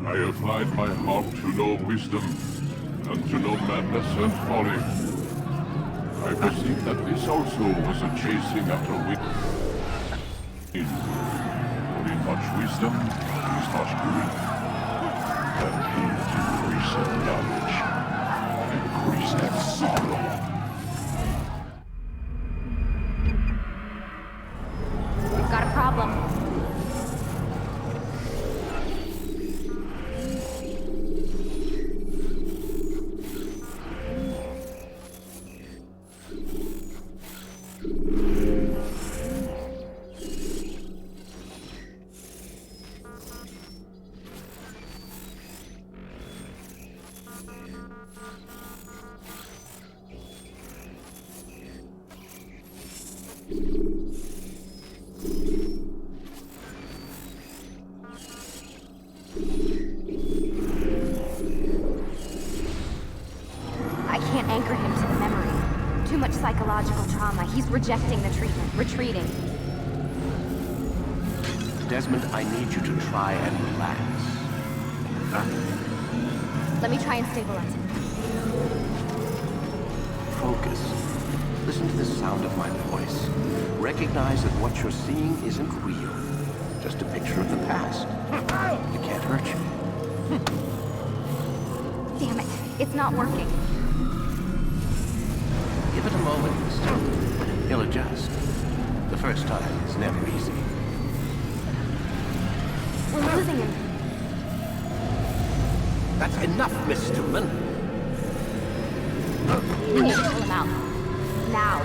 I applied my heart to know wisdom, and to know madness and folly. I perceived that this also was a chasing after wind. For in much wisdom is much grief, and he increaseth knowledge, increaseth sorrow. We've got a problem. Psychological trauma. He's rejecting the treatment, retreating. Desmond, I need you to try and relax. Let me try and stabilize him. Focus. Listen to the sound of my voice. Recognize that what you're seeing isn't real. Just a picture of the past. It can't hurt you. Damn it. It's not working. Give it a moment, Mr. He'll adjust. The first time is never easy. We're losing him. That's enough, Miss Stillman. We need to pull him out. Now.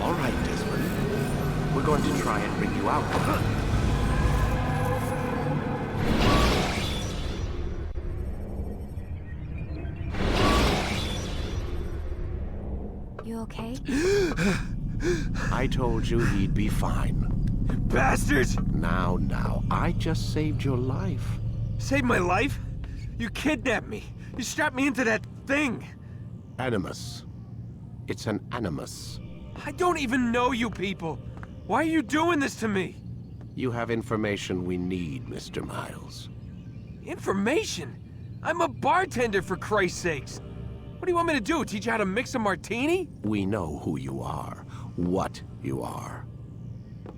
All right, Desmond. We're going to try and bring you out. You okay? I told you he'd be fine. Bastards! Now, I just saved your life. Saved my life? You kidnapped me. You strapped me into that thing. Animus. It's an animus. I don't even know you people. Why are you doing this to me? You have information we need, Mr. Miles. Information? I'm a bartender, for Christ's sakes. What do you want me to do? Teach you how to mix a martini? We know who you are, what you are.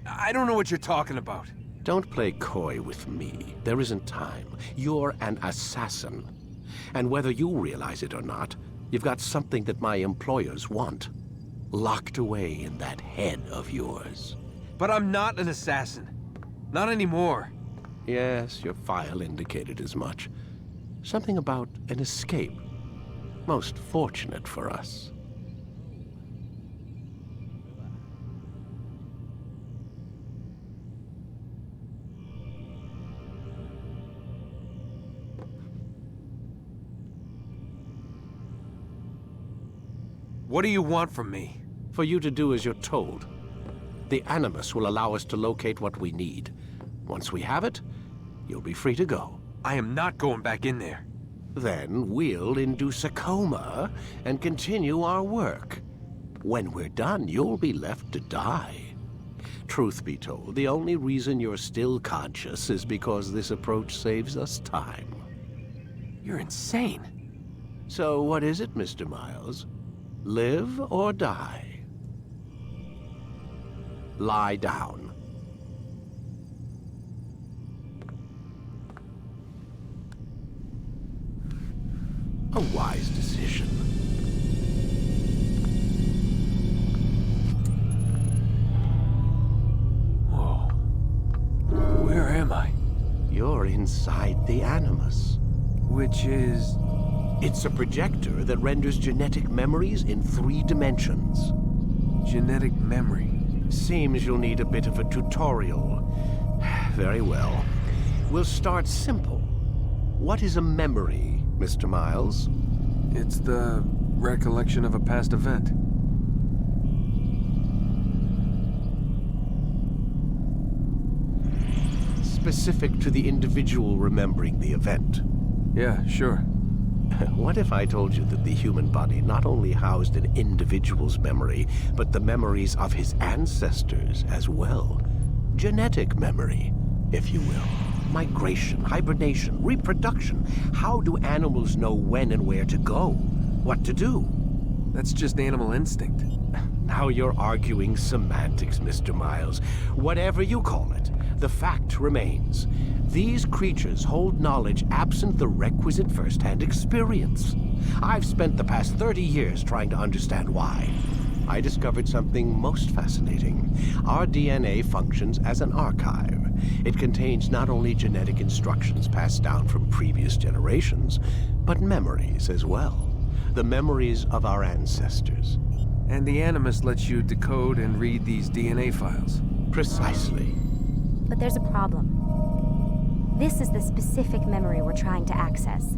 I don't know what you're talking about. Don't play coy with me. There isn't time. You're an assassin. And whether you realize it or not, you've got something that my employers want. Locked away in that head of yours. But I'm not an assassin. Not anymore. Yes, your file indicated as much. Something about an escape. Most fortunate for us. What do you want from me? For you to do as you're told. The Animus will allow us to locate what we need. Once we have it, you'll be free to go. I am not going back in there. Then we'll induce a coma and continue our work. When we're done, you'll be left to die. Truth be told, the only reason you're still conscious is because this approach saves us time. You're insane. So what is it, Mr. Miles? Live or die? Lie down. A wise decision. Whoa. Where am I? You're inside the Animus. Which is... It's a projector that renders genetic memories in 3 dimensions. Genetic memory. Seems you'll need a bit of a tutorial. Very well. We'll start simple. What is a memory, Mr. Miles? It's the recollection of a past event. Specific to the individual remembering the event. Yeah, sure. What if I told you that the human body not only housed an individual's memory, but the memories of his ancestors as well? Genetic memory, if you will. Migration, hibernation, reproduction. How do animals know when and where to go? What to do? That's just animal instinct. Now you're arguing semantics, Mr. Miles. Whatever you call it, the fact remains. These creatures hold knowledge absent the requisite first-hand experience. I've spent the past 30 years trying to understand why. I discovered something most fascinating. Our DNA functions as an archive. It contains not only genetic instructions passed down from previous generations, but memories as well. The memories of our ancestors. And the Animus lets you decode and read these DNA files. Precisely. But there's a problem. This is the specific memory we're trying to access.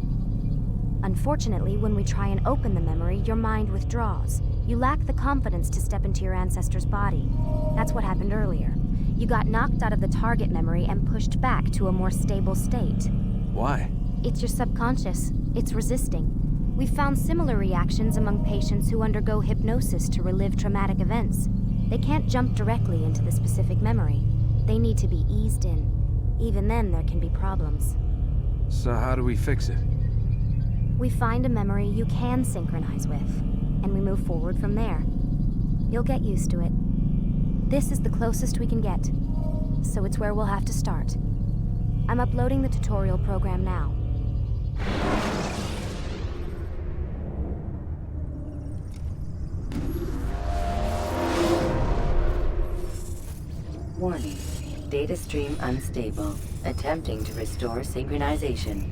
Unfortunately, when we try and open the memory, your mind withdraws. You lack the confidence to step into your ancestor's body. That's what happened earlier. You got knocked out of the target memory and pushed back to a more stable state. Why? It's your subconscious. It's resisting. We've found similar reactions among patients who undergo hypnosis to relive traumatic events. They can't jump directly into the specific memory. They need to be eased in. Even then, there can be problems. So how do we fix it? We find a memory you can synchronize with, and we move forward from there. You'll get used to it. This is the closest we can get, so it's where we'll have to start. I'm uploading the tutorial program now. Warning. Data stream unstable. Attempting to restore synchronization.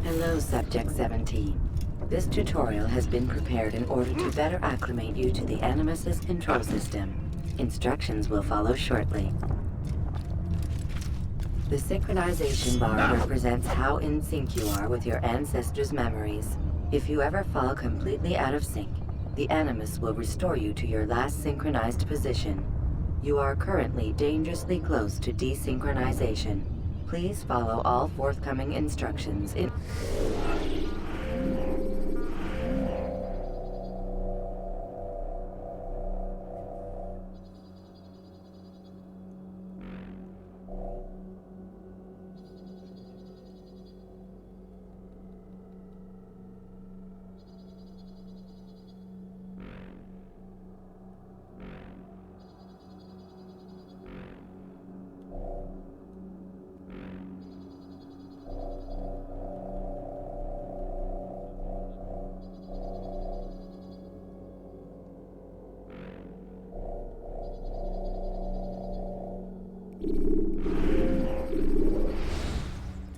Hello, Subject 17. This tutorial has been prepared in order to better acclimate you to the Animus's control system. Instructions will follow shortly. The synchronization bar represents how in sync you are with your ancestors' memories. If you ever fall completely out of sync, the Animus will restore you to your last synchronized position. You are currently dangerously close to desynchronization. Please follow all forthcoming instructions in...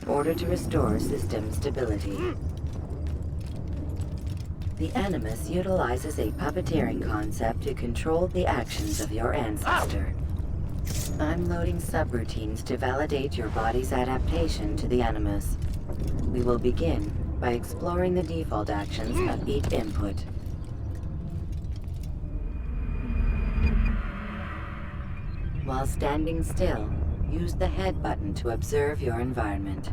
Order to restore system stability. The Animus utilizes a puppeteering concept to control the actions of your ancestor. I'm loading subroutines to validate your body's adaptation to the Animus. We will begin by exploring the default actions of each input. While standing still, use the head button to observe your environment.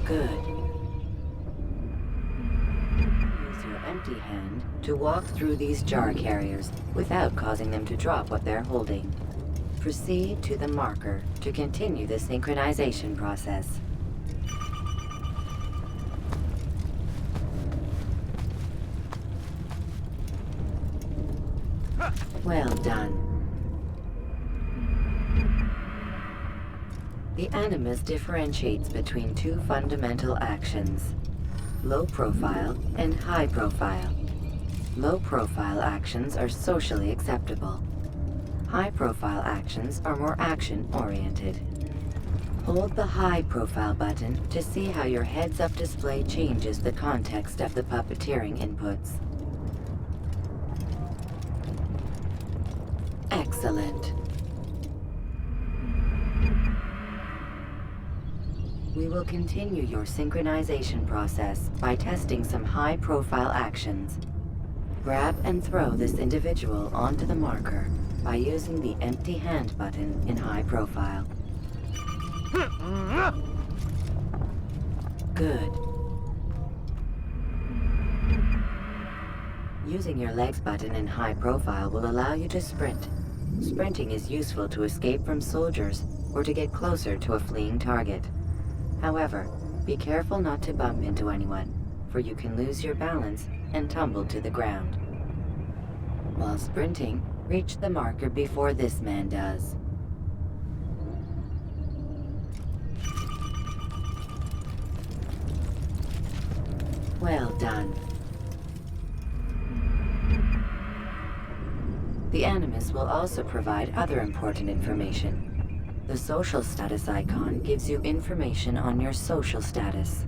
Good. Use your empty empty hand to walk through these jar carriers without causing them to drop what they're holding. Proceed to the marker to continue the synchronization process. Well done. The Animus differentiates between two fundamental actions: low profile and high profile. Low profile actions are socially acceptable. High profile actions are more action oriented. Hold the high profile button to see how your heads-up display changes the context of the puppeteering inputs. Excellent. We will continue your synchronization process by testing some high-profile actions. Grab and throw this individual onto the marker by using the empty hand button in high profile. Good. Using your legs button in high profile will allow you to sprint. Sprinting is useful to escape from soldiers or to get closer to a fleeing target. However, be careful not to bump into anyone, for you can lose your balance and tumble to the ground. While sprinting, reach the marker before this man does. Well done. The Animus will also provide other important information. The social status icon gives you information on your social status.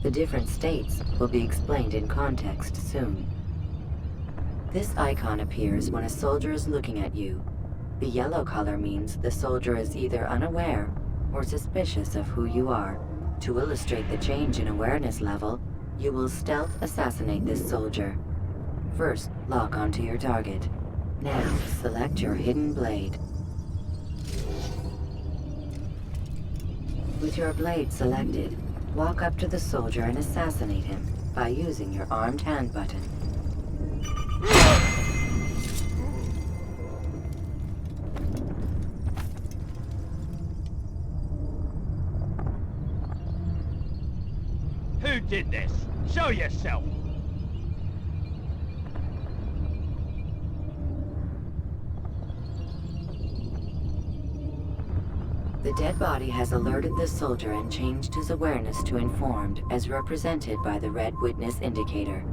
The different states will be explained in context soon. This icon appears when a soldier is looking at you. The yellow color means the soldier is either unaware or suspicious of who you are. To illustrate the change in awareness level, you will stealth assassinate this soldier. First, lock onto your target. Now, select your hidden blade. With your blade selected, walk up to the soldier and assassinate him by using your armed hand button. Who did this? Show yourself! The dead body has alerted the soldier and changed his awareness to informed, as represented by the red witness indicator.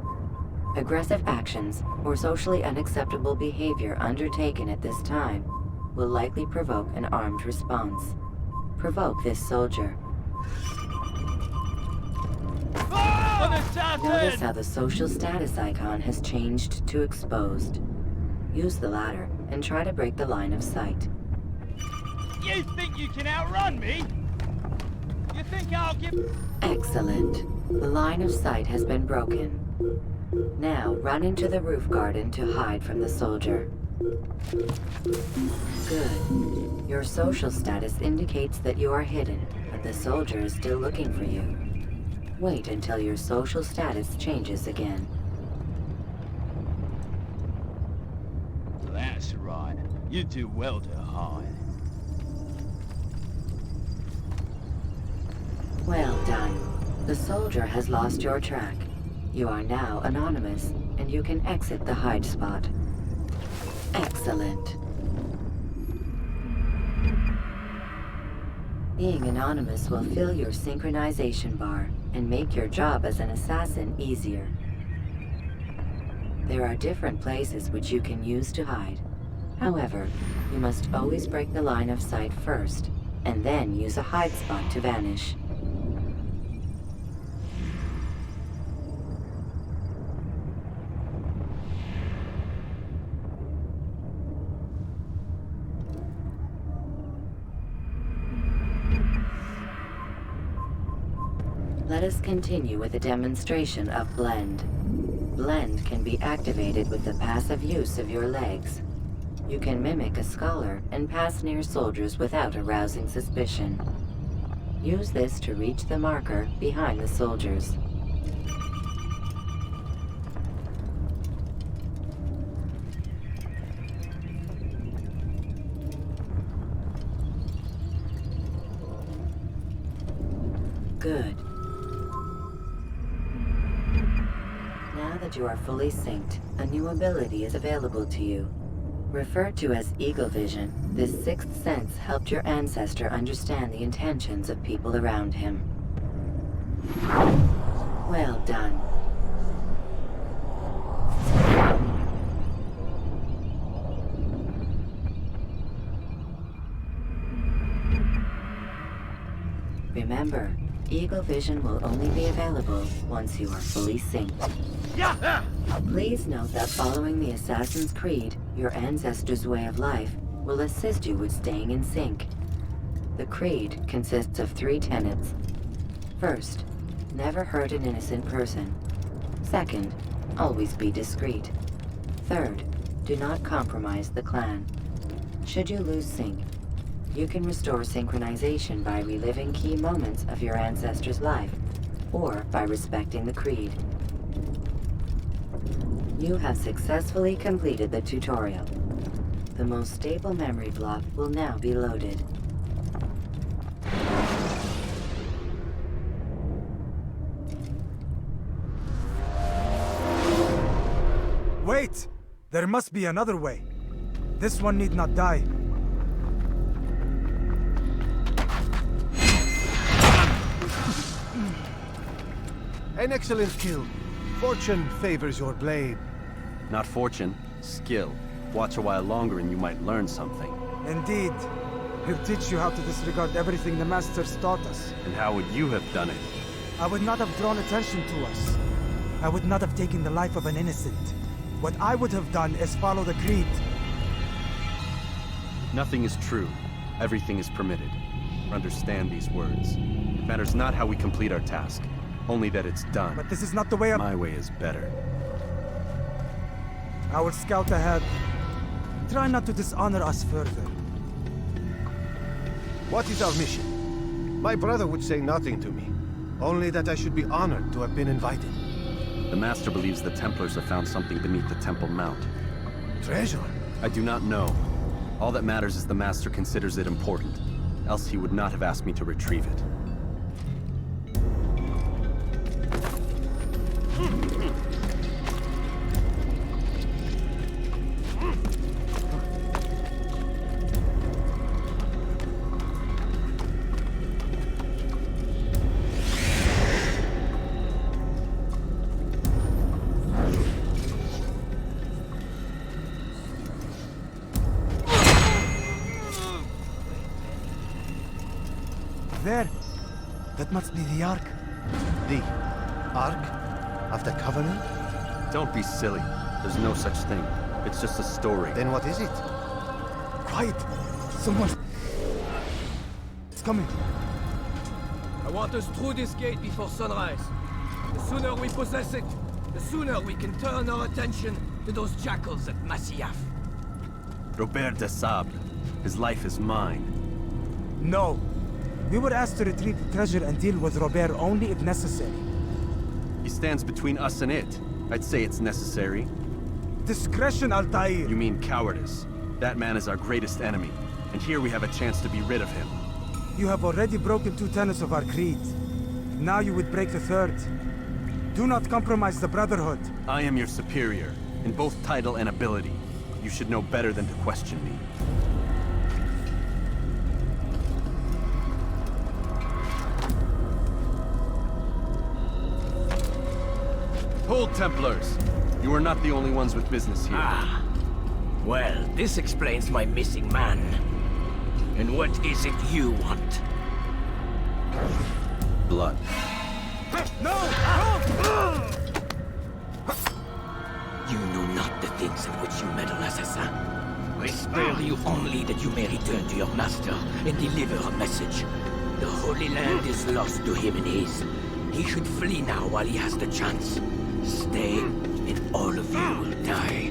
Aggressive actions or socially unacceptable behavior undertaken at this time will likely provoke an armed response. Provoke this soldier. Notice how the social status icon has changed to exposed. Use the ladder and try to break the line of sight. You think you can outrun me? You think I'll give... Excellent. The line of sight has been broken. Now run into the roof garden to hide from the soldier. Good. Your social status indicates that you are hidden, but the soldier is still looking for you. Wait until your social status changes again. That's right. You do well to hide. Well done. The soldier has lost your track. You are now anonymous, and you can exit the hide spot. Excellent. Being anonymous will fill your synchronization bar and make your job as an assassin easier. There are different places which you can use to hide. However, you must always break the line of sight first, and then use a hide spot to vanish. Let us continue with a demonstration of Blend. Blend can be activated with the passive use of your legs. You can mimic a scholar and pass near soldiers without arousing suspicion. Use this to reach the marker behind the soldiers. Good. Now that you are fully synced, a new ability is available to you. Referred to as Eagle Vision, this sixth sense helped your ancestor understand the intentions of people around him. Well done. Remember, Eagle Vision will only be available once you are fully synced. Please note that following the Assassin's Creed, your ancestors' way of life will assist you with staying in sync. The Creed consists of 3 tenets. First, never hurt an innocent person. Second, always be discreet. Third, do not compromise the clan. Should you lose sync, you can restore synchronization by reliving key moments of your ancestor's life, or by respecting the Creed. You have successfully completed the tutorial. The most stable memory block will now be loaded. Wait! There must be another way. This one need not die. An excellent kill. Fortune favors your blade. Not fortune, skill. Watch a while longer and you might learn something. Indeed. He'll teach you how to disregard everything the Masters taught us. And how would you have done it? I would not have drawn attention to us. I would not have taken the life of an innocent. What I would have done is follow the Creed. Nothing is true. Everything is permitted. Understand these words. It matters not how we complete our task, only that it's done. But this is not the way of... My way is better. I will scout ahead. Try not to dishonor us further. What is our mission? My brother would say nothing to me. Only that I should be honored to have been invited. The Master believes the Templars have found something beneath the Temple Mount. Treasure? I do not know. All that matters is the Master considers it important. Else he would not have asked me to retrieve it. There! That must be the Ark. The Ark of the Covenant? Don't be silly. There's no such thing. It's just a story. Then what is it? Quiet! Someone... It's coming. I want us through this gate before sunrise. The sooner we possess it, the sooner we can turn our attention to those jackals at Masyaf. Robert de Sable. His life is mine. No. We were asked to retrieve the treasure and deal with Robert only if necessary. He stands between us and it. I'd say it's necessary. Discretion, Altair! You mean cowardice. That man is our greatest enemy, and here we have a chance to be rid of him. You have already broken 2 tenets of our creed. Now you would break the 3rd. Do not compromise the Brotherhood. I am your superior, in both title and ability. You should know better than to question me. Hold, Templars! You are not the only ones with business here. Ah. Well, this explains my missing man. And what is it you want? Blood. No! You know not the things in which you meddle, assassin. I spare you only that you may return to your master and deliver a message. The Holy Land is lost to him and his. He should flee now while he has the chance. Stay, and all of you will die.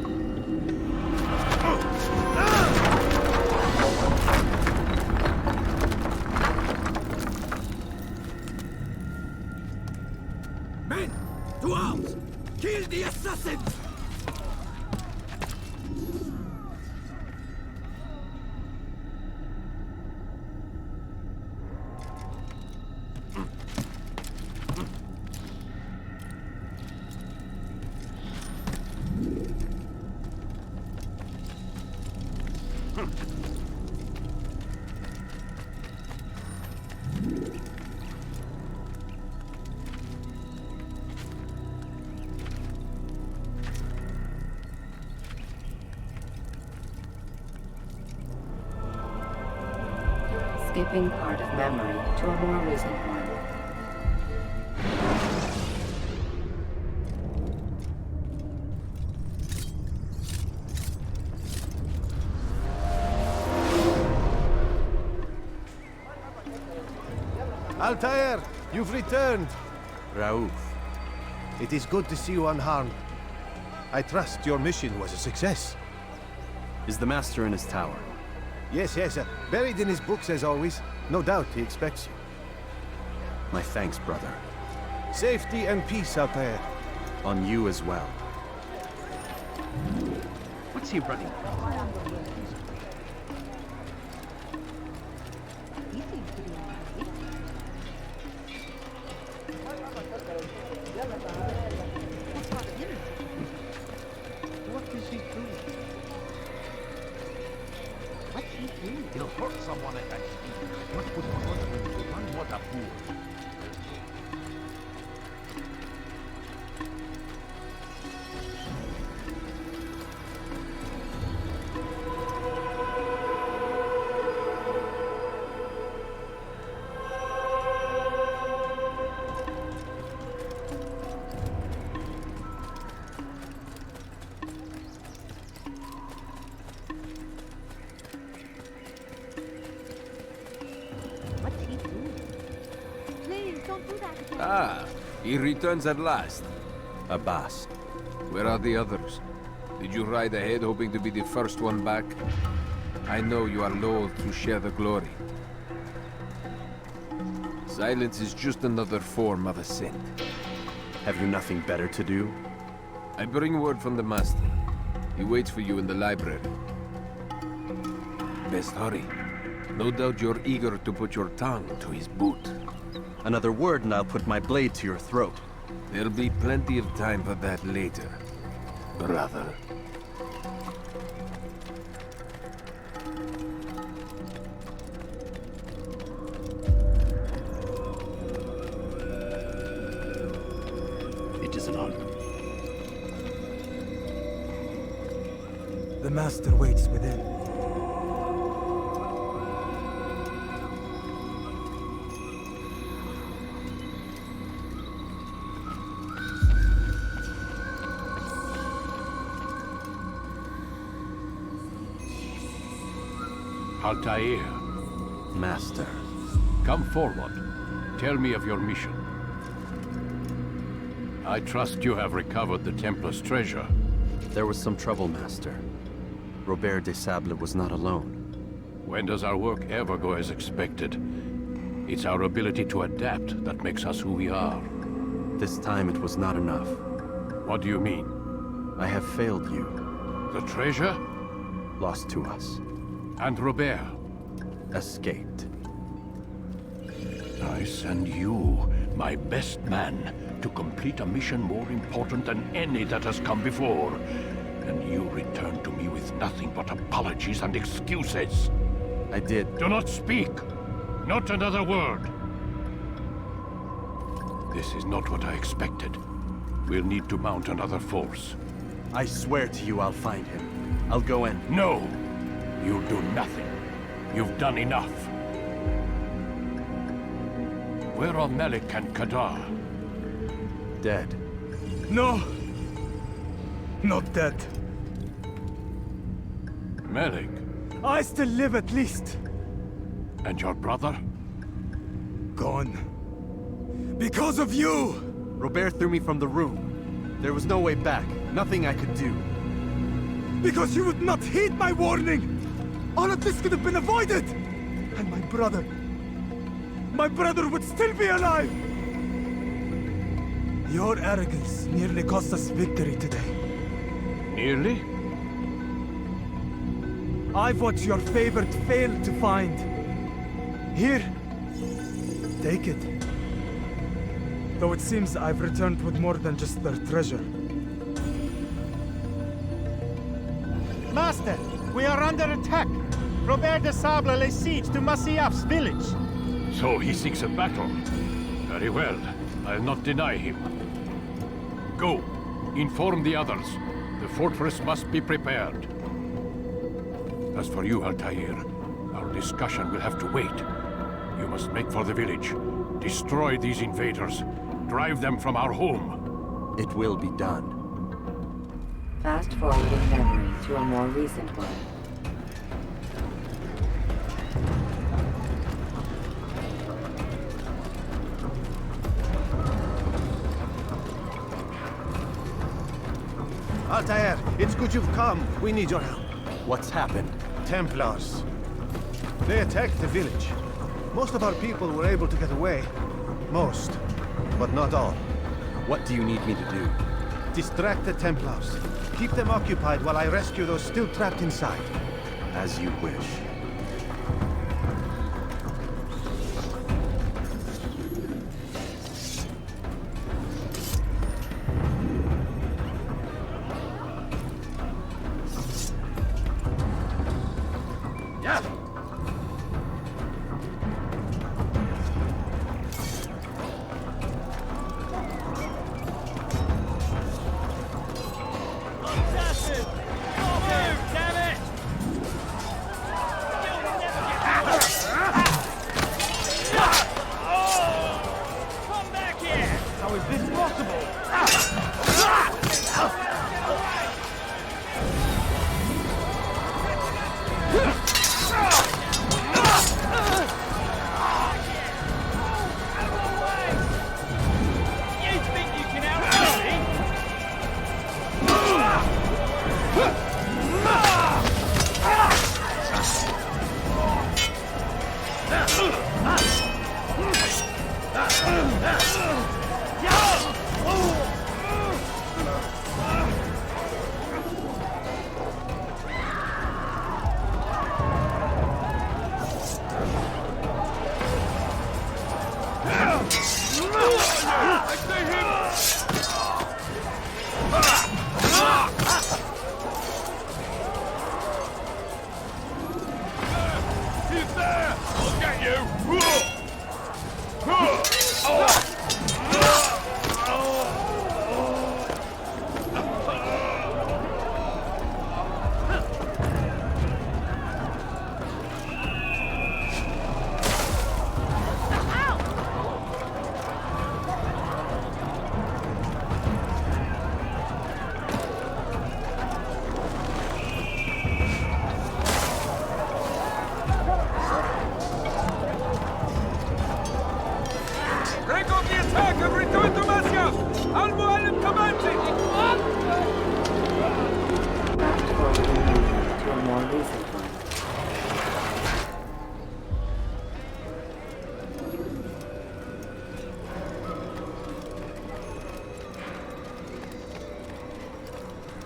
Men, to arms! Kill the assassins! Skipping part of memory to a more recent one. Altair, you've returned. Raouf. It is good to see you unharmed. I trust your mission was a success. Is the Master in his tower? Yes, buried in his books as always. No doubt he expects you. My thanks, brother. Safety and peace, Altair. On you as well. What's he running? What is he doing? What's he doing? He'll hurt someone at that speed. What would cause him to run? What a fool. Ah, he returns at last. Abbas. Where are the others? Did you ride ahead hoping to be the first one back? I know you are loath to share the glory. Silence is just another form of assent. Have you nothing better to do? I bring word from the Master. He waits for you in the library. Best hurry. No doubt you're eager to put your tongue to his boot. Another word and I'll put my blade to your throat. There'll be plenty of time for that later, brother. It is an honor. The Master waits within. Altair, Master. come forward. Tell me of your mission. I trust you have recovered the Templar's treasure. There was some trouble, Master. Robert de Sable was not alone. When does our work ever go as expected? It's our ability to adapt that makes us who we are. This time it was not enough. What do you mean? I have failed you. The treasure? Lost to us. And Robert? Escaped. I send you, my best man, to complete a mission more important than any that has come before. And you return to me with nothing but apologies and excuses. I did. Do not speak! Not another word! This is not what I expected. We'll need to mount another force. I swear to you I'll find him. I'll go in. No! You'll do nothing. You've done enough. Where are Melik and Kadar? Dead. No! Not dead. Melik? I still live at least. And your brother? Gone. Because of you! Robert threw me from the room. There was no way back. Nothing I could do. Because you would not heed my warning! All of this could have been avoided! And my brother would still be alive! Your arrogance nearly cost us victory today. Nearly? I've what your favored failed to find. Here, take it. Though it seems I've returned with more than just their treasure. Master! We are under attack! Robert de Sable lays siege to Masyaf's village! So he seeks a battle. Very well. I'll not deny him. Go. Inform the others. The fortress must be prepared. As for you, Altair, our discussion will have to wait. You must make for the village. Destroy these invaders. Drive them from our home. It will be done. Fast forward in memory to a more recent one. Altair, it's good you've come. We need your help. What's happened? Templars. They attacked the village. Most of our people were able to get away. Most, but not all. What do you need me to do? Distract the Templars. Keep them occupied while I rescue those still trapped inside. As you wish.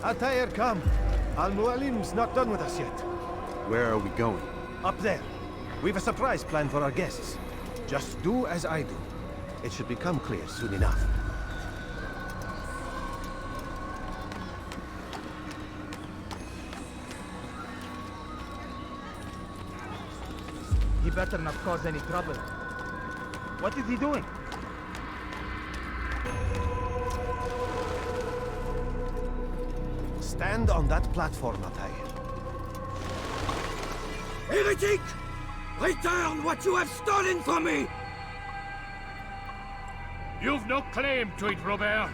Altair, come. Al-Mualim's not done with us yet. Where are we going? Up there. We've a surprise plan for our guests. Just do as I do. It should become clear soon enough. He better not cause any trouble. What is he doing? Stand on that platform, Altair. Heretic! Return what you have stolen from me! You've no claim to it, Robert.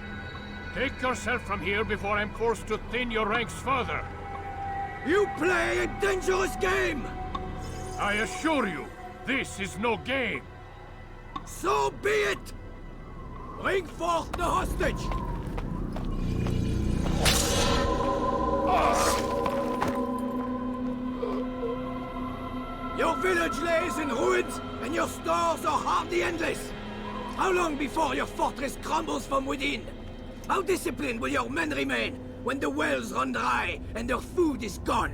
Take yourself from here before I'm forced to thin your ranks further. You play a dangerous game! I assure you, this is no game. So be it! Bring forth the hostage! Your village lays in ruins, and your stores are hardly endless. How long before your fortress crumbles from within? How disciplined will your men remain when the wells run dry and their food is gone?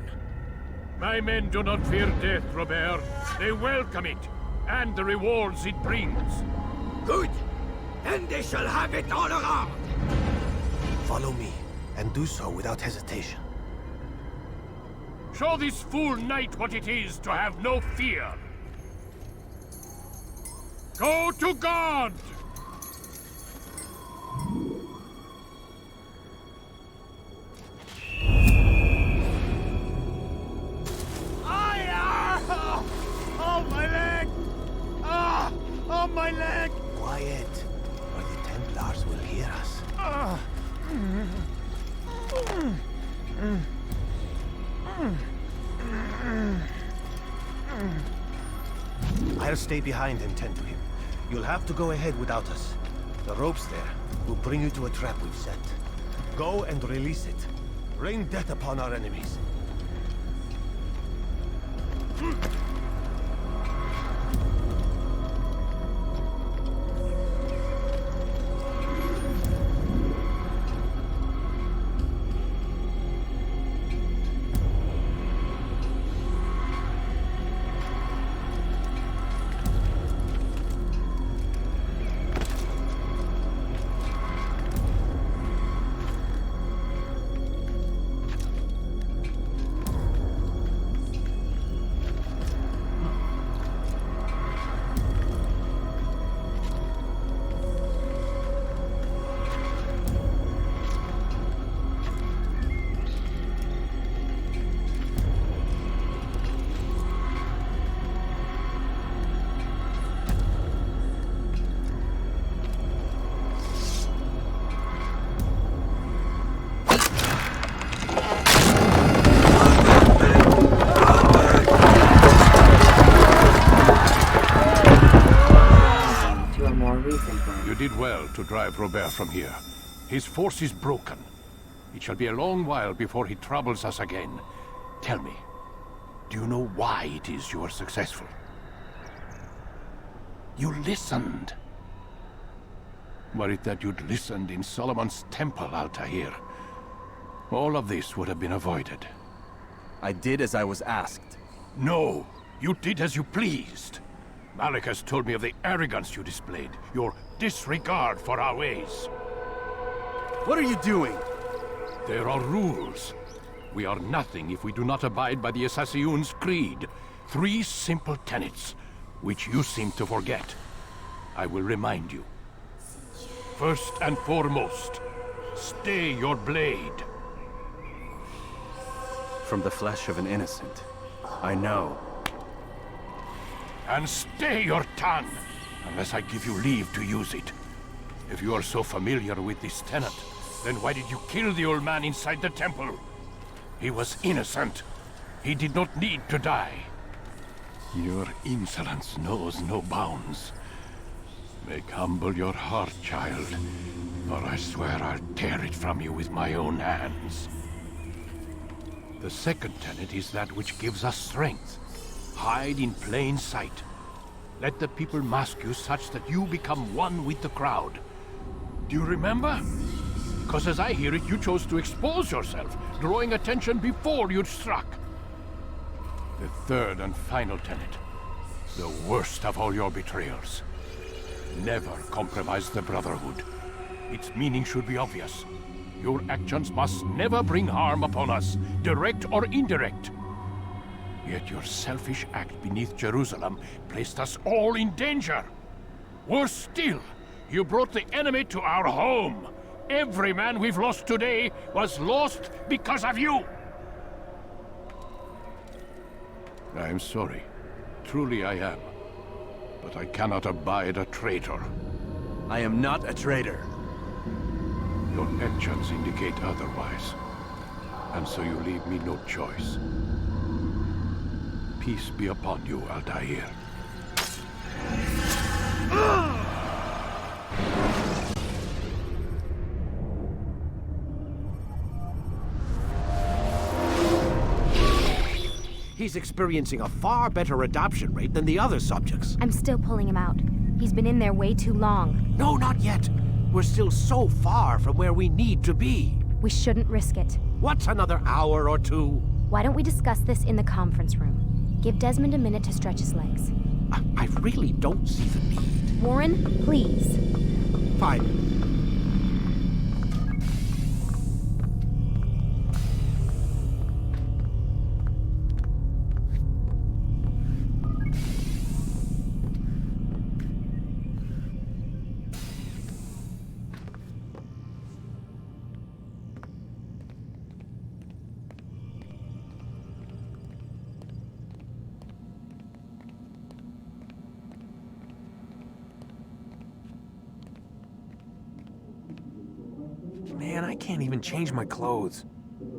My men do not fear death, Robert. They welcome it, and the rewards it brings. Good. Then they shall have it all around. Follow me, and do so without hesitation. Show this fool knight what it is to have no fear. Go to God! Oh, my leg! Ah! Oh, my leg! Quiet, or the Templars will hear us. I'll stay behind and tend to him. You'll have to go ahead without us. The ropes there will bring you to a trap we've set. Go and release it. Rain death upon our enemies. You did well to drive Robert from here. His force is broken. It shall be a long while before he troubles us again. Tell me, do you know why it is you are successful? You listened. Were it that you'd listened in Solomon's temple, Altair, all of this would have been avoided. I did as I was asked. No, you did as you pleased. Malik has told me of the arrogance you displayed, your disregard for our ways. What are you doing? There are rules. We are nothing if we do not abide by the Assassin's creed. 3 simple tenets, which you seem to forget. I will remind you. First and foremost, stay your blade. From the flesh of an innocent. I know. And stay your tongue, unless I give you leave to use it. If you are so familiar with this tenet, then why did you kill the old man inside the temple? He was innocent. He did not need to die. Your insolence knows no bounds. Make humble your heart, child, or I swear I'll tear it from you with my own hands. The second tenet is that which gives us strength. Hide in plain sight. Let the people mask you such that you become one with the crowd. Do you remember? Because as I hear it, you chose to expose yourself, drawing attention before you'd struck. The third and final tenet. The worst of all your betrayals. Never compromise the Brotherhood. Its meaning should be obvious. Your actions must never bring harm upon us, direct or indirect. Yet your selfish act beneath Jerusalem placed us all in danger. Worse still, you brought the enemy to our home. Every man we've lost today was lost because of you. I'm sorry. Truly I am. But I cannot abide a traitor. I am not a traitor. Your actions indicate otherwise. And so you leave me no choice. Peace be upon you, Altair. He's experiencing a far better adoption rate than the other subjects. I'm still pulling him out. He's been in there way too long. No, not yet. We're still so far from where we need to be. We shouldn't risk it. What's another hour or two? Why don't we discuss this in the conference room? Give Desmond a minute to stretch his legs. I really don't see the need. Warren, please. Fine. Man, I can't even change my clothes. I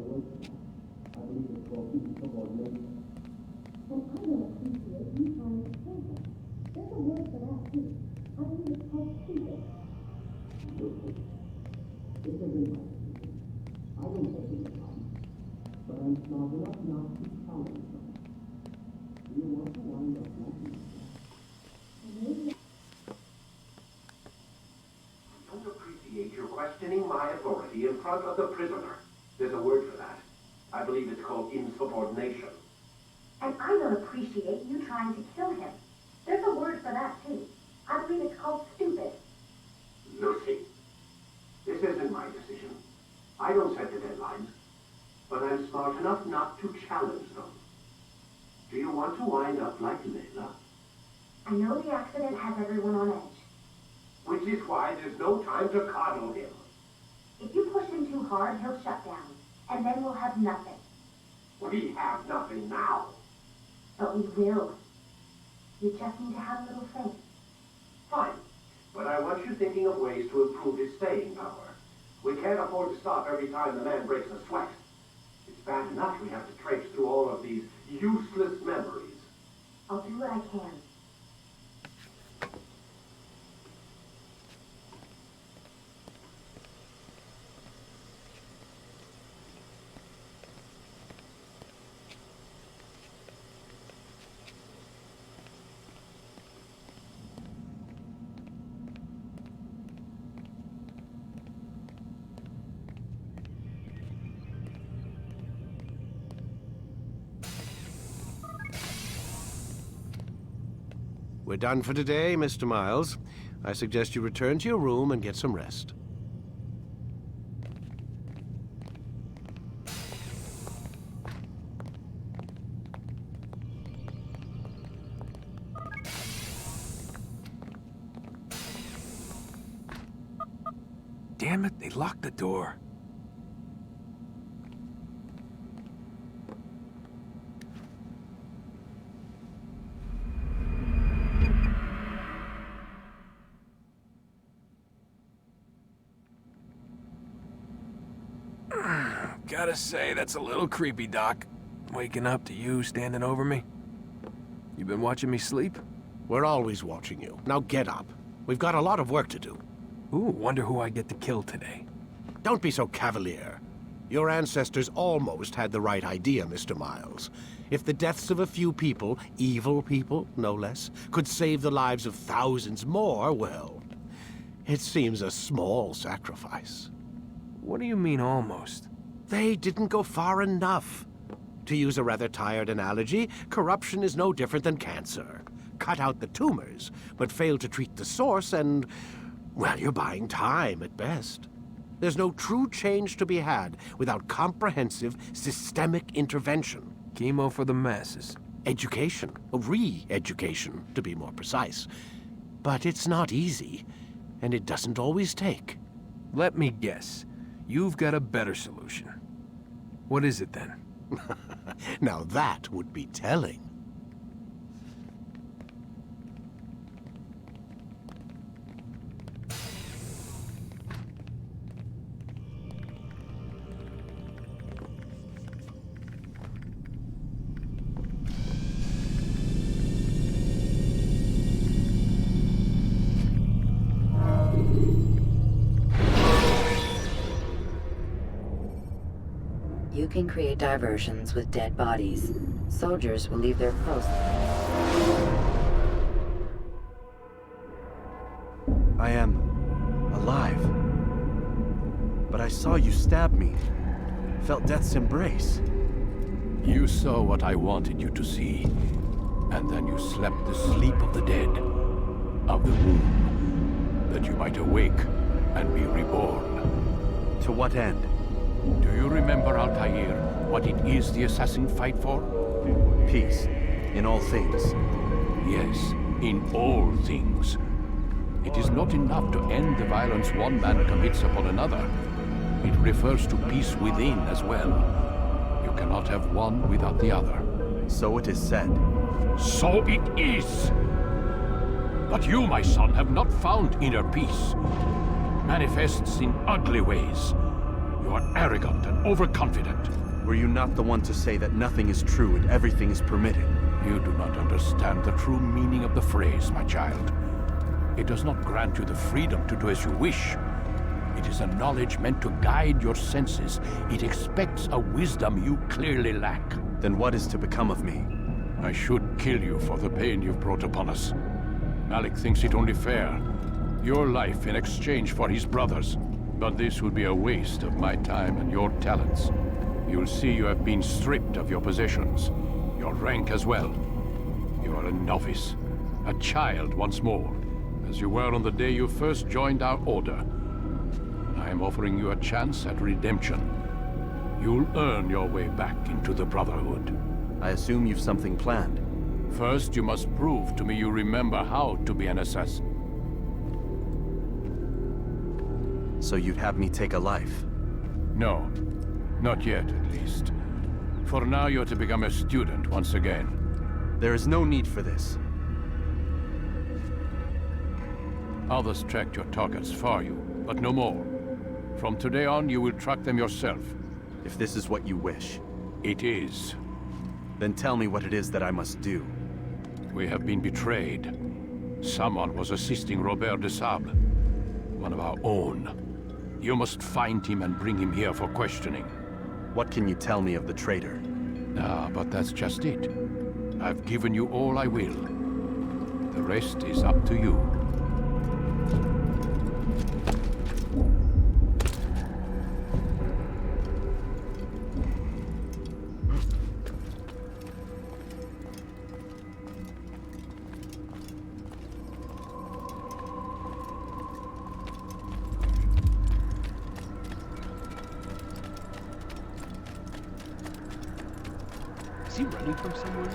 don't appreciate your questioning my authority in front of the prisoner. There's a word for that. I believe it's called insubordination. And I don't appreciate you trying to kill him. There's a word for that, too. I believe it's called stupid. Lucy, this isn't my decision. I don't set the deadlines, but I'm smart enough not to challenge them. Do you want to wind up like Layla? I know the accident has everyone on edge. Which is why there's no time to coddle him. If you push him too hard, he'll shut down, and then we'll have nothing. We have nothing now. But we will. You just need to have a little faith. Fine, but I want you thinking of ways to improve his staying power. We can't afford to stop every time the man breaks a sweat. It's bad enough we have to traipse through all of these useless memories. I'll do what I can. We're done for today, Mr. Miles. I suggest you return to your room and get some rest. Damn it, they locked the door. Gotta say, that's a little creepy, Doc. Waking up to you standing over me. You been watching me sleep? We're always watching you. Now get up. We've got a lot of work to do. Ooh, wonder who I get to kill today. Don't be so cavalier. Your ancestors almost had the right idea, Mr. Miles. If the deaths of a few people, evil people, no less, could save the lives of thousands more, well, it seems a small sacrifice. What do you mean, almost? They didn't go far enough. To use a rather tired analogy, corruption is no different than cancer. Cut out the tumors, but fail to treat the source and, well, you're buying time at best. There's no true change to be had without comprehensive, systemic intervention. Chemo for the masses. Education, re-education, to be more precise. But it's not easy, and it doesn't always take. Let me guess. You've got a better solution. What is it, then? Now that would be telling. You can create diversions with dead bodies. Soldiers will leave their posts. I am alive. But I saw you stab me. Felt death's embrace. You saw what I wanted you to see. And then you slept the sleep of the dead. Of the womb. That you might awake and be reborn. To what end? Do you remember, Altair, what it is the assassins fight for? Peace. In all things. Yes, in all things. It is not enough to end the violence one man commits upon another. It refers to peace within as well. You cannot have one without the other. So it is said. So it is! But you, my son, have not found inner peace. Manifests in ugly ways. You are arrogant and overconfident. Were you not the one to say that nothing is true and everything is permitted? You do not understand the true meaning of the phrase, my child. It does not grant you the freedom to do as you wish. It is a knowledge meant to guide your senses. It expects a wisdom you clearly lack. Then what is to become of me? I should kill you for the pain you've brought upon us. Malik thinks it only fair. Your life in exchange for his brother's. But this would be a waste of my time and your talents. You'll see you have been stripped of your possessions. Your rank as well. You are a novice. A child once more. As you were on the day you first joined our order. I am offering you a chance at redemption. You'll earn your way back into the Brotherhood. I assume you've something planned. First, you must prove to me you remember how to be an assassin. So you'd have me take a life? No. Not yet, at least. For now, you're to become a student once again. There is no need for this. Others tracked your targets for you, but no more. From today on, you will track them yourself. If this is what you wish. It is. Then tell me what it is that I must do. We have been betrayed. Someone was assisting Robert de Sable, one of our own. You must find him and bring him here for questioning. What can you tell me of the traitor? Ah, but that's just it. I've given you all I will. The rest is up to you. Is he running from somewhere?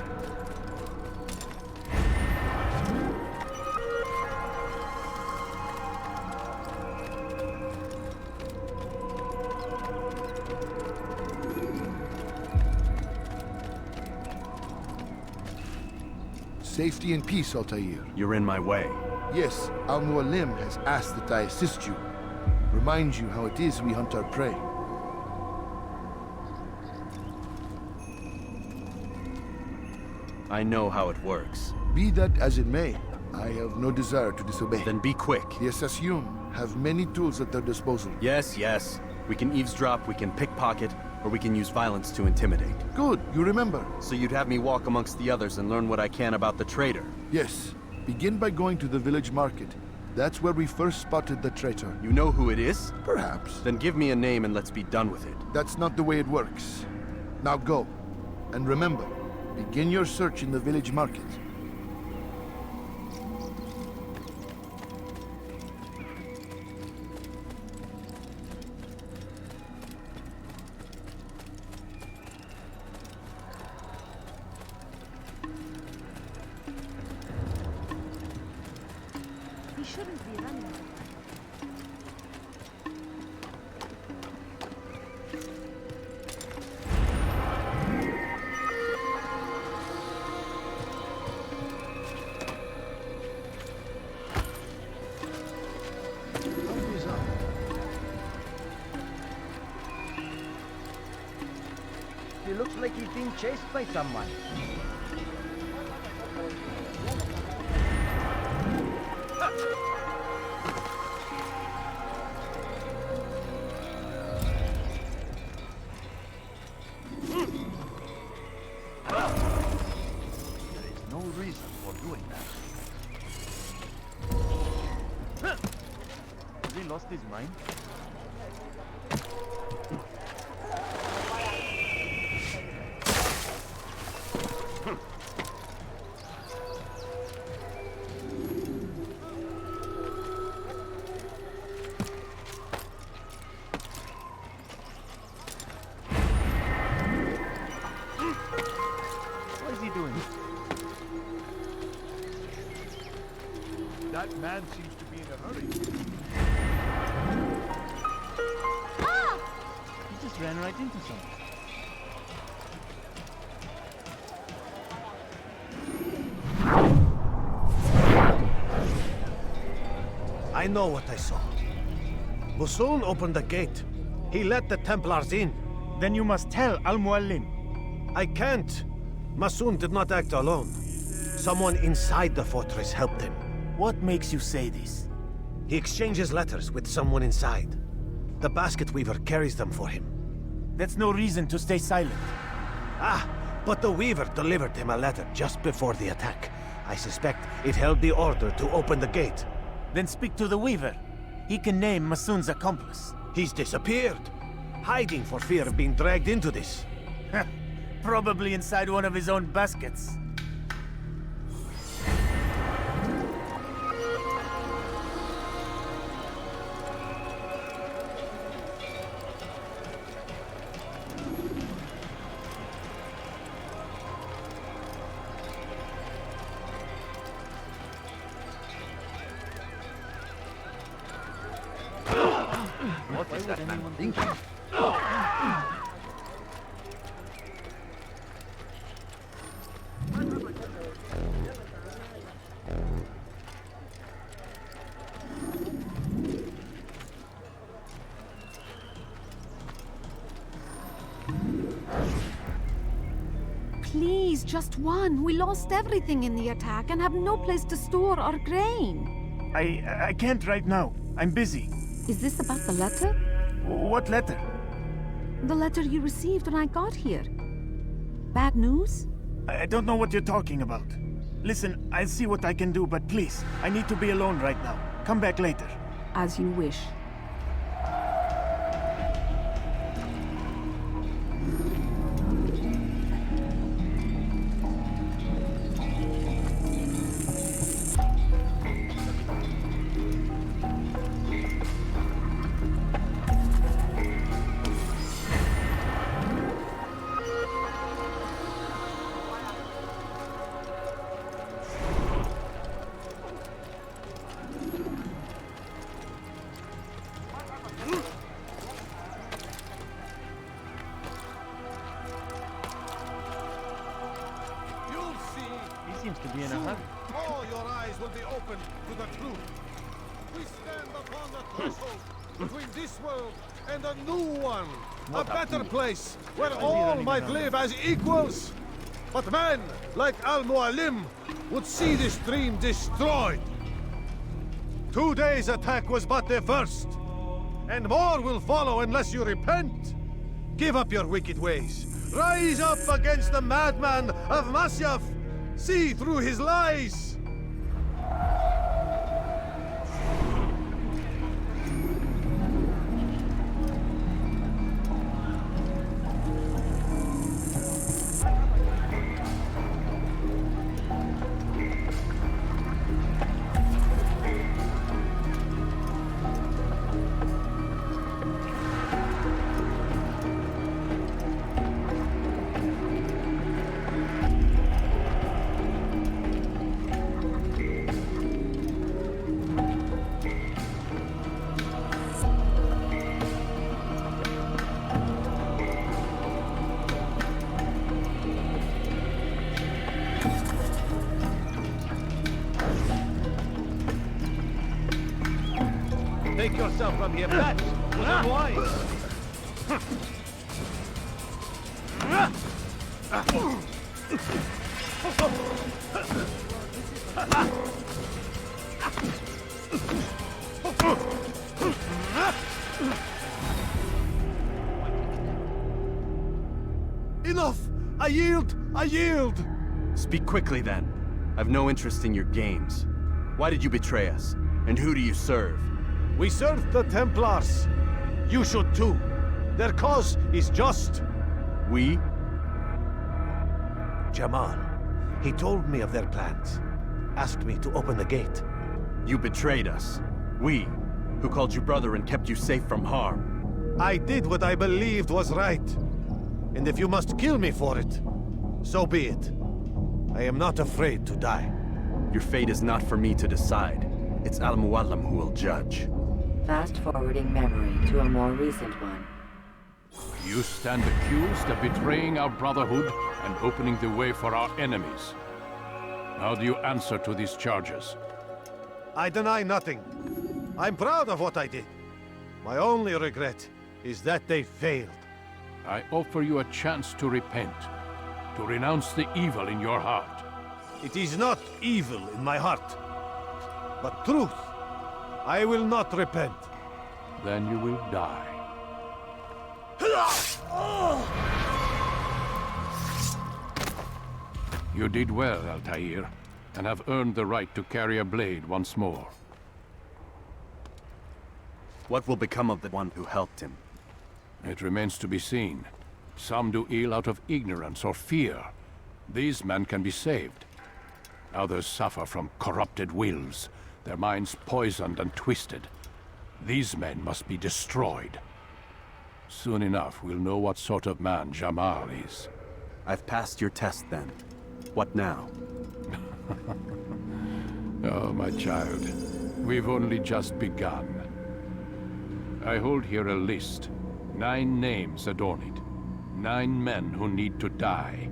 Safety and peace, Altair. You're in my way. Yes, Al-Mualim has asked that I assist you. Remind you how it is we hunt our prey. I know how it works. Be that as it may, I have no desire to disobey. Then be quick. The Assassin have many tools at their disposal. Yes, yes. We can eavesdrop, we can pickpocket, or we can use violence to intimidate. Good, you remember. So you'd have me walk amongst the others and learn what I can about the traitor? Yes. Begin by going to the village market. That's where we first spotted the traitor. You know who it is? Perhaps. Then give me a name and let's be done with it. That's not the way it works. Now go. And remember, begin your search in the village market. He shouldn't be running. He looks like he's being chased by someone. There is no reason for doing that. Has he lost his mind? What is he doing? That man seems to be in a hurry. He just ran right into someone. I know what I saw. Musul opened the gate. He let the Templars in. Then you must tell Al-Mualim. I can't. Masoon did not act alone. Someone inside the fortress helped him. What makes you say this? He exchanges letters with someone inside. The basket weaver carries them for him. That's no reason to stay silent. Ah, but the weaver delivered him a letter just before the attack. I suspect it held the order to open the gate. Then speak to the weaver. He can name Masoon's accomplice. He's disappeared, hiding for fear of being dragged into this. Probably inside one of his own baskets. What is that man thinking? Please, just one. We lost everything in the attack and have no place to store our grain. I can't right now. I'm busy. Is this about the letter? What letter? The letter you received when I got here. Bad news? I don't know what you're talking about. Listen, I'll see what I can do, but please, I need to be alone right now. Come back later. As you wish. Seems to be in a hurry. All your eyes will be open to the truth. We stand upon the threshold between this world and a new one. A better place where all might live as equals. But men like Al-Mualim would see this dream destroyed. Today's attack was but the first. And more will follow unless you repent. Give up your wicked ways. Rise up against the madman of Masyaf. See through his lies! Take yourself from here, that was unwise. Enough! I yield! I yield! Speak quickly, then. I've no interest in your games. Why did you betray us? And who do you serve? We serve the Templars. You should too. Their cause is just. We? Jamal. He told me of their plans. Asked me to open the gate. You betrayed us. We, who called you brother and kept you safe from harm. I did what I believed was right. And if you must kill me for it, so be it. I am not afraid to die. Your fate is not for me to decide. It's Al-Mualim who will judge. Fast-forwarding memory to a more recent one. You stand accused of betraying our Brotherhood and opening the way for our enemies. How do you answer to these charges? I deny nothing. I'm proud of what I did. My only regret is that they failed. I offer you a chance to repent, to renounce the evil in your heart. It is not evil in my heart, but truth. I will not repent. Then you will die. You did well, Altair, and have earned the right to carry a blade once more. What will become of the one who helped him? It remains to be seen. Some do ill out of ignorance or fear. These men can be saved. Others suffer from corrupted wills, their minds poisoned and twisted. These men must be destroyed. Soon enough, we'll know what sort of man Jamal is. I've passed your test then. What now? Oh, my child. We've only just begun. I hold here a list. 9 names adorn it. 9 men who need to die.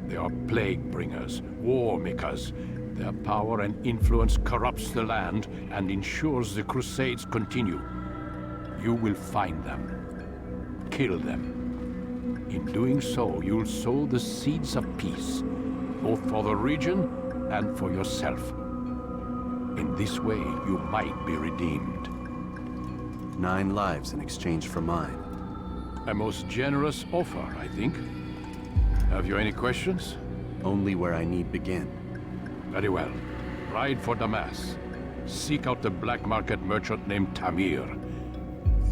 They are plague bringers, war makers. Their power and influence corrupts the land and ensures the Crusades continue. You will find them. Kill them. In doing so, you'll sow the seeds of peace, both for the region and for yourself. In this way, you might be redeemed. 9 lives in exchange for mine. A most generous offer, I think. Have you any questions? Only where I need begin. Very well. Ride for Damas. Seek out the black market merchant named Tamir.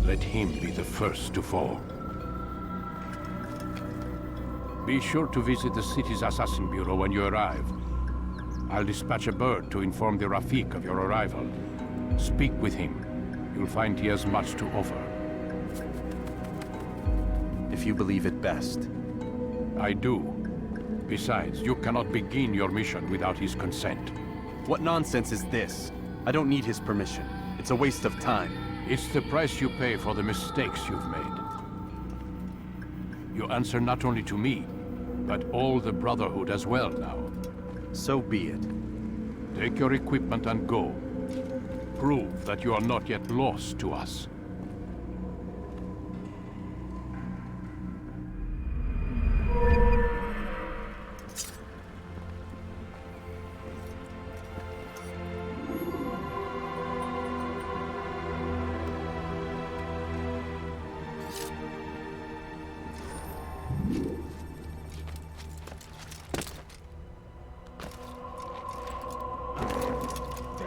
Let him be the first to fall. Be sure to visit the city's assassin bureau when you arrive. I'll dispatch a bird to inform the Rafik of your arrival. Speak with him. You'll find he has much to offer. If you believe it best. I do. Besides, you cannot begin your mission without his consent. What nonsense is this? I don't need his permission. It's a waste of time. It's the price you pay for the mistakes you've made. You answer not only to me, but all the Brotherhood as well now. So be it. Take your equipment and go. Prove that you are not yet lost to us.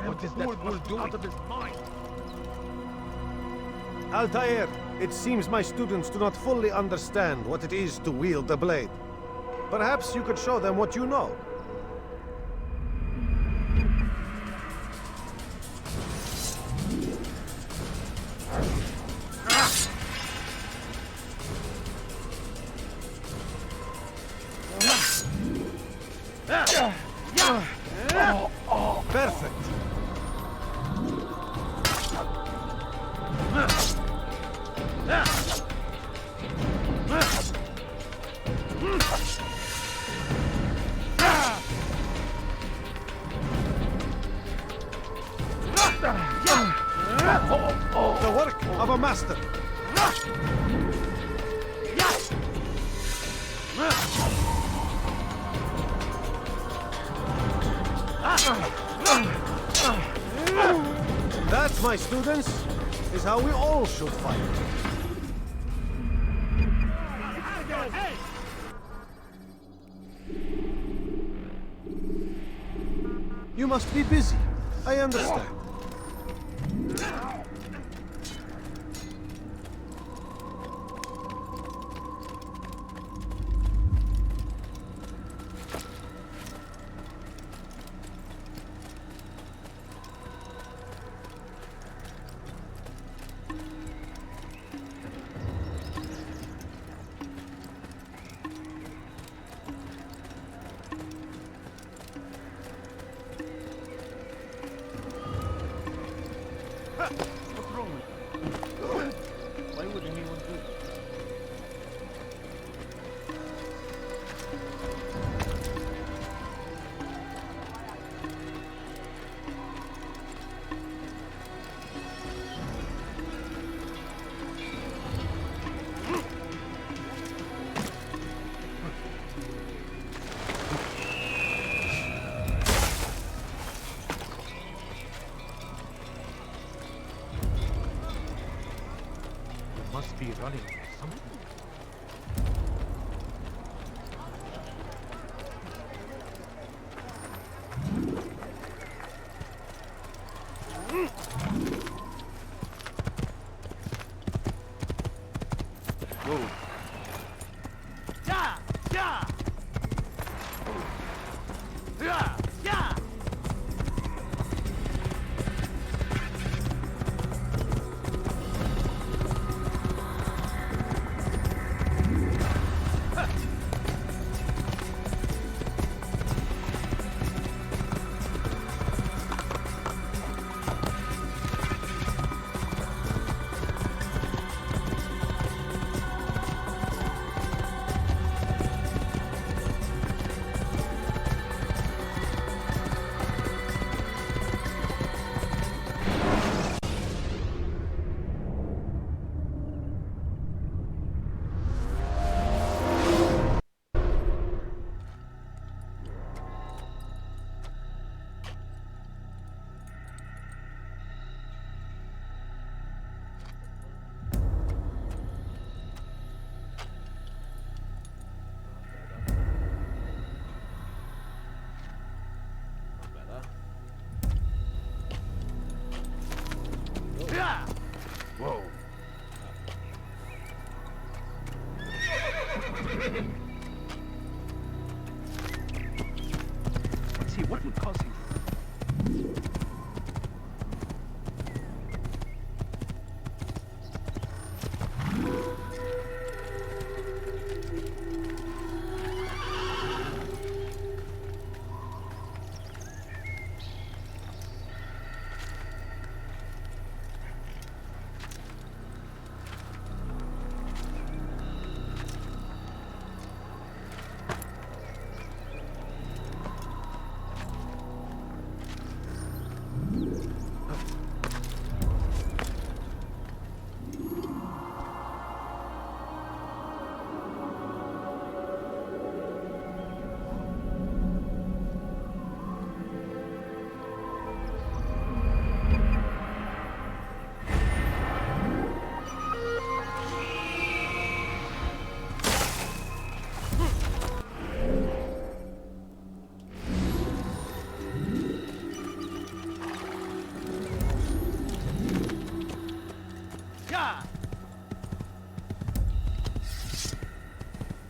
What is that fool doing? Out of his mind. Altair, it seems my students do not fully understand what it is to wield the blade. Perhaps you could show them what you know. Perfect. The work of a master. That, my students, is how we all should fight. You must be busy. I understand. What's wrong with you? Why would anyone do it? running from something. Move. Yeah! Yeah! Yeah! Yeah! Whoa. Let's see, what would cause him?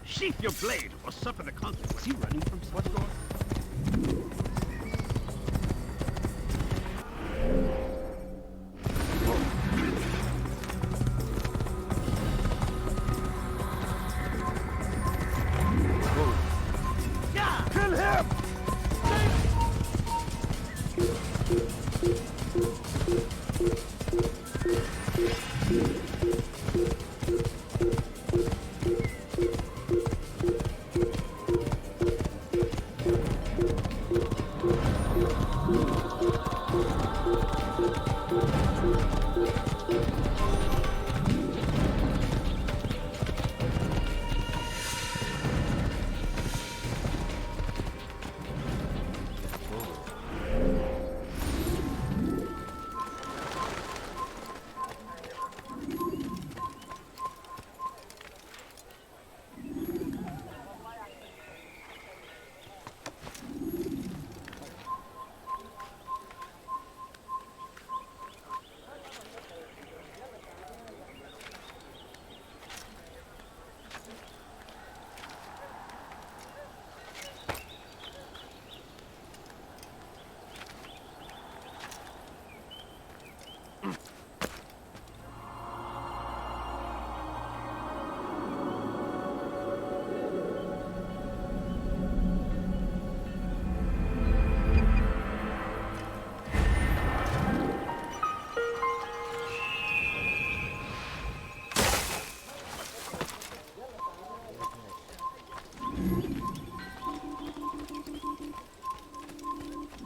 Sheath your blade or suffer the consequences. Was he running from what's going on? Kill him!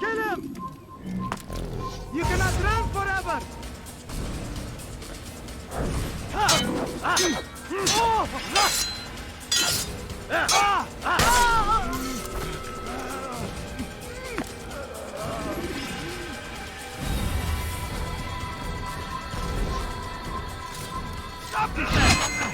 Kill him! You cannot run forever! Stop this!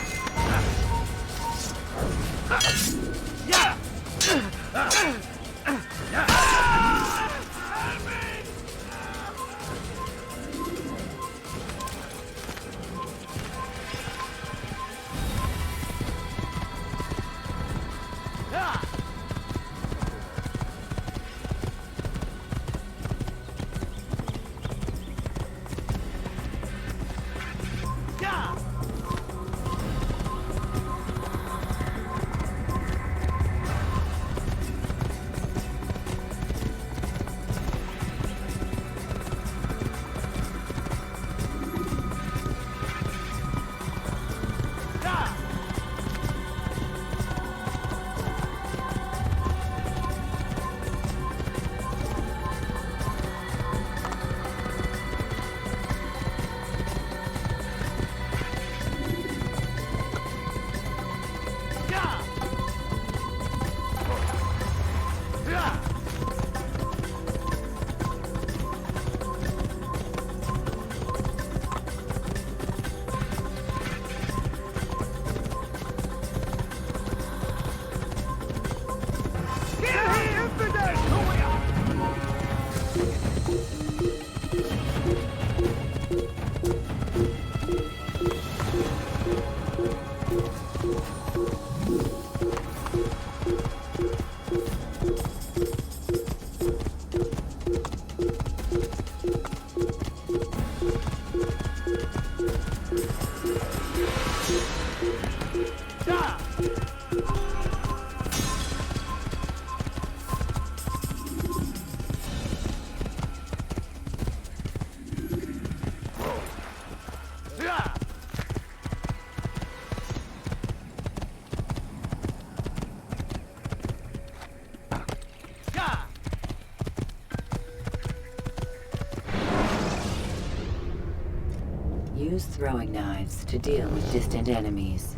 use throwing knives to deal with distant enemies.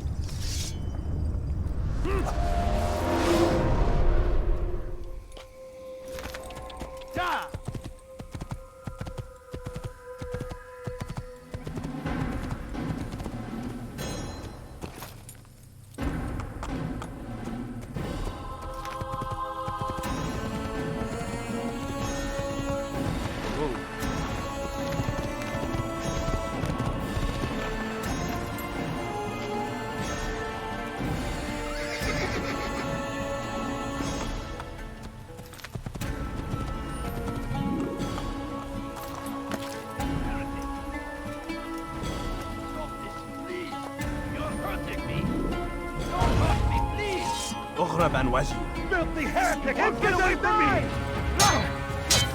أغرب عن وجهي. Filthy heretic! Get away from me! Is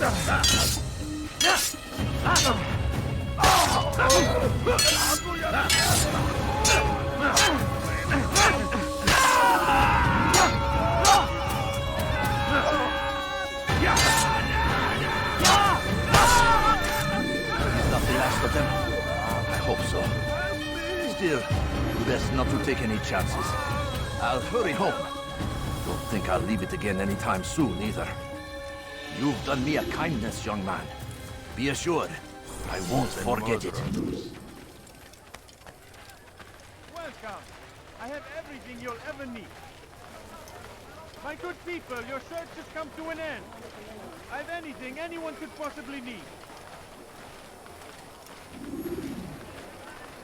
that the last of them? I hope so. Still, best not to take any chances. I'll hurry home. Don't think I'll leave it again anytime soon, either. You've done me a kindness, young man. Be assured, I won't forget it. Welcome. I have everything you'll ever need. My good people, your search has come to an end. I have anything anyone could possibly need.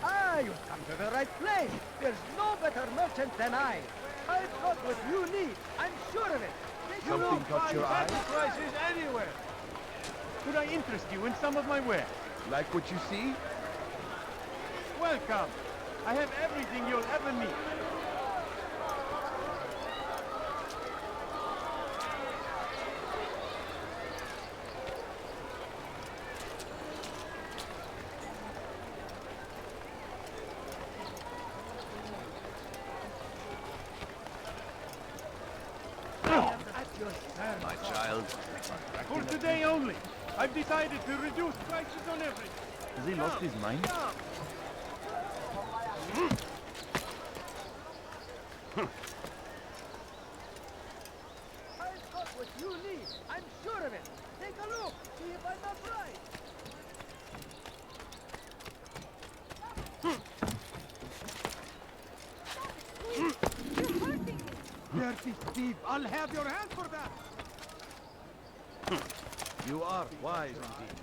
Ah, you've come to the right place. There's no better merchant than I. I've got what you need. I'm sure of it. You won't find better prices anywhere. Could I interest you in some of my wares? Like what you see? Welcome. I have everything you'll ever need. My child. For today only, I've decided to reduce prices on everything. Has he lost his mind? I've got what you need. I'm sure of it. Take a look. See if I'm not right. Dirty thief! I'll have your hand for that! You are wise indeed.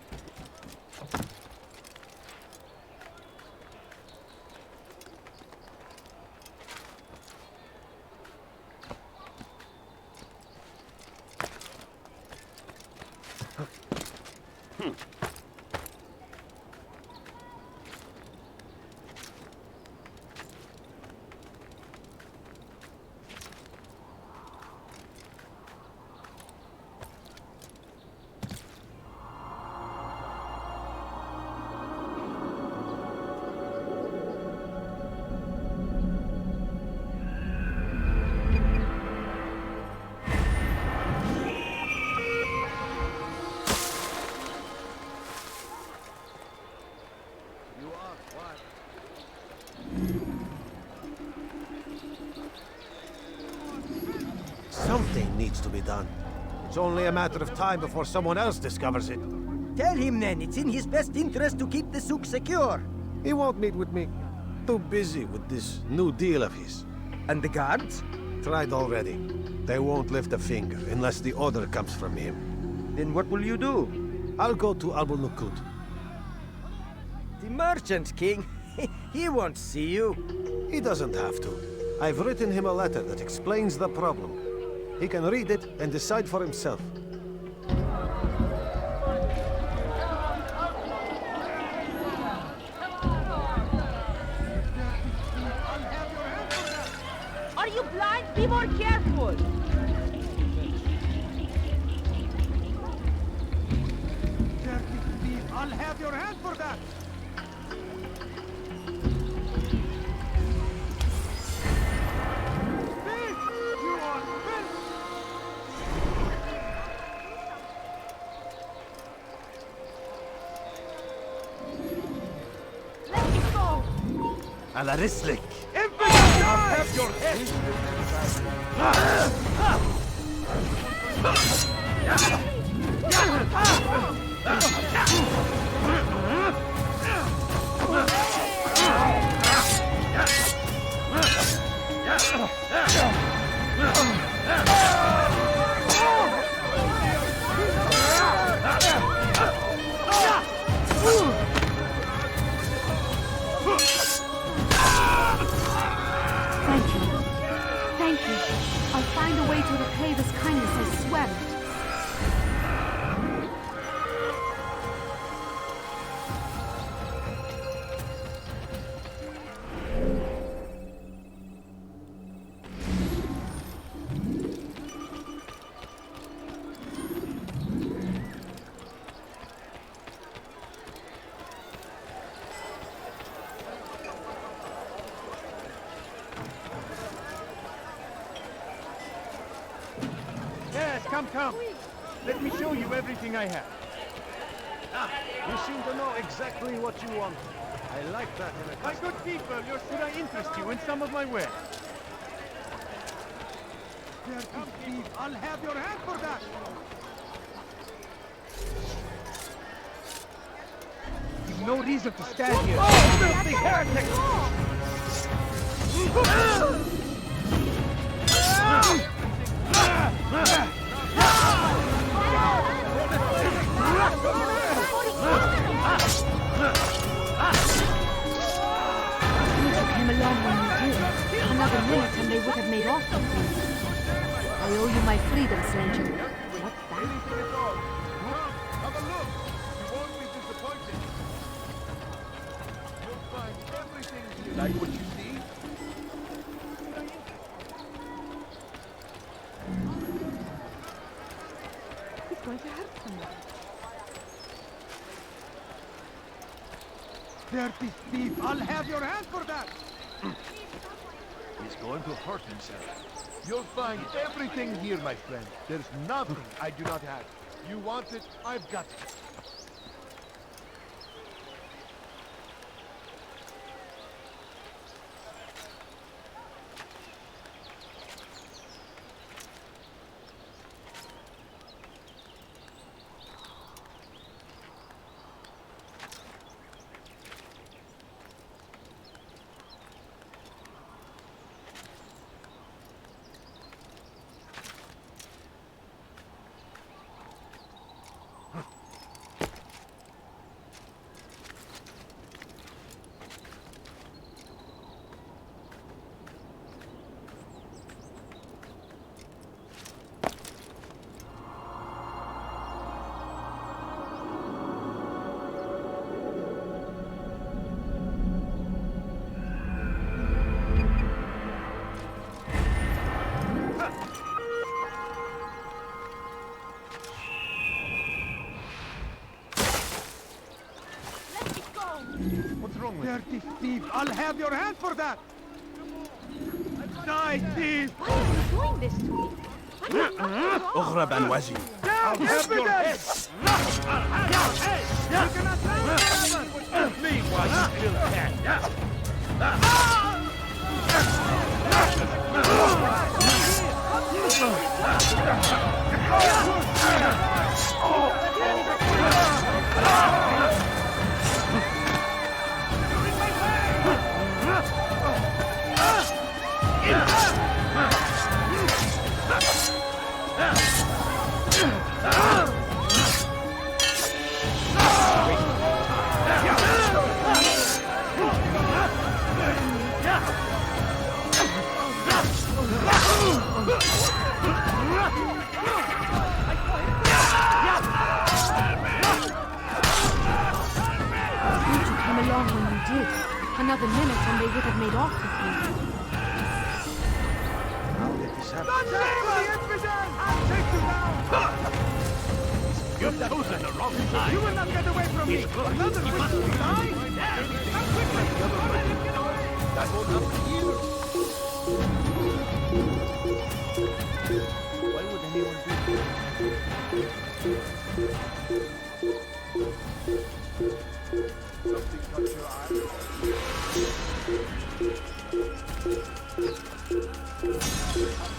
Something needs to be done. It's only a matter of time before someone else discovers it. Tell him then, it's in his best interest to keep the souk secure. He won't meet with me. Too busy with this new deal of his. And the guards? Tried already. They won't lift a finger unless the order comes from him. Then what will you do? I'll go to Abu Nukud. The Merchant King? He won't see you. He doesn't have to. I've written him a letter that explains the problem. He can read it and decide for himself. Are you blind? Be more careful! Dirty thief! I'll have your hand for that! Let me Alarislik. Infidel, I'll have your head! Thank you. I'll find a way to repay this kindness, I swear it. Yes, come. Let me show you everything I have. You seem to know exactly what you want. I like that in a My good people, should I interest you in some of my wares? Dirty thief, I'll have your hand for that! You've no reason to stand here. Filthy heretic! Came along when you did. Another minute and they would have made off with me. I owe you my freedom, stranger. What's that? Have a look. You won't be disappointed. You'll find everything you like what you see. He's going to hurt someone. Dirty thief, I'll have your hand for that! He's going to hurt himself. You'll find everything here, my friend. There's nothing I do not have. You want it, I've got it. Dirty thief, I'll have your hand for that! Die, thief! Why are you doing this to me? Ughra Banwazi. I'll have your head! I'll have your head! You cannot forever! Leave while you still Another minute and they would have made off with me. How did this happen? Don't take me, infidel! I'll take you down! You've chosen the wrong side. You will not get away from me! Another wish to die? Come quickly! That won't happen here. Why would anyone do that? Something caught your eye?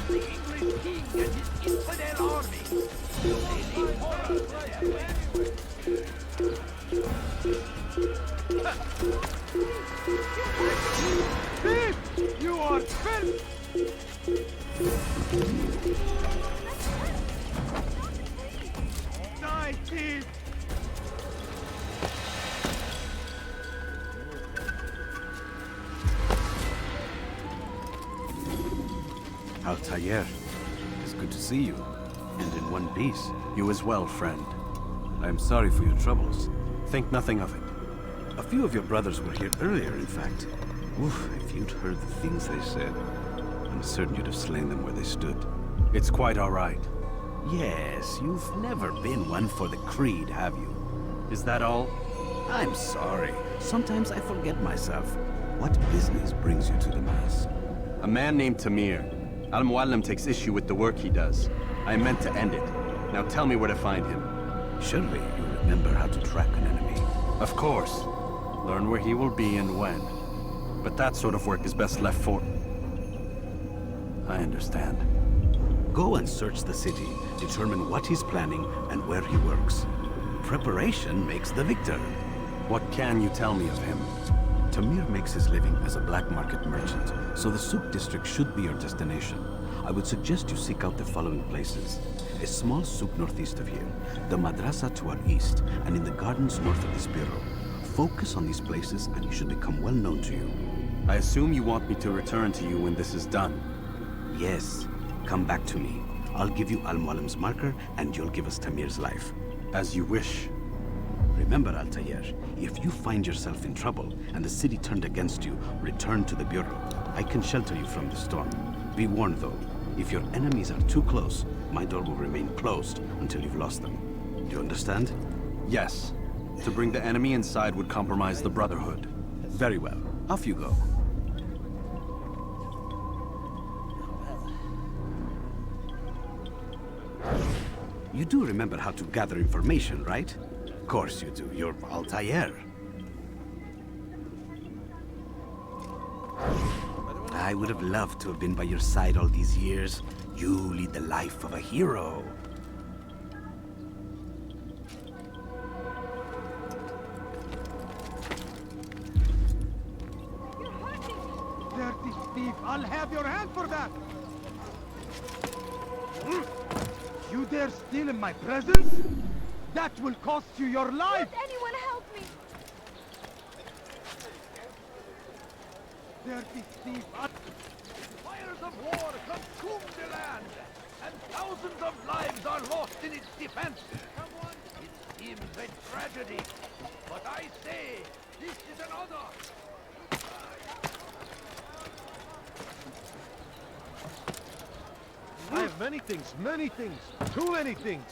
The English king and his infidel army. They lead horrors to Thief! You are filth! Die, thief! Altair, it's good to see you. And in one piece. You as well, friend. I am sorry for your troubles. Think nothing of it. A few of your brothers were here earlier, in fact. Oof, if you'd heard the things they said, I'm certain you'd have slain them where they stood. It's quite all right. Yes, you've never been one for the creed, have you? Is that all? I'm sorry. Sometimes I forget myself. What business brings you to the Mass? A man named Tamir. Al-Mualim takes issue with the work he does. I meant to end it. Now tell me where to find him. Surely you remember how to track an enemy. Of course. Learn where he will be and when. But that sort of work is best left for... I understand. Go and search the city, determine what he's planning and where he works. Preparation makes the victor. What can you tell me of him? Tamir makes his living as a black market merchant, so the Souk district should be your destination. I would suggest you seek out the following places. A small souk northeast of here, the madrasa to our east, and in the gardens north of this bureau. Focus on these places and you should become well known to you. I assume you want me to return to you when this is done. Yes. Come back to me. I'll give you Al-Mualim's marker and you'll give us Tamir's life. As you wish. Remember, Altair, if you find yourself in trouble and the city turned against you, return to the bureau. I can shelter you from the storm. Be warned though, if your enemies are too close, my door will remain closed until you've lost them. Do you understand? Yes. To bring the enemy inside would compromise the Brotherhood. Very well. Off you go. You do remember how to gather information, right? Of course you do. You're Altair. I would have loved to have been by your side all these years. You lead the life of a hero. Dirty thief! I'll have your hand for that! You dare steal in my presence? That will cost you your life! Let anyone help me! Dirty thief! Fires of war consume the land, and thousands of lives are lost in its defense. It seems a tragedy, but I say this is another. I have many things, too many things.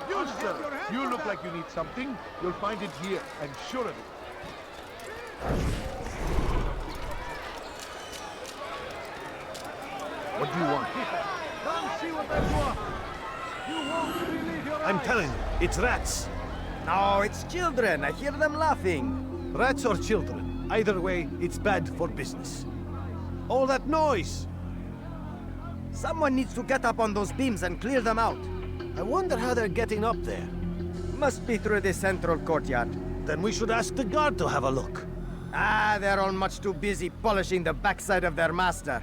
You, sir, you look like you need something. You'll find it here, I'm sure of it. What do you want? Come see what I want. You won't believe your I'm eyes. telling you, it's rats. No, it's children. I hear them laughing. Rats or children. Either way, it's bad for business. All that noise! Someone needs to get up on those beams and clear them out. I wonder how they're getting up there. Must be through the central courtyard. Then we should ask the guard to have a look. Ah, they're all much too busy polishing the backside of their master.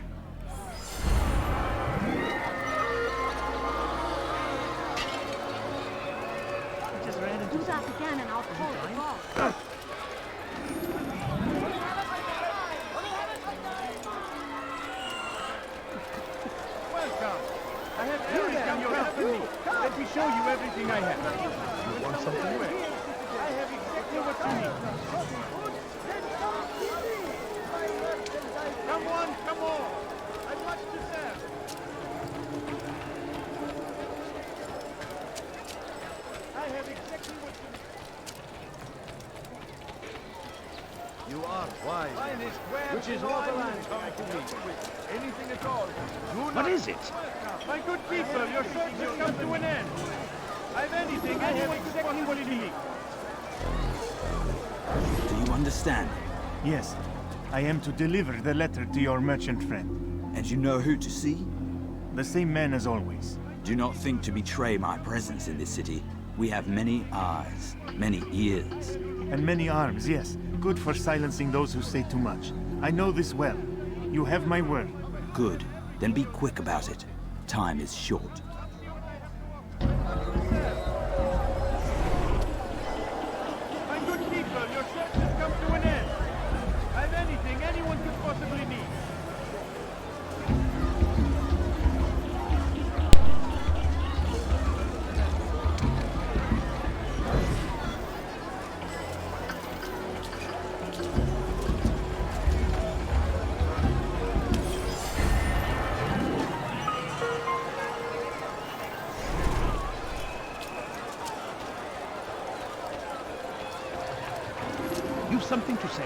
Do that again and I'll call it off. Welcome. I have everything you'll ever need. Let me show you everything I have. You want something? I have exactly what you need. Come on, come on. I've much to sell. I have exactly what you need. Why? Which is all the land come to me. Anything at all. What is it? My good people, your search has come to an end. I've anything anyone could possibly need. Do you understand? Yes. I am to deliver the letter to your merchant friend. And you know who to see? The same man as always. Do not think to betray my presence in this city. We have many eyes, many ears. And many arms, yes. Good for silencing those who say too much. I know this well. You have my word. Good. Then be quick about it. Time is short. My good people, your search has come to an end. I've anything anyone could possibly need. You've something to say?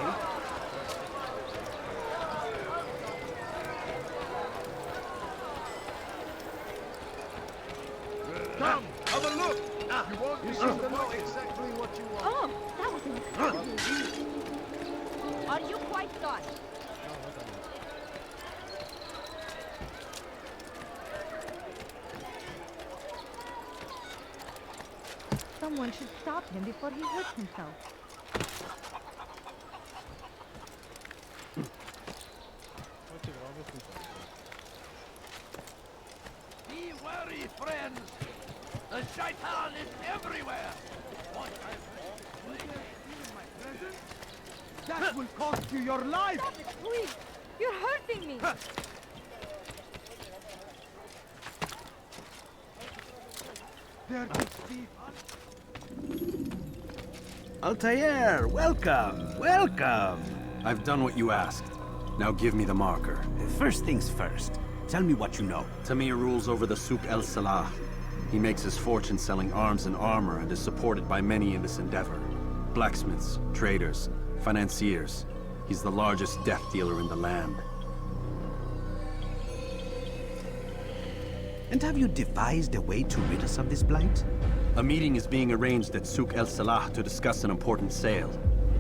Come, have a look. You won't be able to know exactly what you want. Oh, that was incredibly easy. Are you quite done? Someone should stop him before he hurts himself. Be wary, friends! The shaitan is everywhere! That will cost you your life! Stop it, please! You're hurting me! There is thief. Altair, welcome, welcome. I've done what you asked. Now give me the marker. First things first. Tell me what you know. Tamir rules over the Souk El Salah. He makes his fortune selling arms and armor and is supported by many in this endeavor. Blacksmiths, traders, financiers. He's the largest death dealer in the land. And have you devised a way to rid us of this blight? A meeting is being arranged at Souk El Salah to discuss an important sale.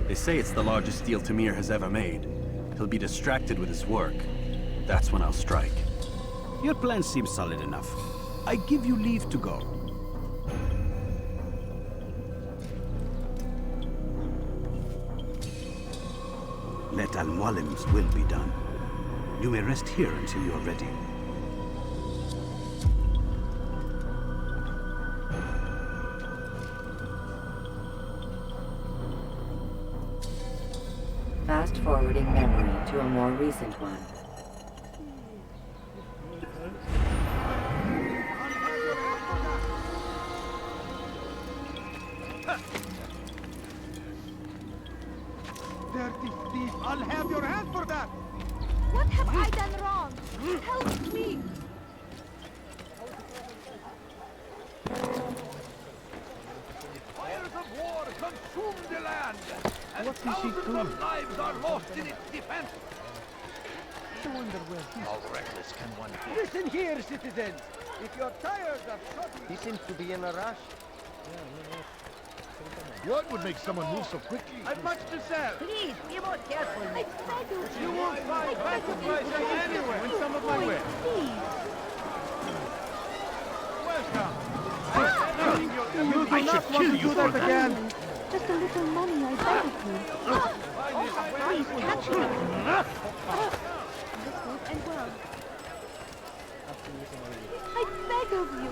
They say it's the largest deal Tamir has ever made. He'll be distracted with his work. That's when I'll strike. Your plan seems solid enough. I give you leave to go. Let Al-Mualim's will be done. You may rest here until you're ready. Fast-forwarding memory to a more recent one. Dirty thief! I'll have your hand for that! What have I done wrong? Help me! Fires of war consume the land, and thousands of lives are lost in its defense. I wonder where How reckless can one be? Listen here, citizens! If you're tired of shopping... He seems to be in a rush. What would make someone move so quickly? I've much to sell. Please, be more careful next time. You won't find better prices anywhere in some of my wares. Welcome. You do not want to do that again! Just a little money, I beg of you. Please, catch me. This goes and well. I beg of you.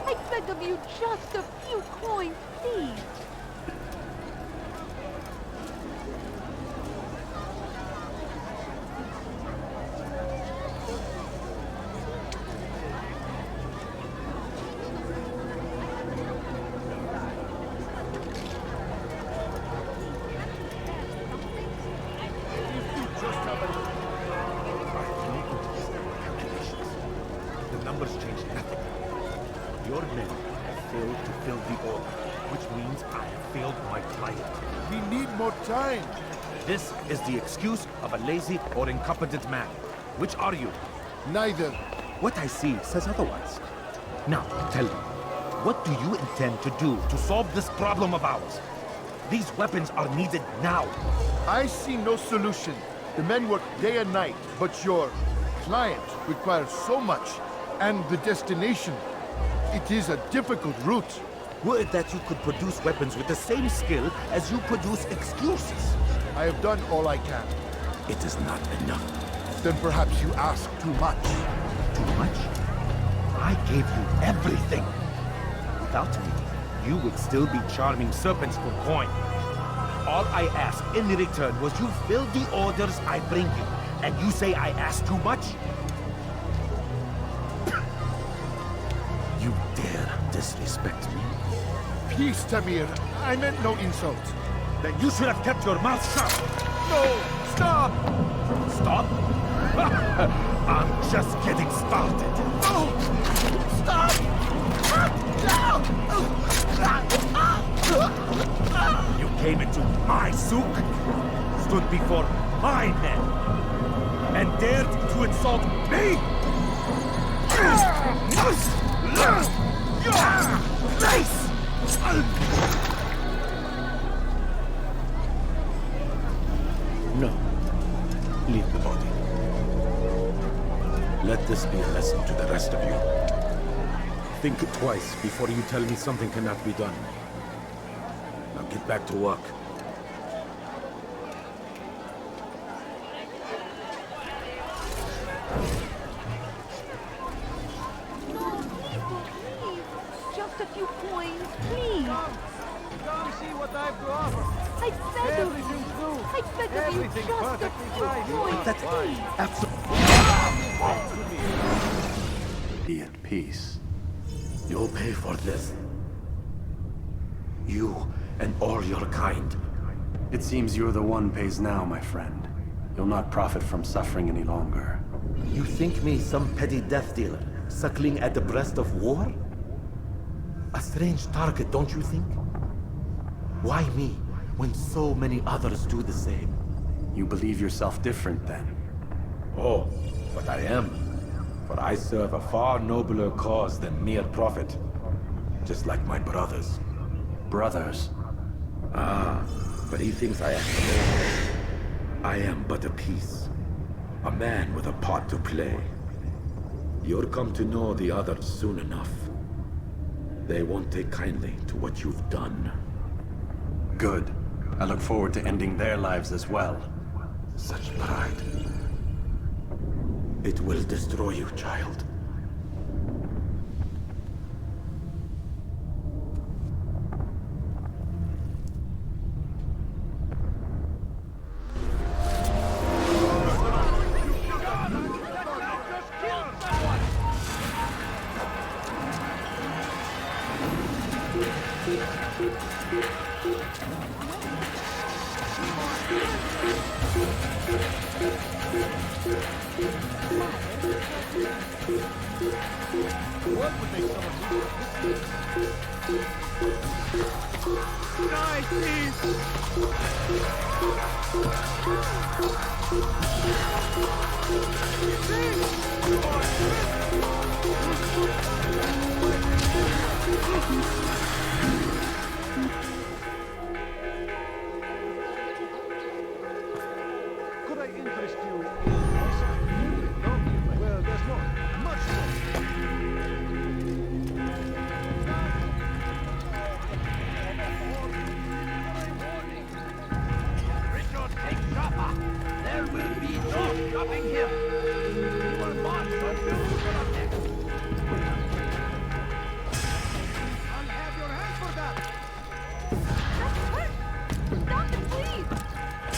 I beg of you just a few coins, please. The numbers change nothing. Your men have failed to fill the order, which means I have failed my client. We need more time. This is the excuse of a lazy or incompetent man. Which are you? Neither. What I see says otherwise. Now, tell me, what do you intend to do to solve this problem of ours? These weapons are needed now. I see no solution. The men work day and night, but your client requires so much. And the destination, it is a difficult route. Would that you could produce weapons with the same skill as you produce excuses. I have done all I can. It is not enough. Then perhaps you ask too much. Too much? I gave you everything. Without me, you would still be charming serpents for coin. All I ask in return was you fill the orders I bring you. And you say I ask too much? You dare disrespect me? Peace, Tamir. I meant no insult. Then you should have kept your mouth shut. No! Stop! Stop? I'm just getting started. No! Stop! You came into my souk, stood before my men, and dared to insult me? Nice! No. Leave the body. Let this be a lesson to the rest of you. Think twice before you tell me something cannot be done. Now get back to work. Just a few coins, please. Come see what I have to offer. I beg of you. Everything's new. I beg of you, Everything just a perfectly few right. coins, That's please. Absolutely. Be at peace. You'll pay for this. You and all your kind. It seems you're the one pays now, my friend. You'll not profit from suffering any longer. You think me some petty death dealer, suckling at the breast of war? A strange target, don't you think? Why me, when so many others do the same? You believe yourself different, then? Oh, but I am. For I serve a far nobler cause than mere profit. Just like my brothers. Brothers? Ah, but he thinks I am alone. I am but a piece. A man with a part to play. You'll come to know the others soon enough. They won't take kindly to what you've done. Good. I look forward to ending their lives as well. Such pride. It will destroy you, child. What would make someone die, Could I interest you in this? No? Well, there's more. Much more. Richard, take Jaffa. There will be no stopping him. He will march until we get up next. I'll have your hand for that. Stop it, please.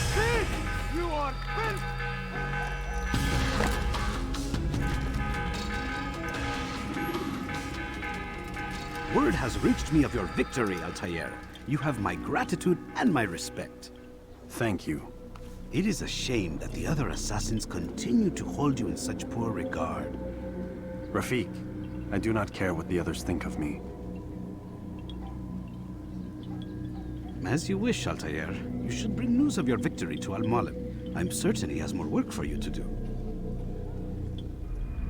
Sid, you are filth. Word has reached me of your victory, Altair. You have my gratitude and my respect. Thank you. It is a shame that the other assassins continue to hold you in such poor regard. Rafik, I do not care what the others think of me. As you wish, Altair. You should bring news of your victory to Al-Mualim. I'm certain he has more work for you to do.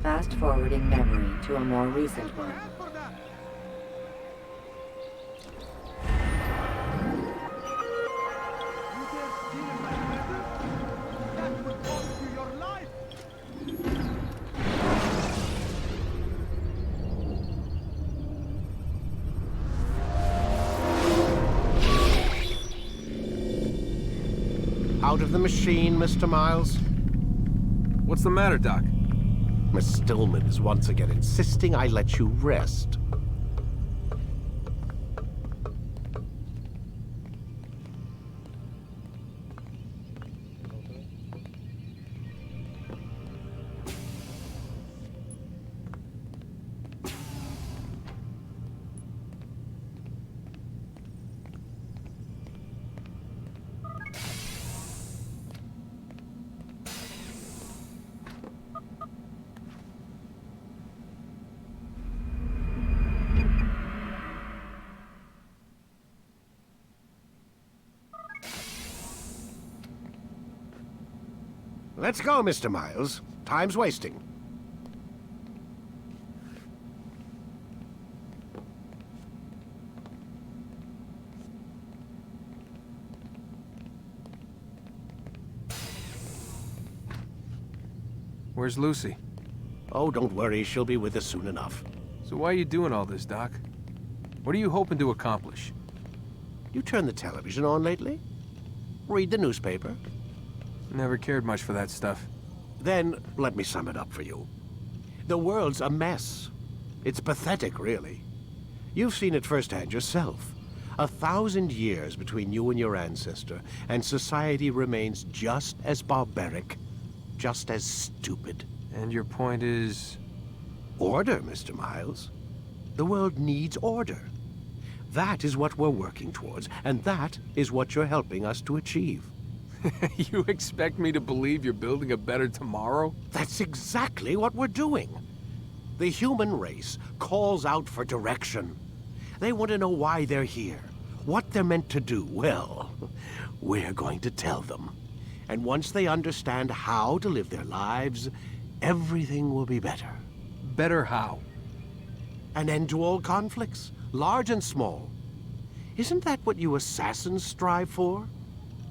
Fast-forwarding memory to a more recent one. Out of the machine, Mr. Miles? What's the matter, Doc? Miss Stillman is once again insisting I let you rest. Let's go, Mr. Miles. Time's wasting. Where's Lucy? Oh, don't worry. She'll be with us soon enough. So why are you doing all this, Doc? What are you hoping to accomplish? You turned the television on lately? Read the newspaper? Never cared much for that stuff. Then, let me sum it up for you. The world's a mess. It's pathetic, really. You've seen it firsthand yourself. 1,000 years between you and your ancestor, and society remains just as barbaric, just as stupid. And your point is? Order, Mr. Miles. The world needs order. That is what we're working towards, and that is what you're helping us to achieve. You expect me to believe you're building a better tomorrow? That's exactly what we're doing. The human race calls out for direction. They want to know why they're here, what they're meant to do. Well, we're going to tell them. And once they understand how to live their lives, everything will be better. Better how? An end to all conflicts, large and small. Isn't that what you assassins strive for?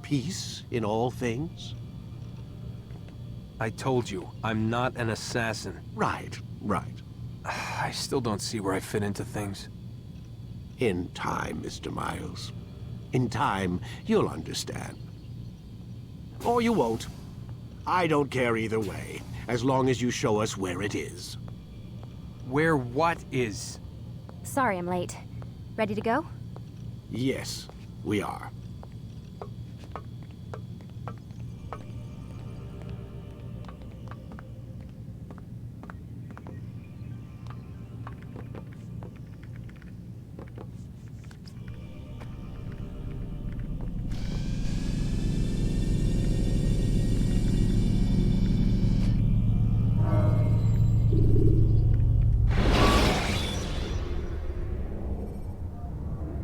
Peace in all things? I told you, I'm not an assassin. Right. I still don't see where I fit into things. In time, Mr. Miles. In time, you'll understand. Or you won't. I don't care either way, as long as you show us where it is. Where what is? Sorry I'm late. Ready to go? Yes, we are.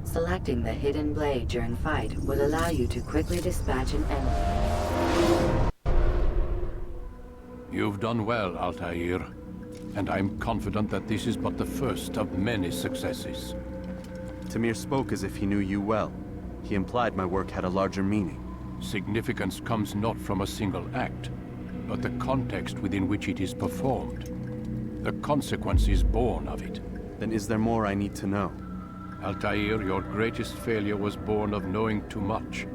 Selecting the hidden blade during fight will allow you to quickly dispatch an enemy. You've done well, Altair. And I'm confident that this is but the first of many successes. Tamir spoke as if he knew you well. He implied my work had a larger meaning. Significance comes not from a single act, but the context within which it is performed. The consequence is born of it. Then is there more I need to know? Altair, your greatest failure was born of knowing too much.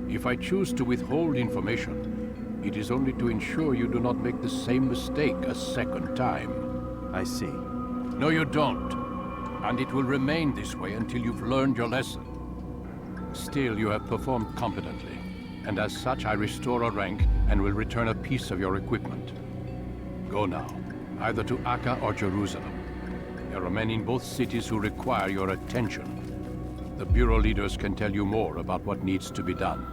If I choose to withhold information, it is only to ensure you do not make the same mistake a second time. I see. No, you don't. And it will remain this way until you've learned your lesson. Still, you have performed competently, and as such I restore a rank and will return a piece of your equipment. Go now, either to Acre or Jerusalem. There are men in both cities who require your attention. The Bureau leaders can tell you more about what needs to be done.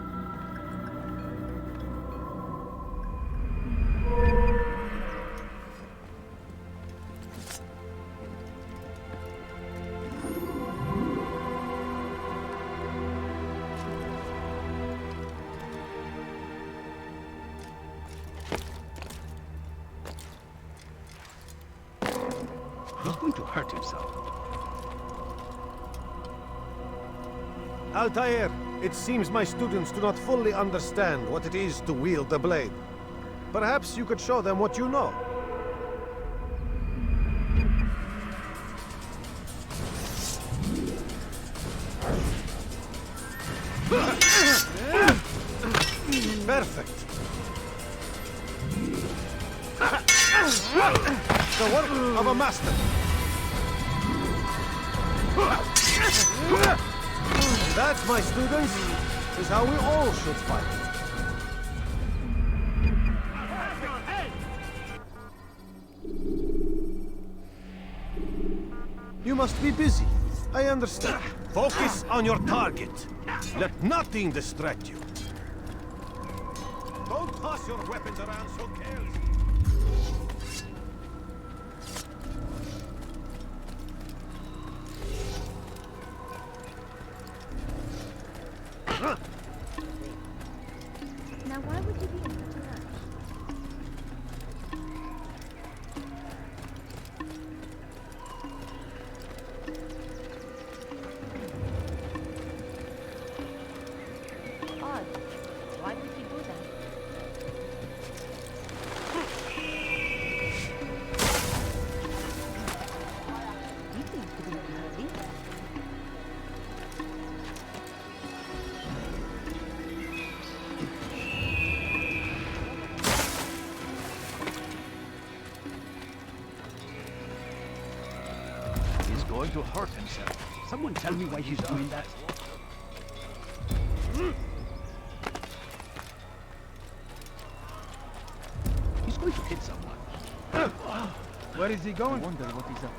hurt himself. Altair, it seems my students do not fully understand what it is to wield the blade. Perhaps you could show them what you know. Perfect. The work of a master. That, my students, is how we all should fight. You must be busy. I understand. Focus on your target. Let nothing distract you. Don't toss your weapons around so carelessly. Now, why would you be in such a rush? Odd. Why would you do that? He seems to be in a hurry. He's going to hurt himself. Someone tell me why he's doing that. He's going to hit someone. Where is he going? I wonder what he's up to.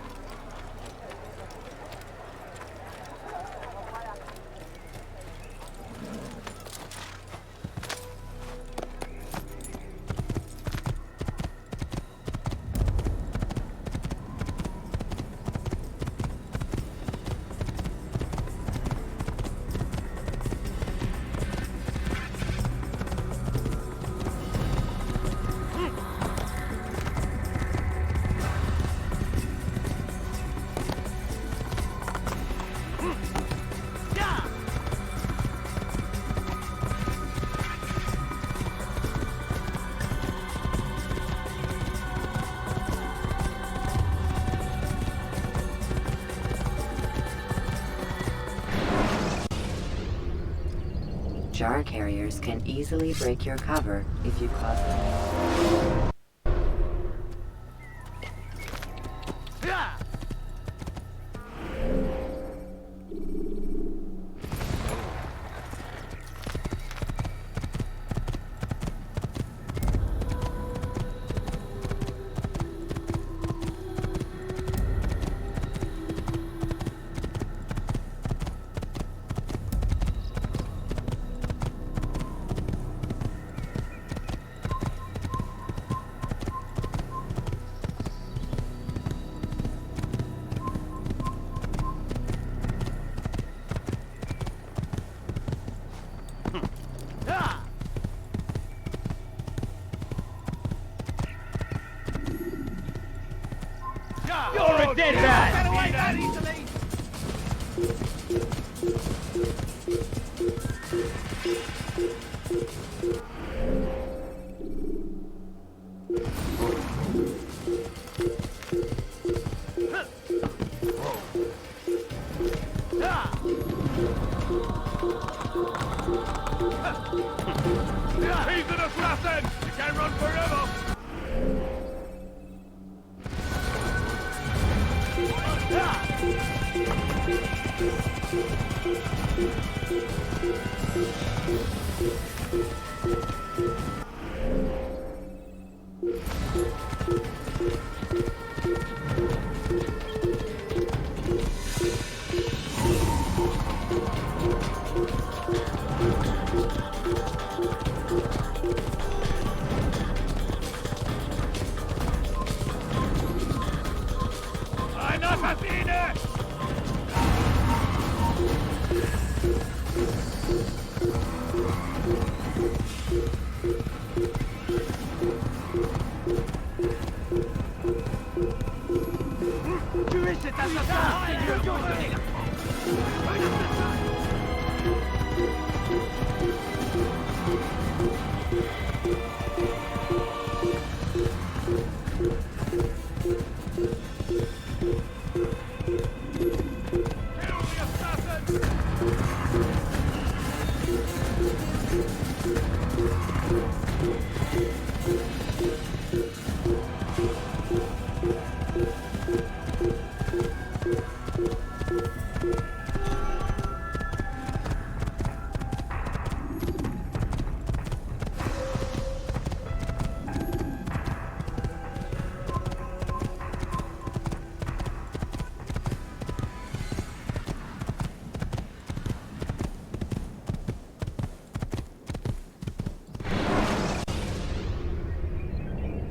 Jar carriers can easily break your cover if you cause them. You're a dead man! He's an assassin! You can't run forever! Ein Assassine! Tu es cet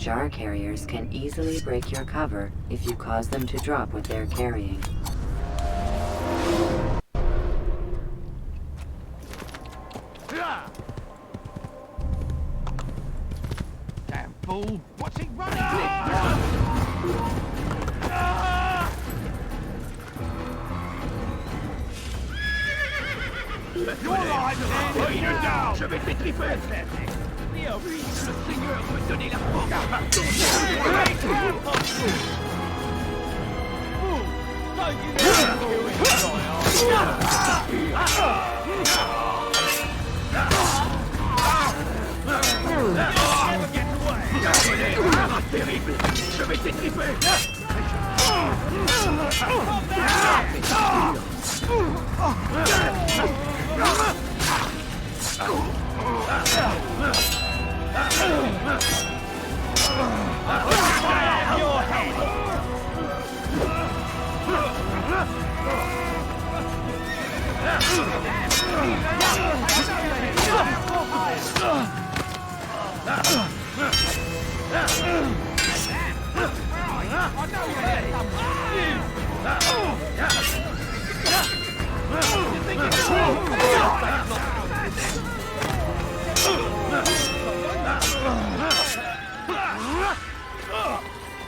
jar carriers can easily break your cover if you cause them to drop what they're carrying. Damn fool! What's he running? Je vais t'étriper! Mais oui, le Seigneur veut donner la terrible! Je vais t'étriper!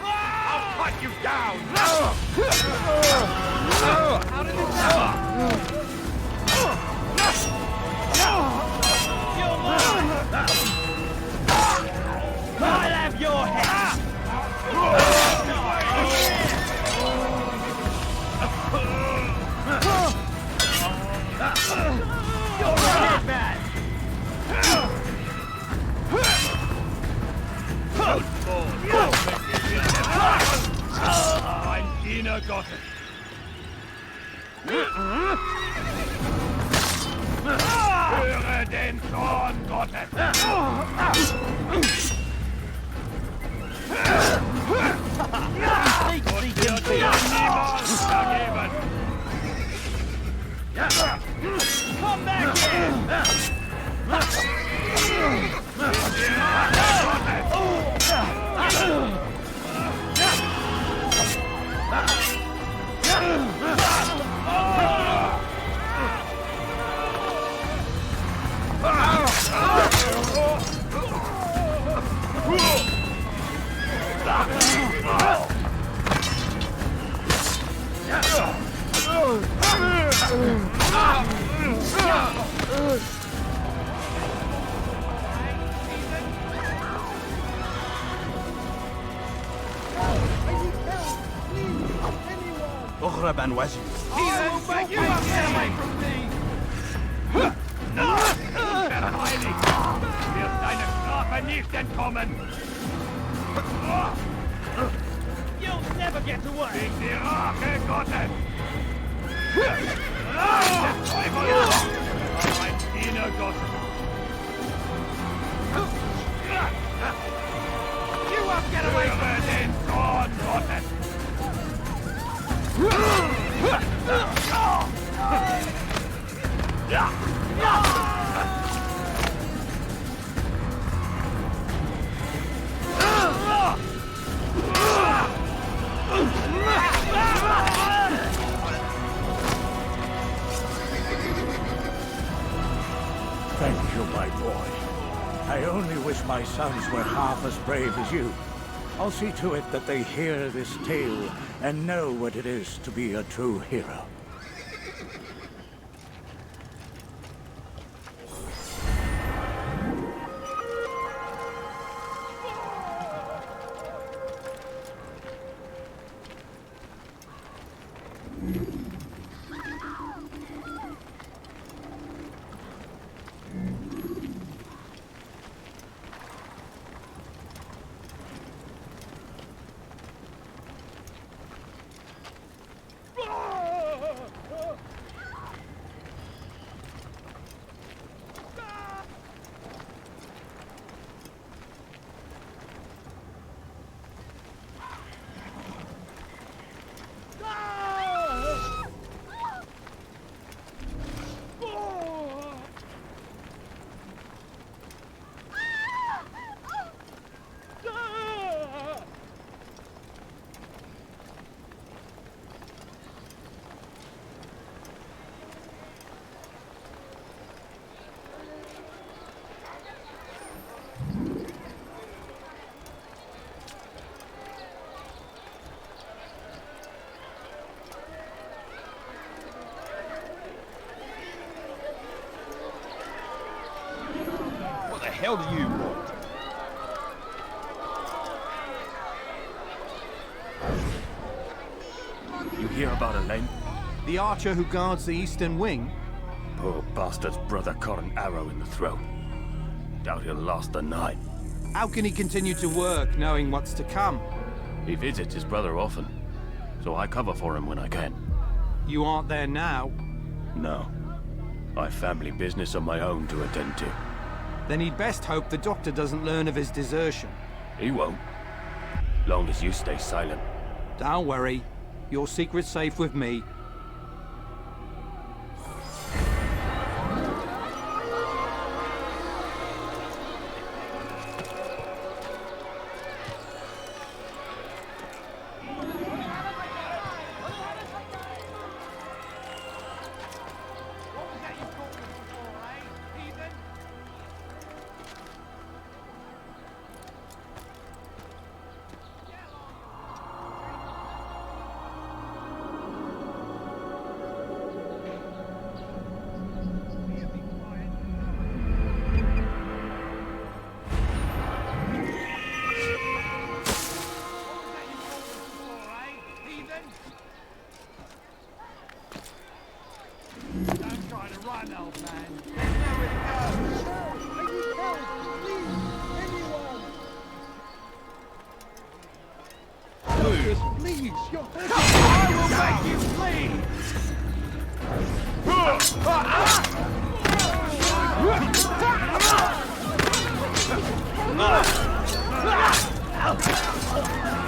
I'll cut you down! I'll have your head! You're really bad! Ein Diener Gottes! Höre den Zorn Gottes! Gott wird dir niemals vergeben! Come back here! اغرب عن وجهي. You won't get away from me! Heilig! Wird deine Strafe nicht entkommen! You'll never get away! Wegen die Rache Gottes! Der Teufel! Ein Diener Gottes! You won't get away from den Zorn Gottes! Thank you, my boy. I only wish my sons were half as brave as you. I'll see to it that they hear this tale and know what it is to be a true hero. hell do you want? You hear about Elaine? The archer who guards the eastern wing? Poor bastard's brother caught an arrow in the throat. Doubt he'll last the night. How can he continue to work, knowing what's to come? He visits his brother often, so I cover for him when I can. You aren't there now? No. I've family business of my own to attend to. Then he'd best hope the doctor doesn't learn of his desertion. He won't. Long as you stay silent. Don't worry. Your secret's safe with me.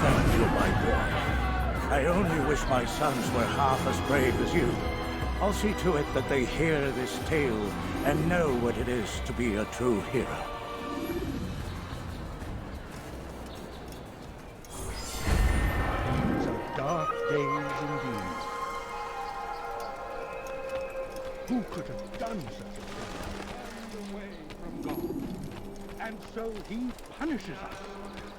Thank you, my boy. I only wish my sons were half as brave as you. I'll see to it that they hear this tale and know what it is to be a true hero. These are dark days indeed. Who could have done such a thing? Away from God. And so he punishes us,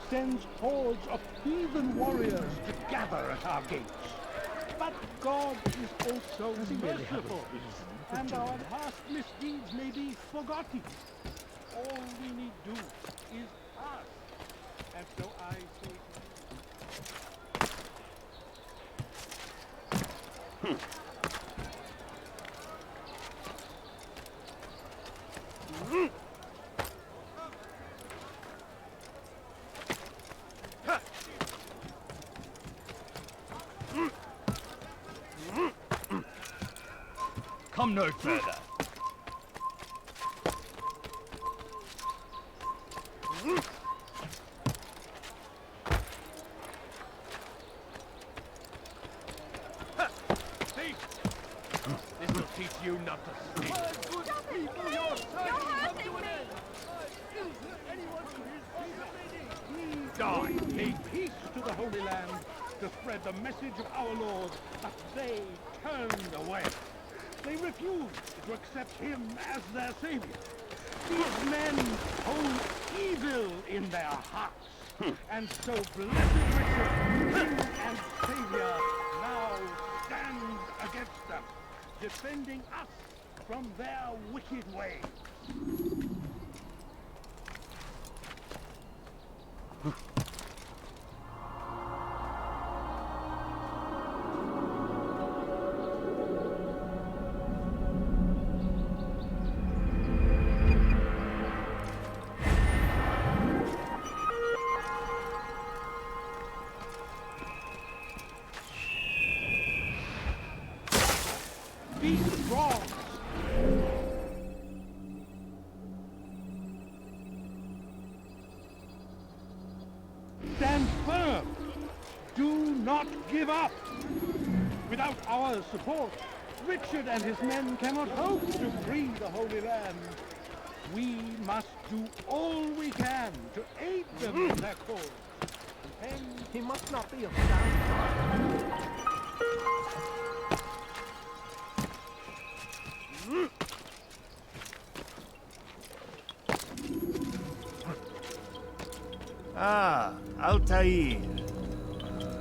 sends hordes of heathen warriors to gather at our gates. But God is also merciful, and our past misdeeds may be forgotten. All we need do is ask. And so I say... Come no further. This will teach you not to speak. Good people, your die. Made peace to the Holy Land to spread the message of our Lord, but they turned away. They refused to accept him as their savior. These men hold evil in their hearts. And so blessed Richard, king and savior, now stands against them, defending us from their wicked ways. Be strong. Stand firm. Do not give up. Without our support, Richard and his men cannot hope to free the Holy Land. We must do all we can to aid them in their cause. And he must not be of sound. Ah, Altair.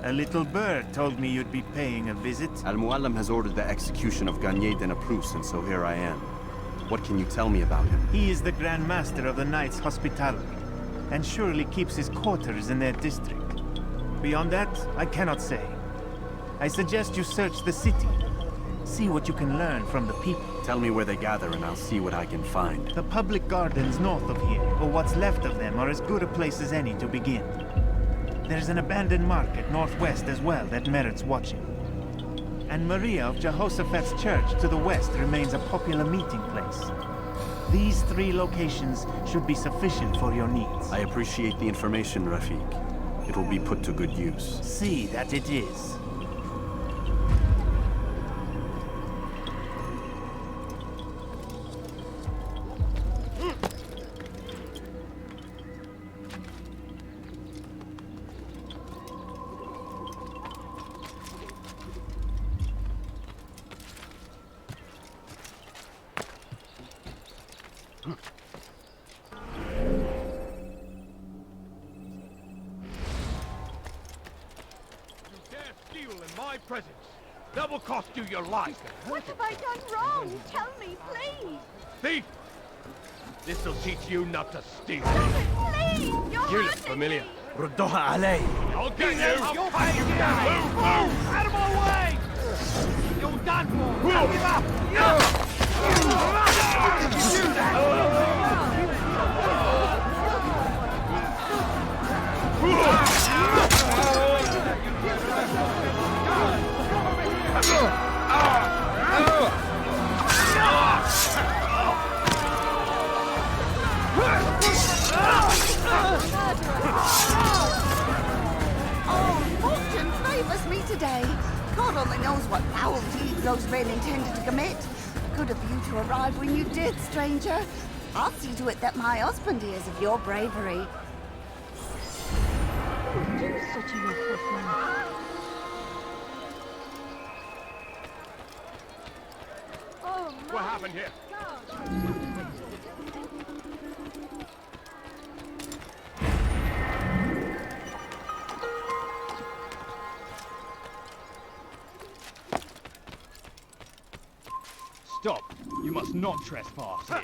A little bird told me you'd be paying a visit. Al-Mualim has ordered the execution of Garnier de Naplouse, and so here I am. What can you tell me about him? He is the Grand Master of the Knights Hospitaller, and surely keeps his quarters in their district. Beyond that, I cannot say. I suggest you search the city. See what you can learn from the people. Tell me where they gather and I'll see what I can find. The public gardens north of here, or what's left of them, are as good a place as any to begin. There's an abandoned market northwest as well that merits watching. And Maria of Jehoshaphat's church to the west remains a popular meeting place. These 3 locations should be sufficient for your needs. I appreciate the information, Rafik. It will be put to good use. See that it is. Presence. That will cost you your life. What have I done wrong? Tell me, please. Thief! This'll teach you not to steal. Please, you're You look familiar. ردوها علي. I'll get you! I'll cut you down! Move! Move! Out of my way! You're done for! Now give up! Fortune favors me today. God only knows what foul deeds those men intended to commit. Good of you to arrive when you did, stranger. I'll see to it that my husband hears of your bravery. You're such an awful man. What happened here? Stop. You must not trespass here.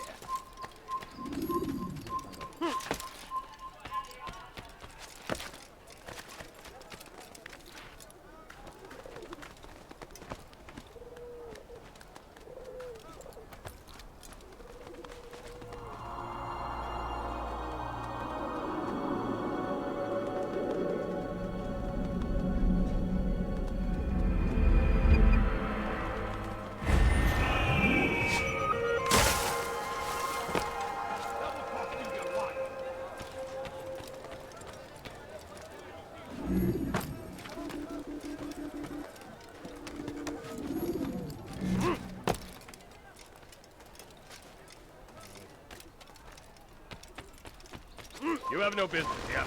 You have no business here.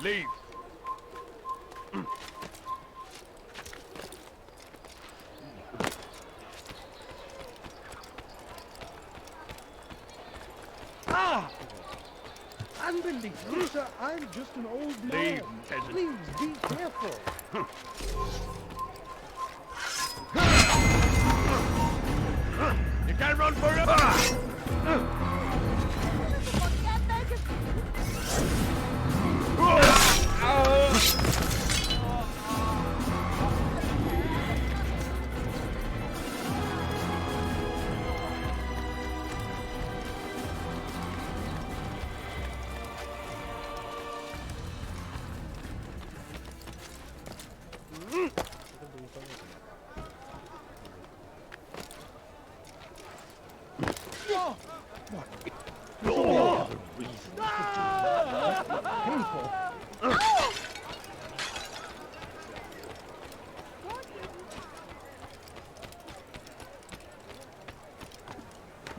Leave. Ah! Unbelievable, sir. I'm just an old man. Leave, peasant. Please be careful. You can't run forever!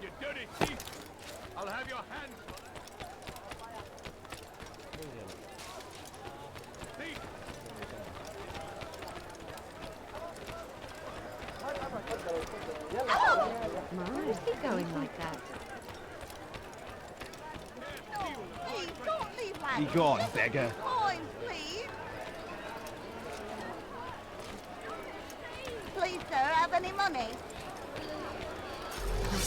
You dirty thief! I'll have your hands. Thief! Where's he going like that? Please, don't leave that. Be gone, beggar. Mine, please. Please, sir, have any money?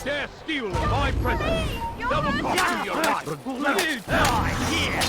dare steal my presents! Double cost you your life! You die here!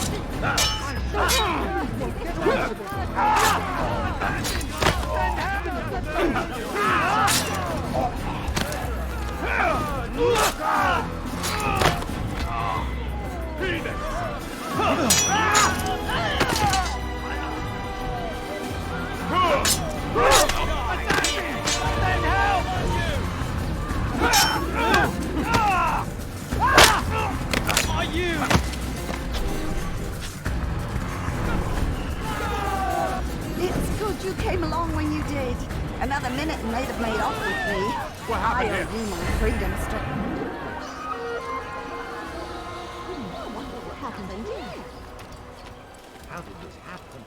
It's good you came along when you did. Another minute and they'd have made off with me. What happened I here? owe you my freedom, What happened here? How did this happen?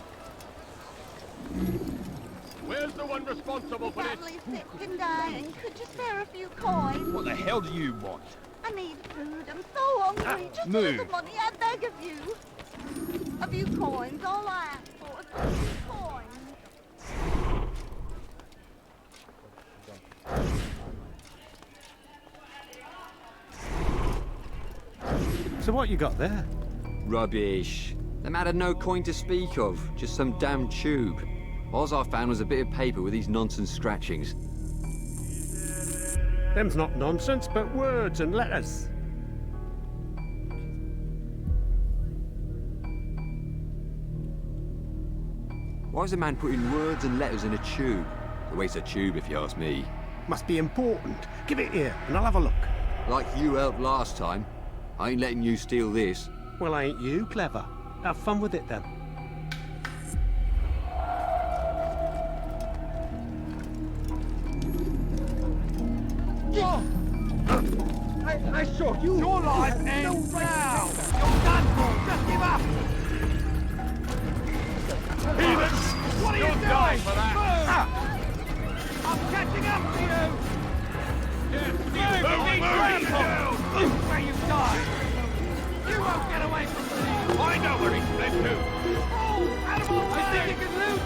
Where's the one responsible for this? Family's sick and dying. Could you spare a few coins? What the hell do you want? I need food. I'm so hungry. Just a little move. money, I beg of you. A few coins. All I ask for is a few coins. So what you got there? Rubbish. The man had no coin to speak of, just some damn tube. All I found was a bit of paper with these nonsense scratchings. Them's not nonsense, but words and letters. Why is a man putting words and letters in a tube? It's a waste of tube, if you ask me. Must be important. Give it here, and I'll have a look. Like you helped last time. I ain't letting you steal this. Well, ain't you clever? Have fun with it, then. I saw you! Your life ends now! You're done for! Just give up! Heathens! What are you doing? For that. I'm catching up to you! Yes, where you die! You won't get away from me! I know where he's fled to! Oh, out of my way! I think you can lose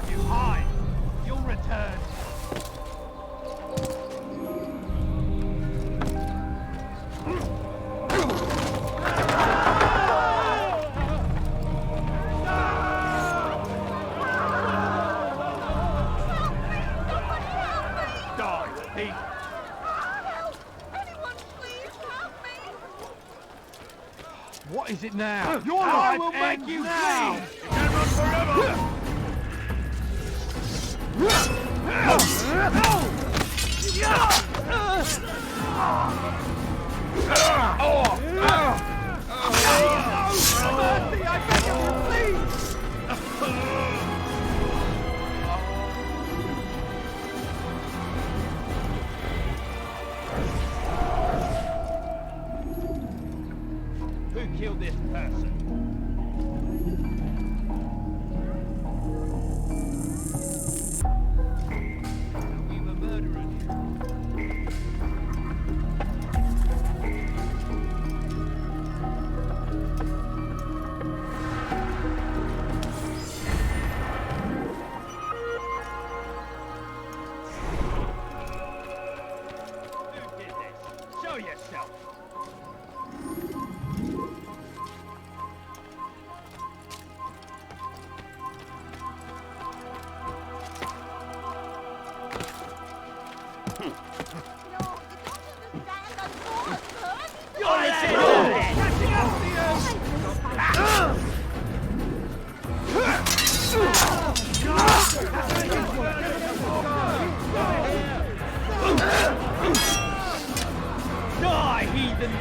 You hide! You'll return! What is it now? Your life will make you now! You can't run forever! Mercy, I beg of you, please! Who killed this person? We were murderers. Who did this? Show yourself! Die, heathen!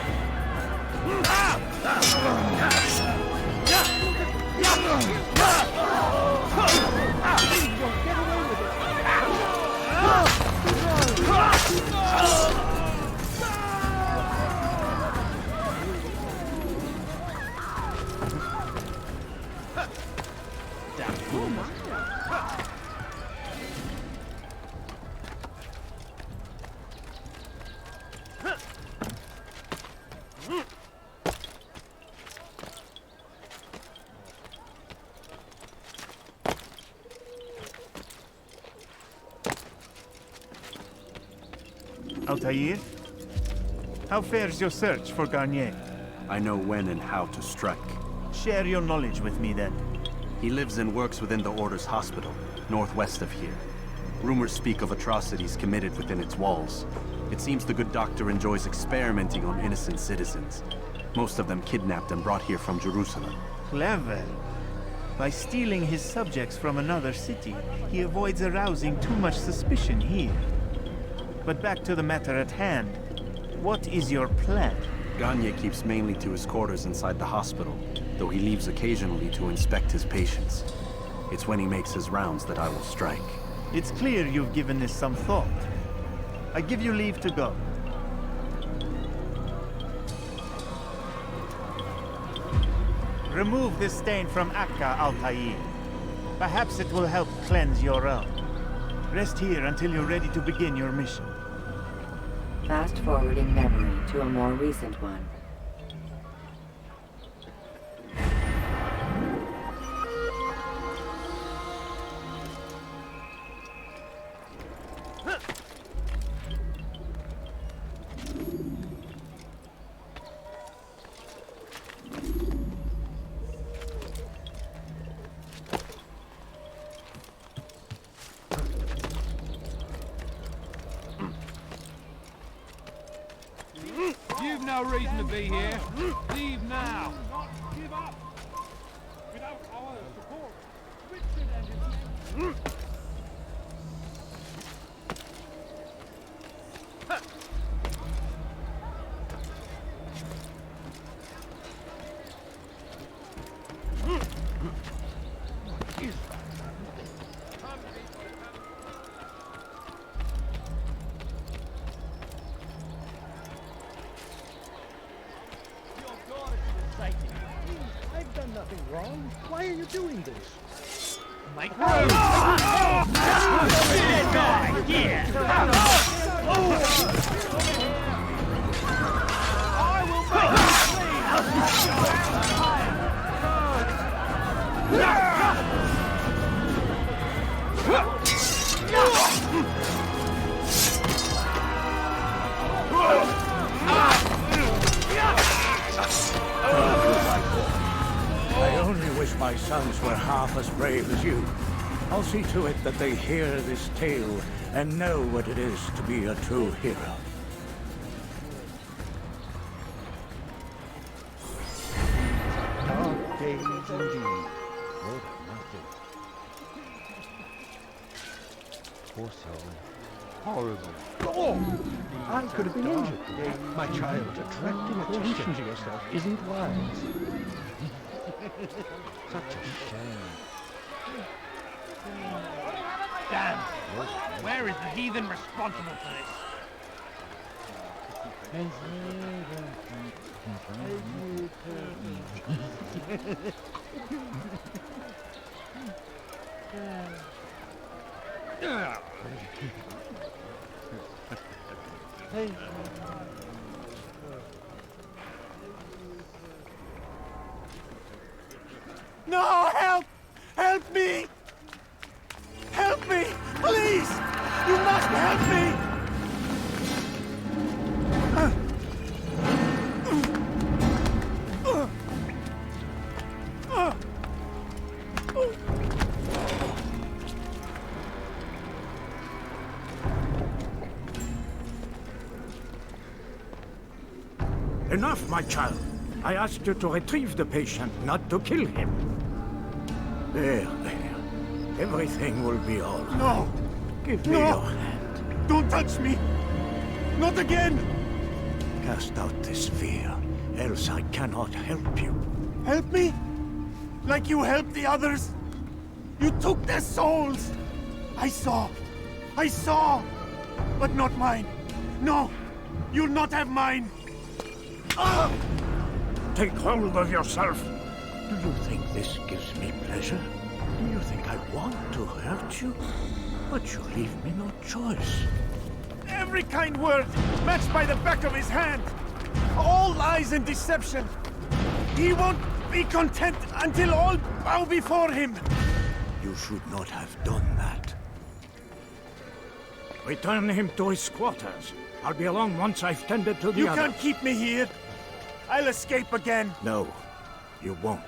Altair? How fares your search for Garnier? I know when and how to strike. Share your knowledge with me, then. He lives and works within the Order's hospital, northwest of here. Rumors speak of atrocities committed within its walls. It seems the good doctor enjoys experimenting on innocent citizens. Most of them kidnapped and brought here from Jerusalem. Clever. By stealing his subjects from another city, he avoids arousing too much suspicion here. But back to the matter at hand. What is your plan? Garnier keeps mainly to his quarters inside the hospital, though he leaves occasionally to inspect his patients. It's when he makes his rounds that I will strike. It's clear you've given this some thought. I give you leave to go. Remove this stain from Akka, Altair. Perhaps it will help cleanse your own. Rest here until you're ready to begin your mission. Fast-forwarding memory to a more recent one. You've no reason to be here. Leave now. Give up. Without our support, Richard and his men. What is that? I've done nothing wrong. Why are you doing this? Make room! Dead guy! Yeah! I will I only wish my sons were half as brave as you. I'll see to it that they hear this tale and know what it is to be a true hero. Dark days indeed. What nothing. Poor soul. Horrible. Oh! I could have been injured. My child, attracting attention to yourself isn't wise. Such a shame. Damn! Where is the heathen responsible for this? No, help! Help me! Help me! Please! You must help me! Enough, my child. I asked you to retrieve the patient, not to kill him. There. Everything will be all right. No! Give me your hand. Don't touch me! Not again! Cast out this fear, else I cannot help you. Help me? Like you helped the others? You took their souls! I saw! But not mine! No! You'll not have mine! Take hold of yourself! Do you think this gives me pleasure? Do you think I want to hurt you? But you leave me no choice. Every kind word matched by the back of his hand! All lies lies and deception. He won't be content until all bow before him. You should not have done that. Return him to his quarters. I'll be along once I've tended to the You other. can't keep me here. I'll escape again. No, you won't.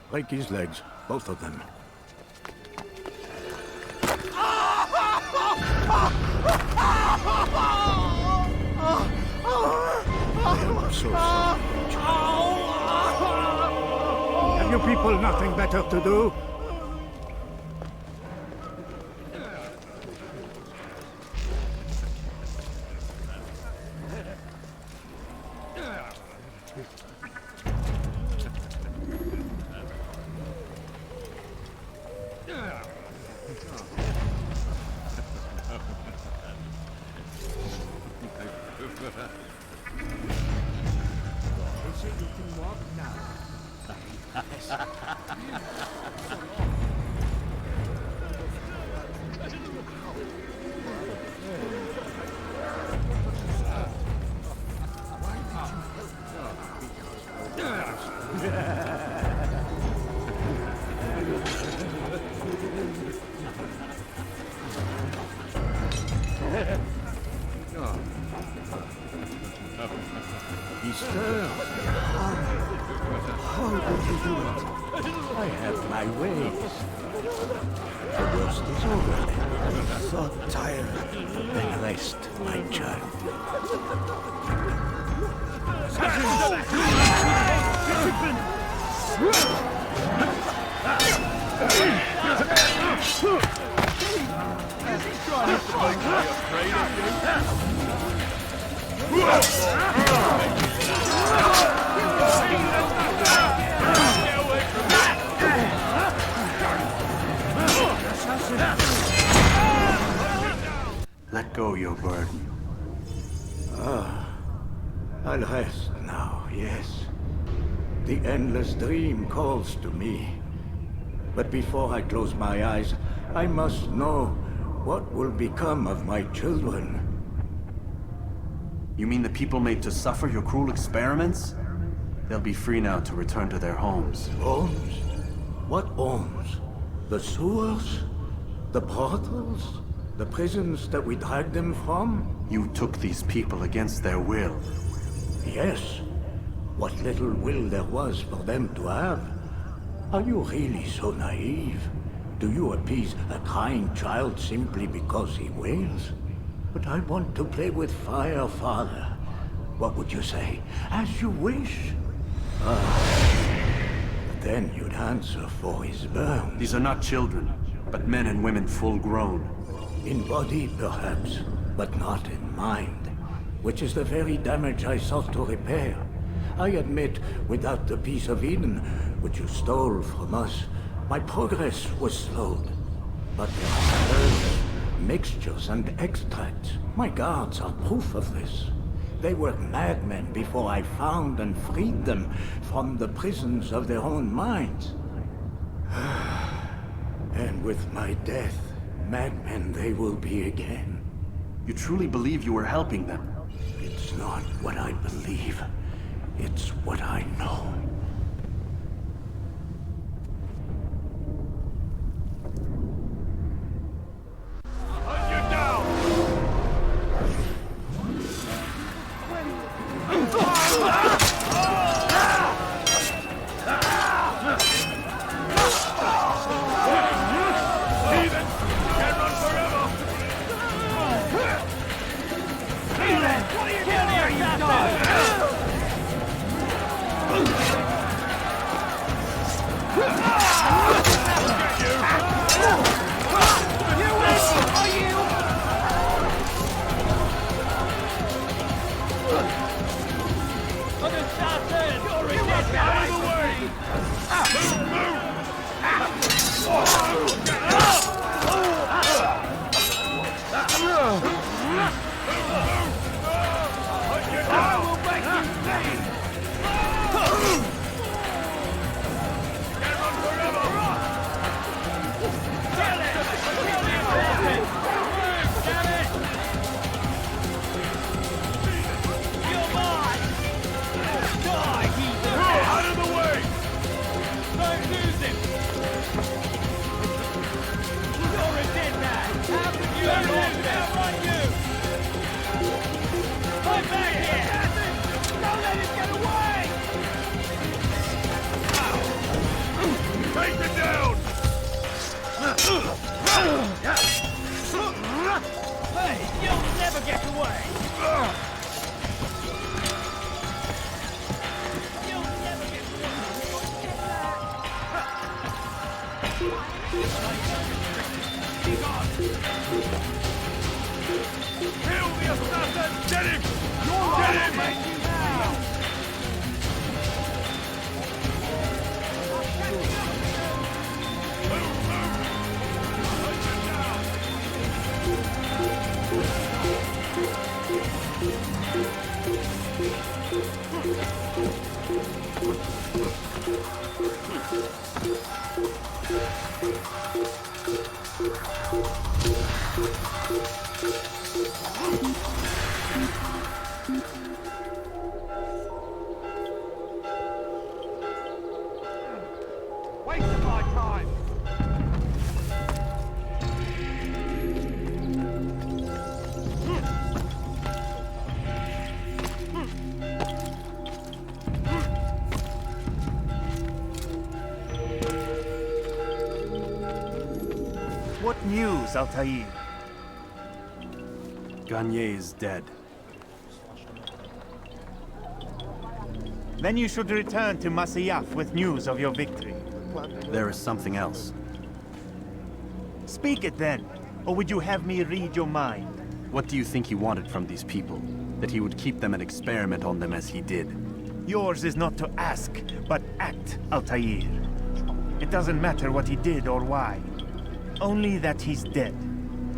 Break his legs, both of them. I'm so sorry. Have you people nothing better to do? How did you do it? I have my ways. The worst is over. So tired. Then rest, my child. Let go your burden. I'll rest now, yes. The endless dream calls to me. But before I close my eyes, I must know what will become of my children. You mean the people made to suffer your cruel experiments? They'll be free now to return to their homes. Homes? What homes? The sewers? The brothels? The prisons that we dragged them from? You took these people against their will. Yes. What little will there was for them to have. Are you really so naive? Do you appease a crying child simply because he wails? But I want to play with fire, Father. What would you say? As you wish. Then you'd answer for his burn. These are not children, but men and women full grown. In body, perhaps, but not in mind. Which is the very damage I sought to repair. I admit, without the piece of Eden, which you stole from us, my progress was slowed. But there are herbs, mixtures, and extracts. My guards are proof of this. They were madmen before I found and freed them from the prisons of their own minds. And with my death, madmen they will be again. You truly believe you were helping them? It's not what I believe. It's what I know. Kill the assassin! Get him! Get him! Wasting my time! What news, Altair? Garnier is dead. Then you should return to Masyaf with news of your victory. There is something else. Speak it then, or would you have me read your mind? What do you think he wanted from these people? That he would keep them and experiment on them as he did? Yours is not to ask, but act, Altair. It doesn't matter what he did or why. Only that he's dead.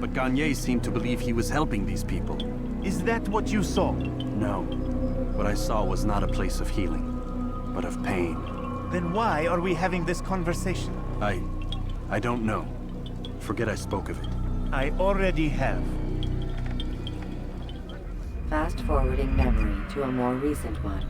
But Garnier seemed to believe he was helping these people. Is that what you saw? No. What I saw was not a place of healing, but of pain. Then why are we having this conversation? I don't know. Forget I spoke of it. I already have. Fast-forwarding memory to a more recent one.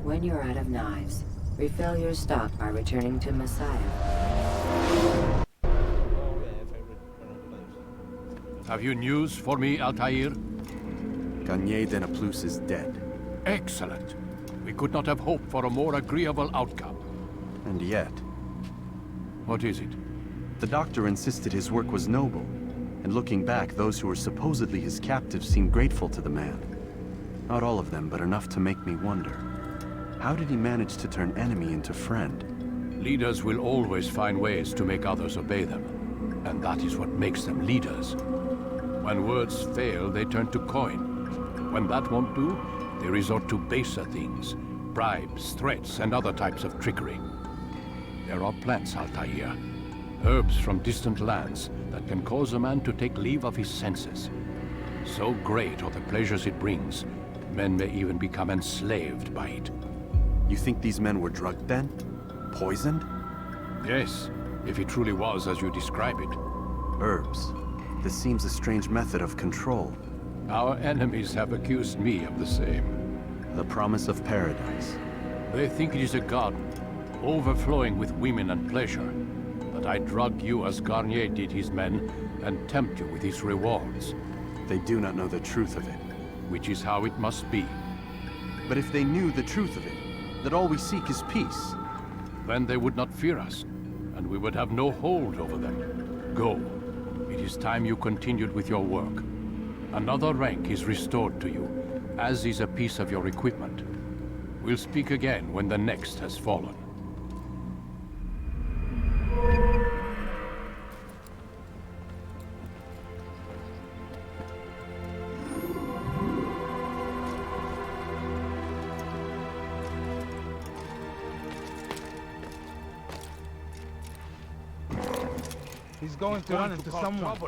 When you're out of knives, refill your stock by returning to Messiah. Have you news for me, Altair? Garnier de Naplouse is dead. Excellent. We could not have hoped for a more agreeable outcome. And yet... What is it? The doctor insisted his work was noble. And looking back, those who were supposedly his captives seemed grateful to the man. Not all of them, but enough to make me wonder. How did he manage to turn enemy into friend? Leaders will always find ways to make others obey them. And that is what makes them leaders. When words fail, they turn to coin. When that won't do, they resort to baser things. Bribes, threats, and other types of trickery. There are plants, Altair. Herbs from distant lands that can cause a man to take leave of his senses. So great are the pleasures it brings, men may even become enslaved by it. You think these men were drugged then? Poisoned? Yes, if it truly was as you describe it. Herbs. This seems a strange method of control. Our enemies have accused me of the same. The promise of paradise. They think it is a garden, overflowing with women and pleasure. That I drug you as Garnier did his men, and tempt you with his rewards. They do not know the truth of it. Which is how it must be. But if they knew the truth of it, that all we seek is peace. Then they would not fear us, and we would have no hold over them. Go. It is time you continued with your work. Another rank is restored to you, as is a piece of your equipment. We'll speak again when the next has fallen. He's going to run into someone.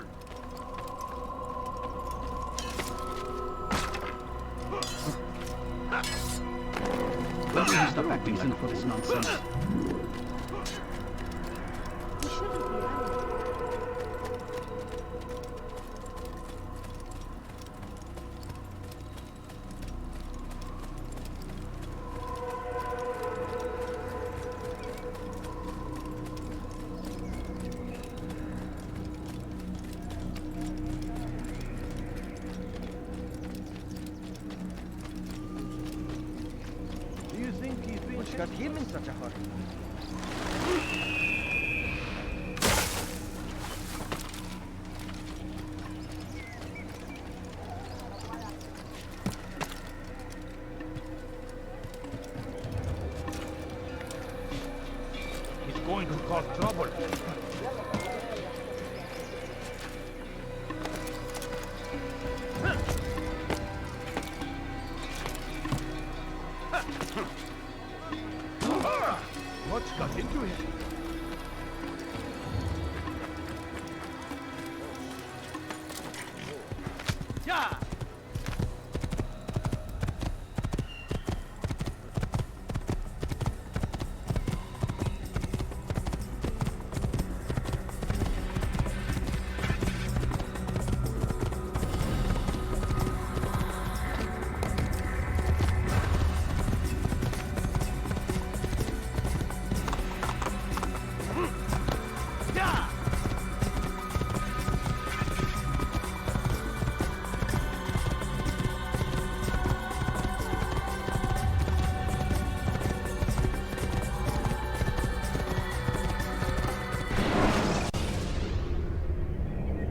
When will you stop acting like for this nonsense? What's got him in such a hurry? He's going to cause trouble. What's got into him? Yeah!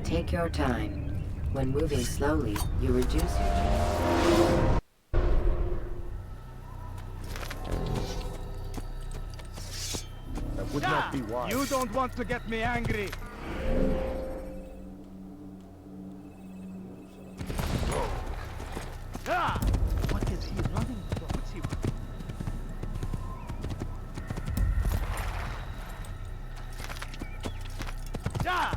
Take your time. When moving slowly, you reduce your... That would not be wise. You don't want to get me angry. What is he running from? What's he... Yeah!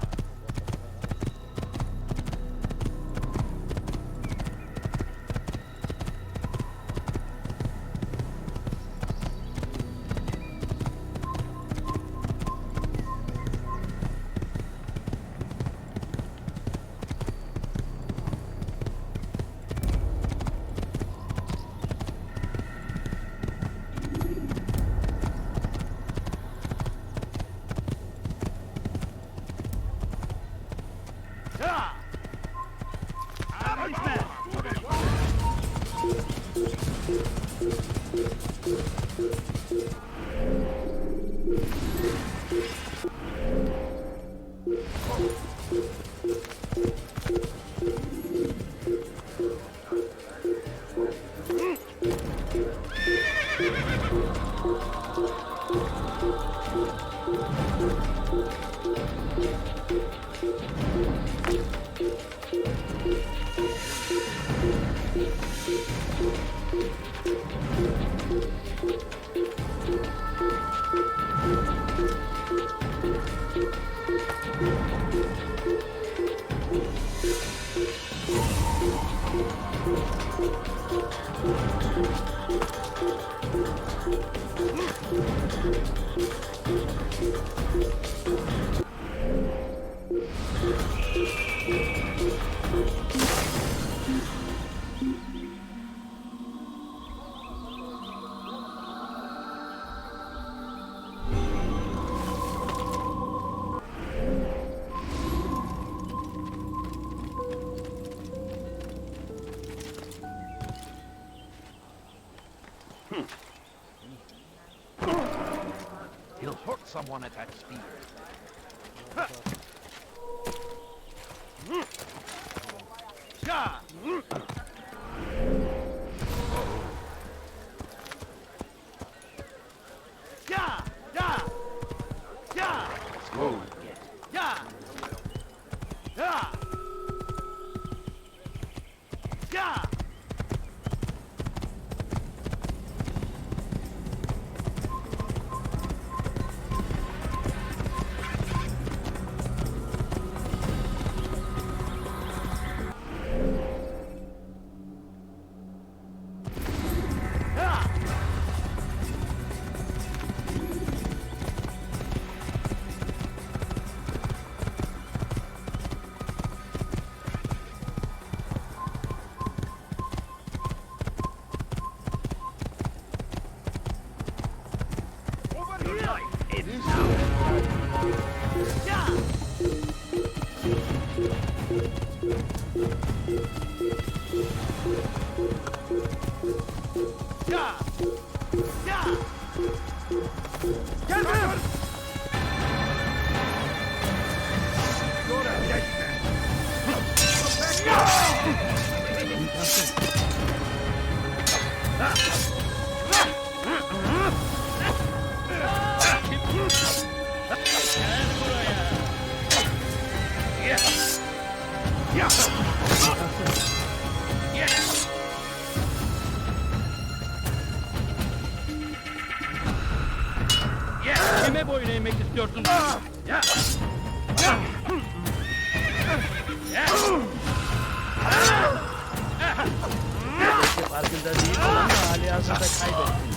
He'll hurt someone at that speed. Yeah! Yeah! Yeah! Yeah! Slow. Yeah! Yeah! Yeah! Yeah! Kime boyun eğmek istiyorsun? Farkında değil ama hali hazırda kaybettin.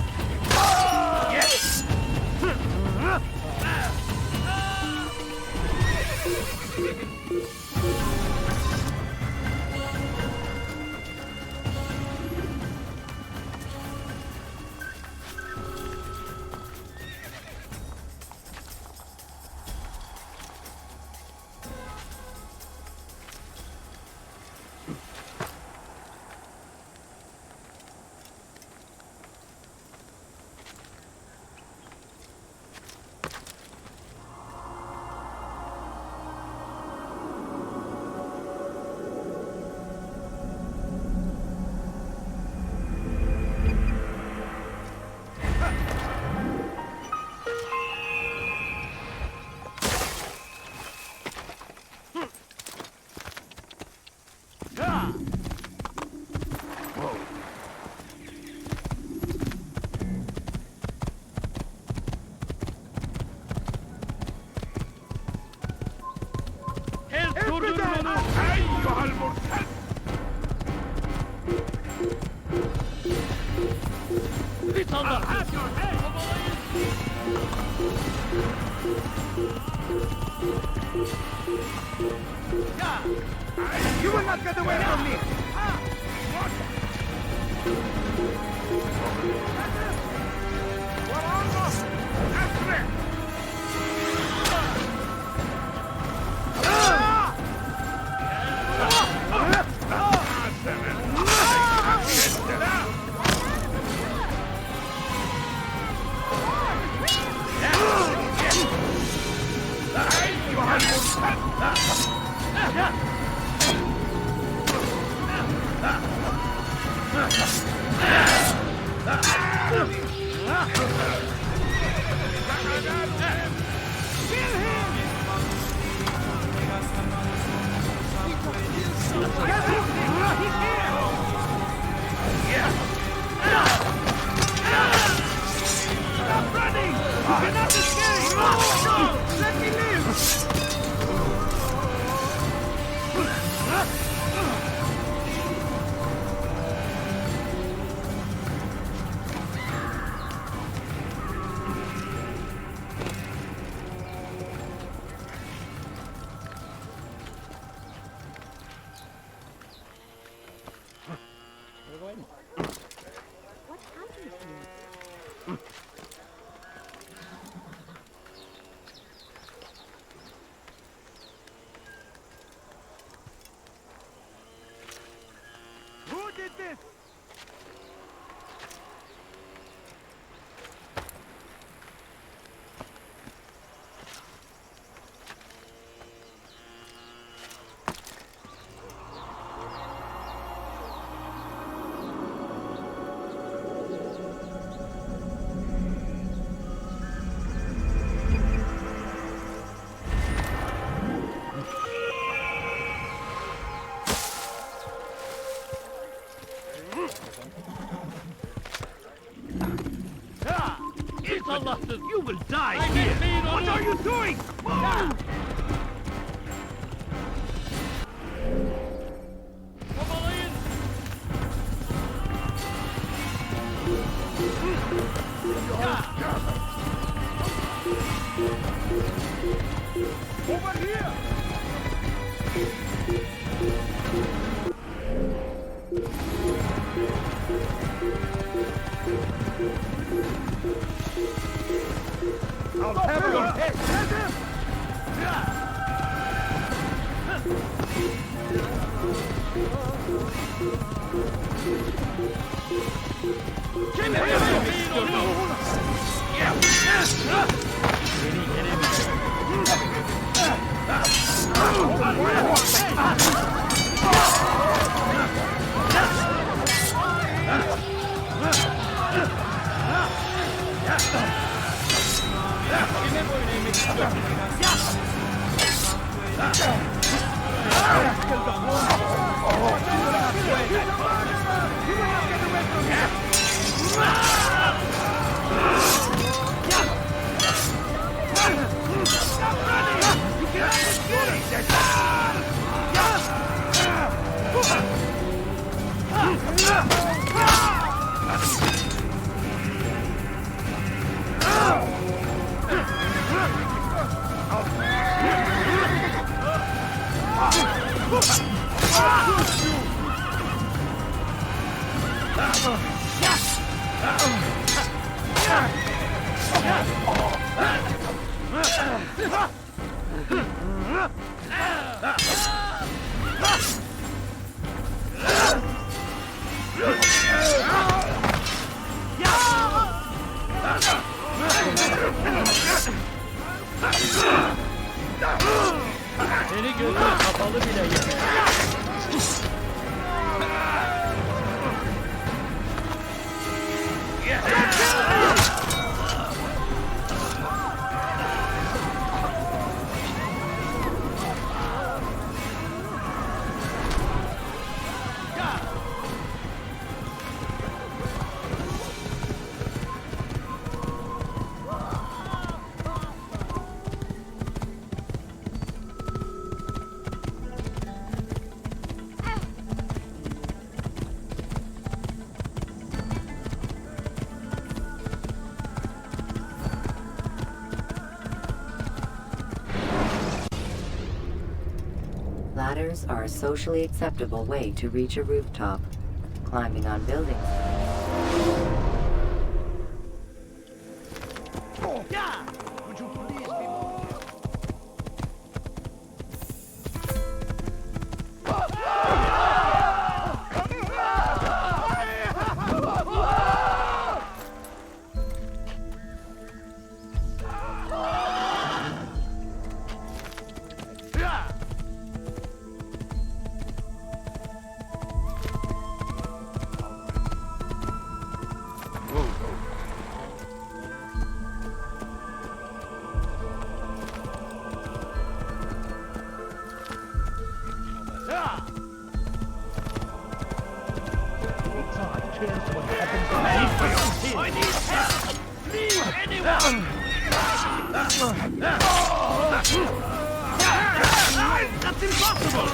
You will not get away from me! Who did this? Allahsız, you will die here! What are you doing? Move! Kovalayın! Over here! I'll have your head! Let him! Kime boyun eğmek istiyorsun? Seni gözüne kapalı bile yeter. Ladders are a socially acceptable way to reach a rooftop. Climbing on buildings. Would you please be more I need help! Please, anyone! That's impossible!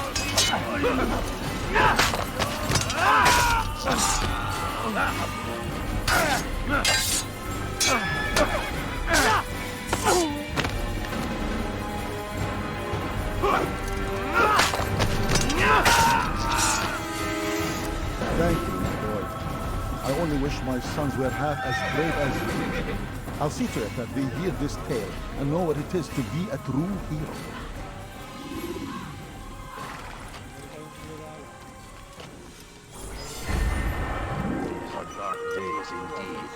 Thank you, my boy. I only wish my sons were half as brave as you. I'll see to it that they hear this tale and know what it is to be a true hero. Dark days indeed.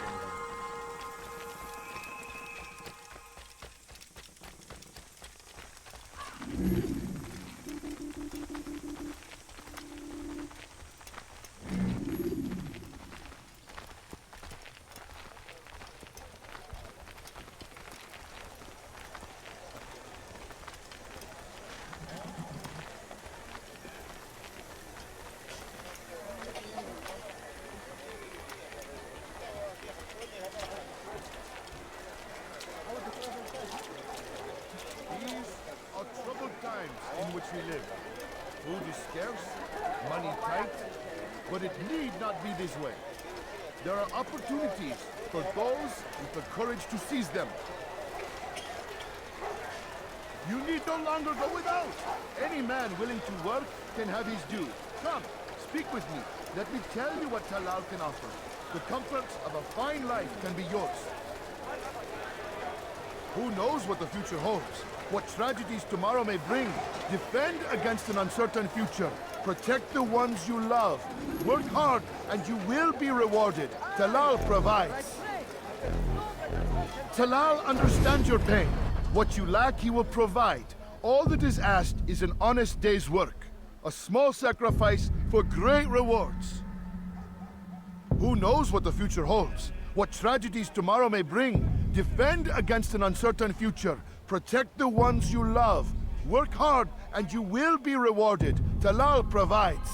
In which we live. Food is scarce, money tight, but it need not be this way. There are opportunities for those with the courage to seize them. You need no longer go without. Any man willing to work can have his due. Come, speak with me. Let me tell you what Talal can offer. The comforts of a fine life can be yours. Who knows what the future holds? What tragedies tomorrow may bring. Defend against an uncertain future. Protect the ones you love. Work hard and you will be rewarded. Talal provides. Talal understands your pain. What you lack, he will provide. All that is asked is an honest day's work. A small sacrifice for great rewards. Who knows what the future holds? What tragedies tomorrow may bring. Defend against an uncertain future. Protect the ones you love. Work hard, and you will be rewarded. Talal provides.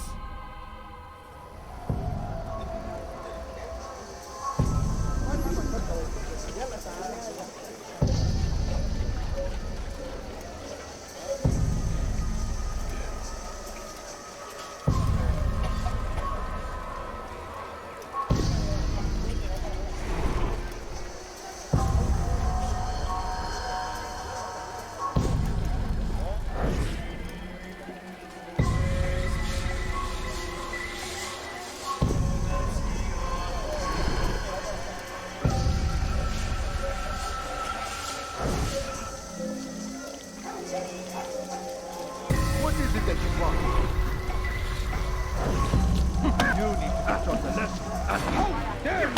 What is it that you want? You need to pass on the lesson. How dare you!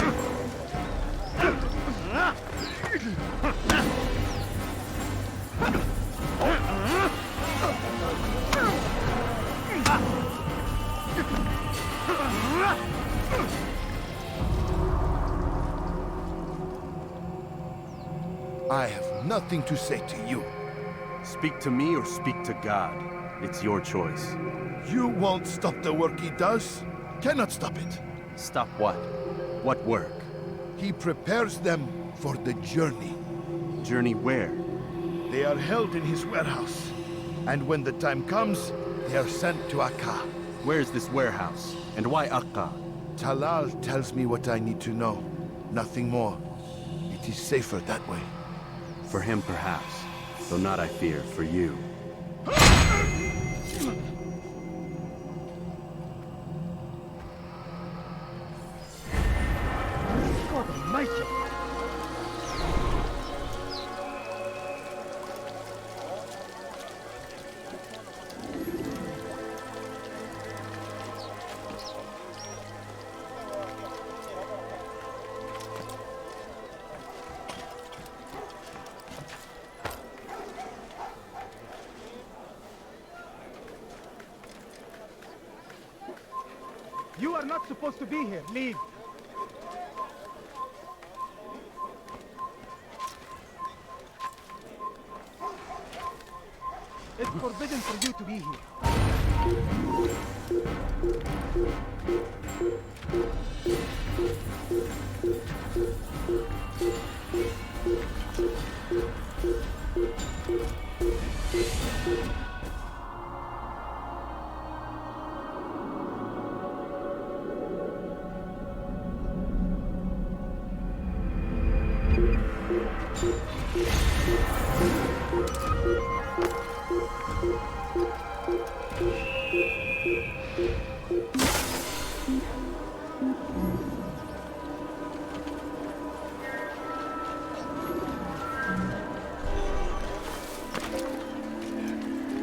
I have nothing to say to you. Speak to me or speak to God. It's your choice. You won't stop the work he does. Cannot stop it. Stop what? What work? He prepares them for the journey. Journey where? They are held in his warehouse. And when the time comes, they are sent to Akka. Where's this warehouse? And why Akka? Talal tells me what I need to know. Nothing more. It is safer that way. For him, perhaps. Though not, I fear, for you. God almighty! You are not supposed to be here. Leave. It's forbidden for you to be here.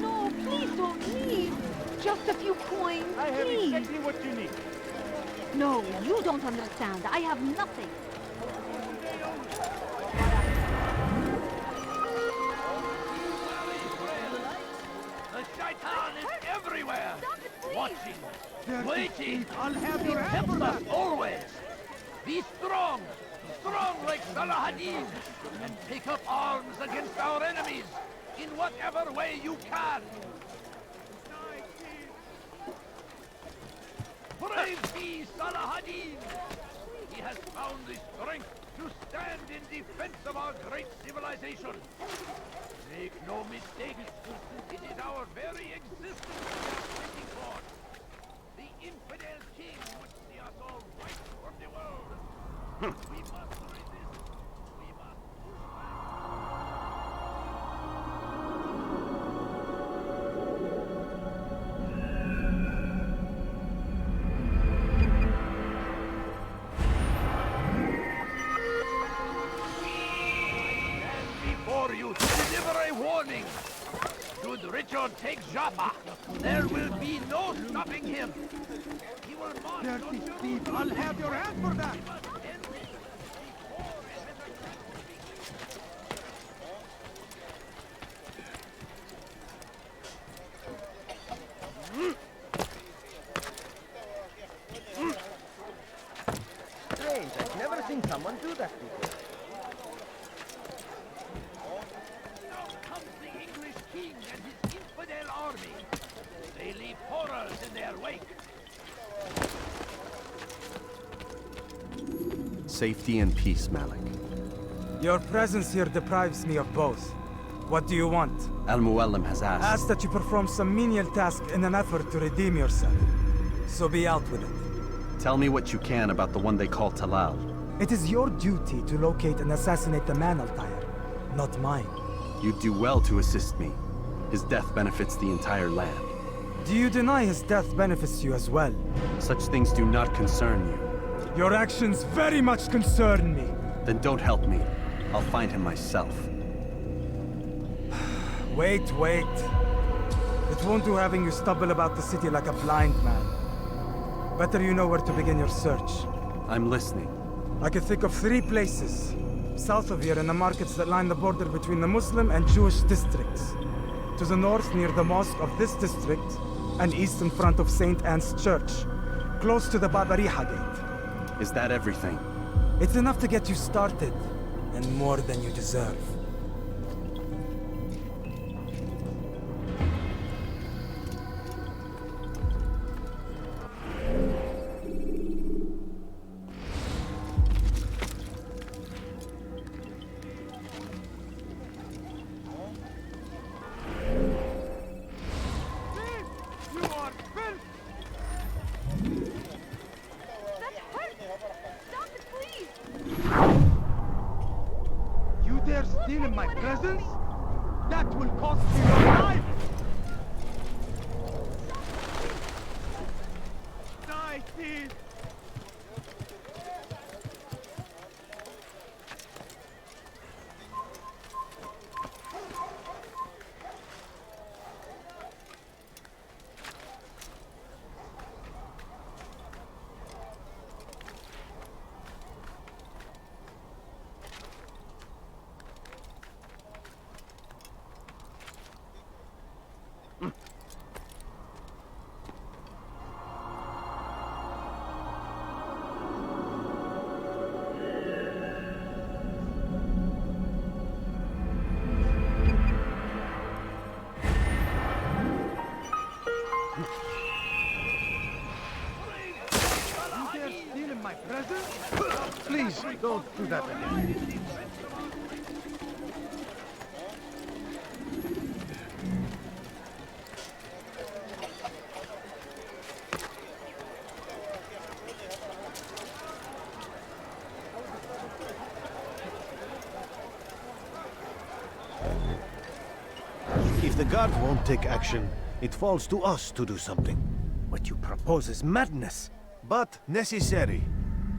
No, please don't leave. Just a few coins, I have please. exactly what you need. No, you don't understand. I have nothing. The Shaitan is everywhere! Watching, waiting, I'll have your hand for us that. always! Be strong! Strong like Salahadin! And take up arms against our enemies in whatever way you can! Brave be Salahadin! He has found the strength to stand in defense of our great civilization. Make no mistake, it is our very existence we are fighting for. The infidel king would see us all wiped from the world. We must resist. We must push back. Before you to deliver a warning. Should Richard take Jaffa, there will be no stopping him. He will march Dirty thief, I'll have your hand for that. Strange, I've never seen someone do that before. Now comes the English king and his world in their wake. Safety and peace, Malik. Your presence here deprives me of both. What do you want? Al-Muallim has asked. Asked that you perform some menial task in an effort to redeem yourself. So be out with it. Tell me what you can about the one they call Talal. It is your duty to locate and assassinate the man, Altair, not mine. You'd do well to assist me. His death benefits the entire land. Do you deny his death benefits you as well? Such things do not concern you. Your actions very much concern me. Then don't help me. I'll find him myself. Wait. It won't do having you stumble about the city like a blind man. Better you know where to begin your search. I'm listening. I can think of 3 places. South of here in the markets that line the border between the Muslim and Jewish districts. To the north near the mosque of this district, and east in front of St. Anne's Church, close to the Babariha Gate. Is that everything? It's enough to get you started, and more than you deserve. Please, don't do that again. If the guard won't take action, it falls to us to do something. What you propose is madness. But necessary.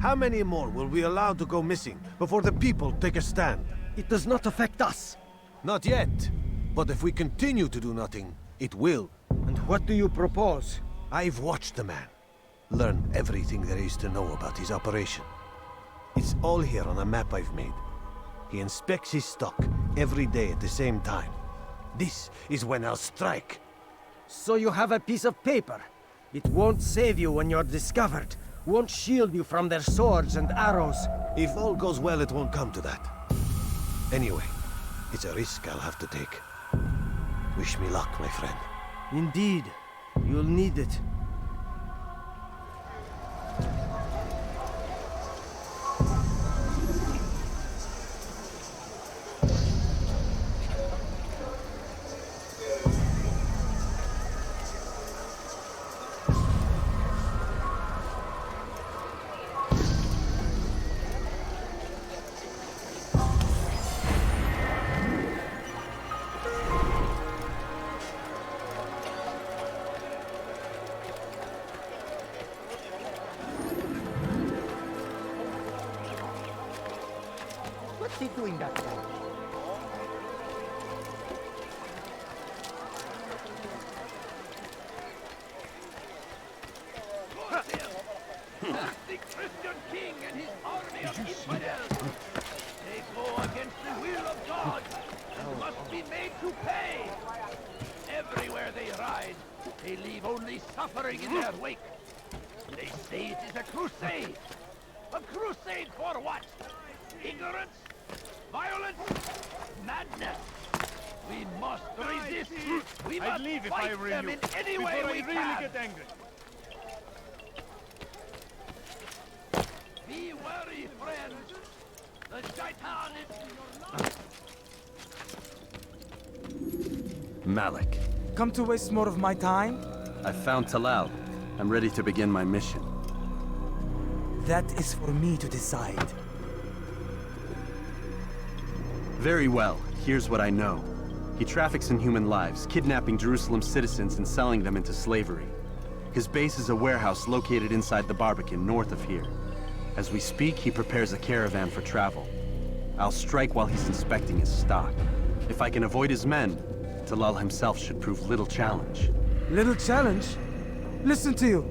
How many more will we allow to go missing before the people take a stand? It does not affect us. Not yet. But if we continue to do nothing, it will. And what do you propose? I've watched the man. Learned everything there is to know about his operation. It's all here on a map I've made. He inspects his stock every day at the same time. This is when I'll strike. So you have a piece of paper. It won't save you when you're discovered. Won't shield you from their swords and arrows. If all goes well, it won't come to that. Anyway, it's a risk I'll have to take. Wish me luck, my friend. Indeed. You'll need it. What's he doing that for? The Christian king and his army of infidels. They go against the will of God and must be made to pay. Everywhere they ride, they leave only suffering in their wake. They say it is a crusade. A crusade for what? Ignorance? Violence? Madness? We must resist. We I'd must leave if I fight were them you. in any before way I we really can. get angry. Be wary, friends. The Shaitan is... Malik. Come to waste more of my time? I found Talal. I'm ready to begin my mission. That is for me to decide. Very well. Here's what I know. He traffics in human lives, kidnapping Jerusalem citizens and selling them into slavery. His base is a warehouse located inside the Barbican, north of here. As we speak, he prepares a caravan for travel. I'll strike while he's inspecting his stock. If I can avoid his men, Talal himself should prove little challenge. Little challenge? Listen to you.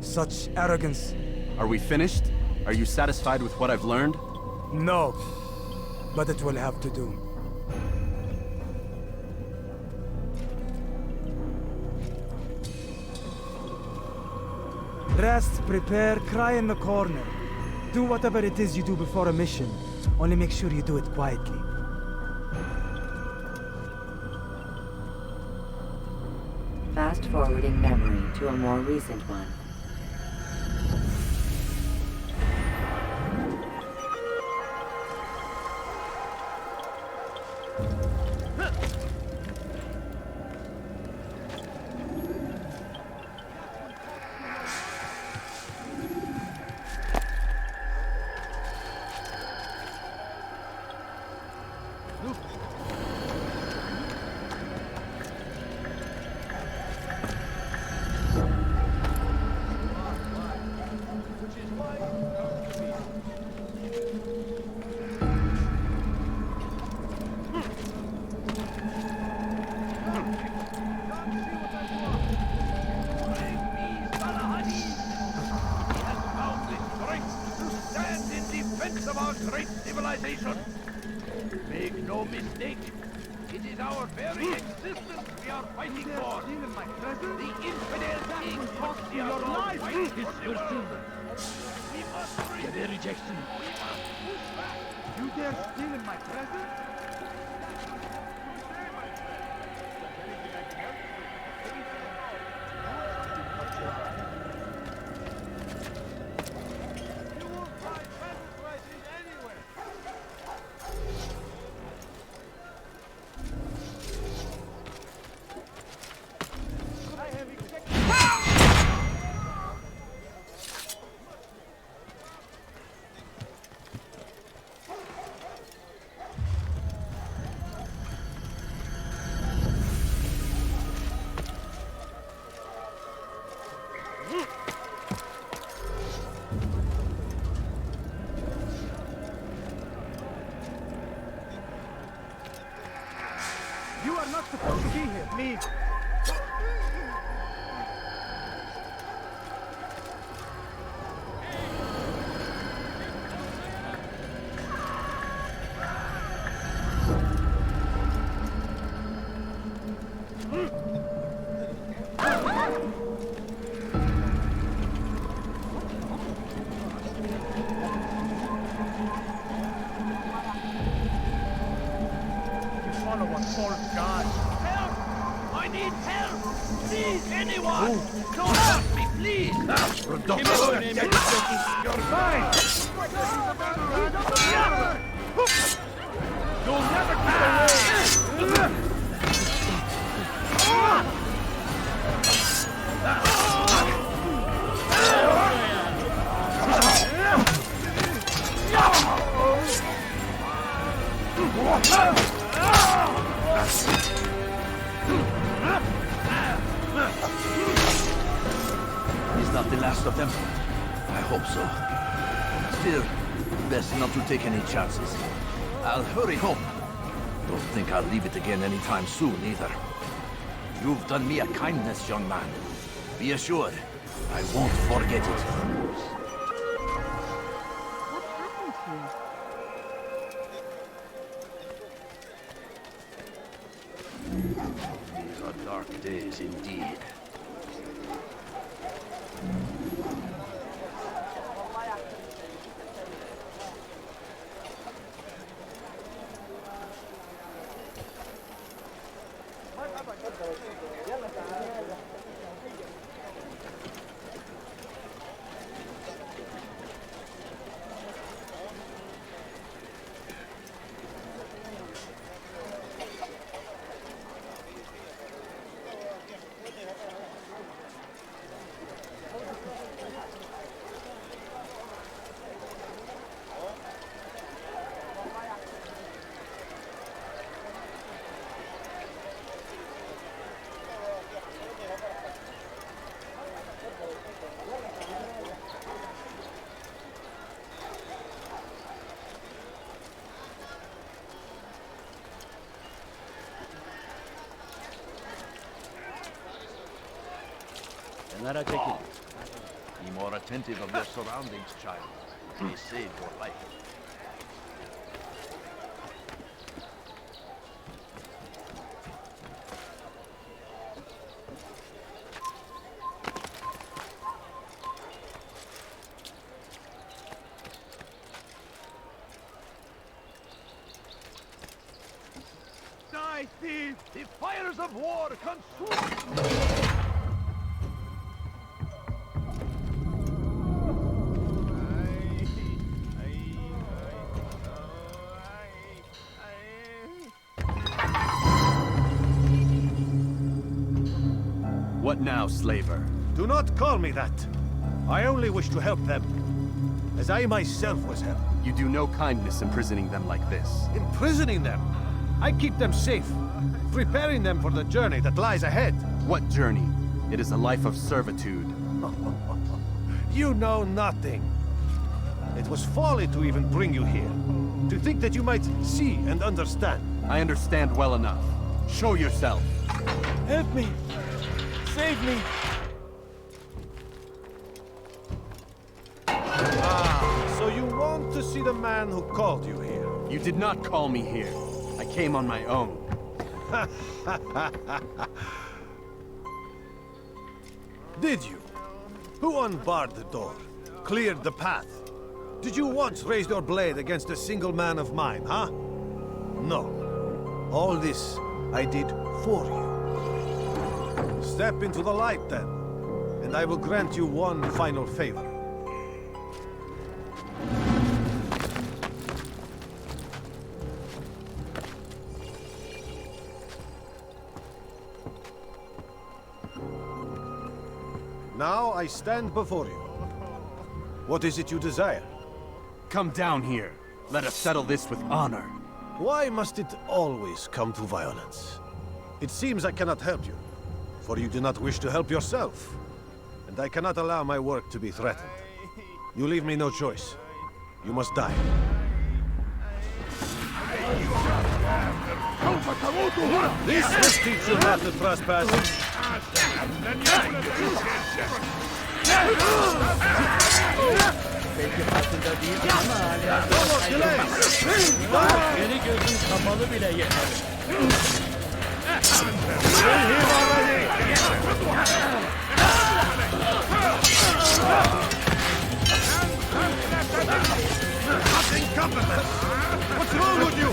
Such arrogance. Are we finished? Are you satisfied with what I've learned? No. But it will have to do. Rest, prepare, cry in the corner. Do whatever it is you do before a mission. Only make sure you do it quietly. Fast-forwarding memory to a more recent one. Of our great civilization. Make no mistake, it is our very existence we are fighting for. The infidel king puts your life is pursued. We must the rejection. We must push back. You dare steal in my presence? You are not supposed to be here. Leave. False god. Help! I need help! Please, anyone! Don't hurt me, please! You're fine! You'll never get away! He's not the last of them. I hope so. Still, best not to take any chances. I'll hurry home. Don't think I'll leave it again anytime soon, either. You've done me a kindness, young man. Be assured, I won't forget it. What happened here? These are dark days indeed. Kenara çekil. Be more attentive of your surroundings, child. It may save your life. Die, thief! The fires of war consume! What now, slaver? Do not call me that. I only wish to help them, as I myself was helped. You do no kindness imprisoning them like this. Imprisoning them? I keep them safe, preparing them for the journey that lies ahead. What journey? It is a life of servitude. You know nothing. It was folly to even bring you here. To think that you might see and understand. I understand well enough. Show yourself. Help me! Save me! Ah, so you want to see the man who called you here? You did not call me here. I came on my own. Did you? Who unbarred the door? Cleared the path? Did you once raise your blade against a single man of mine, huh? No. All this I did for you. Step into the light, then, and I will grant you one final favor. Now I stand before you. What is it you desire? Come down here. Let us settle this with honor. Why must it always come to violence? It seems I cannot help you, for you do not wish to help yourself. And I cannot allow my work to be threatened. You leave me no choice. You must die. This will teach you not to trespass. Belki farkında değil ama hala geri gözün kapalı bile yeter. What's wrong with you?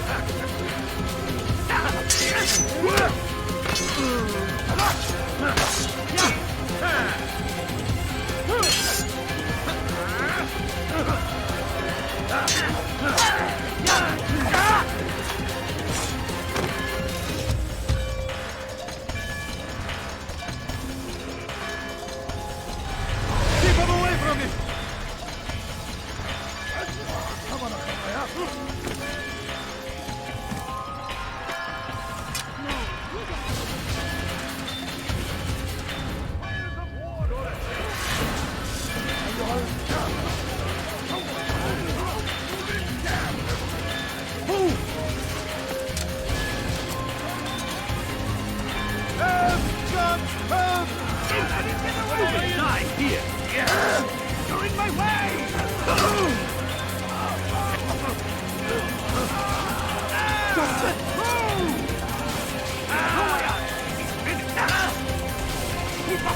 Keep him away from me! You're in my way!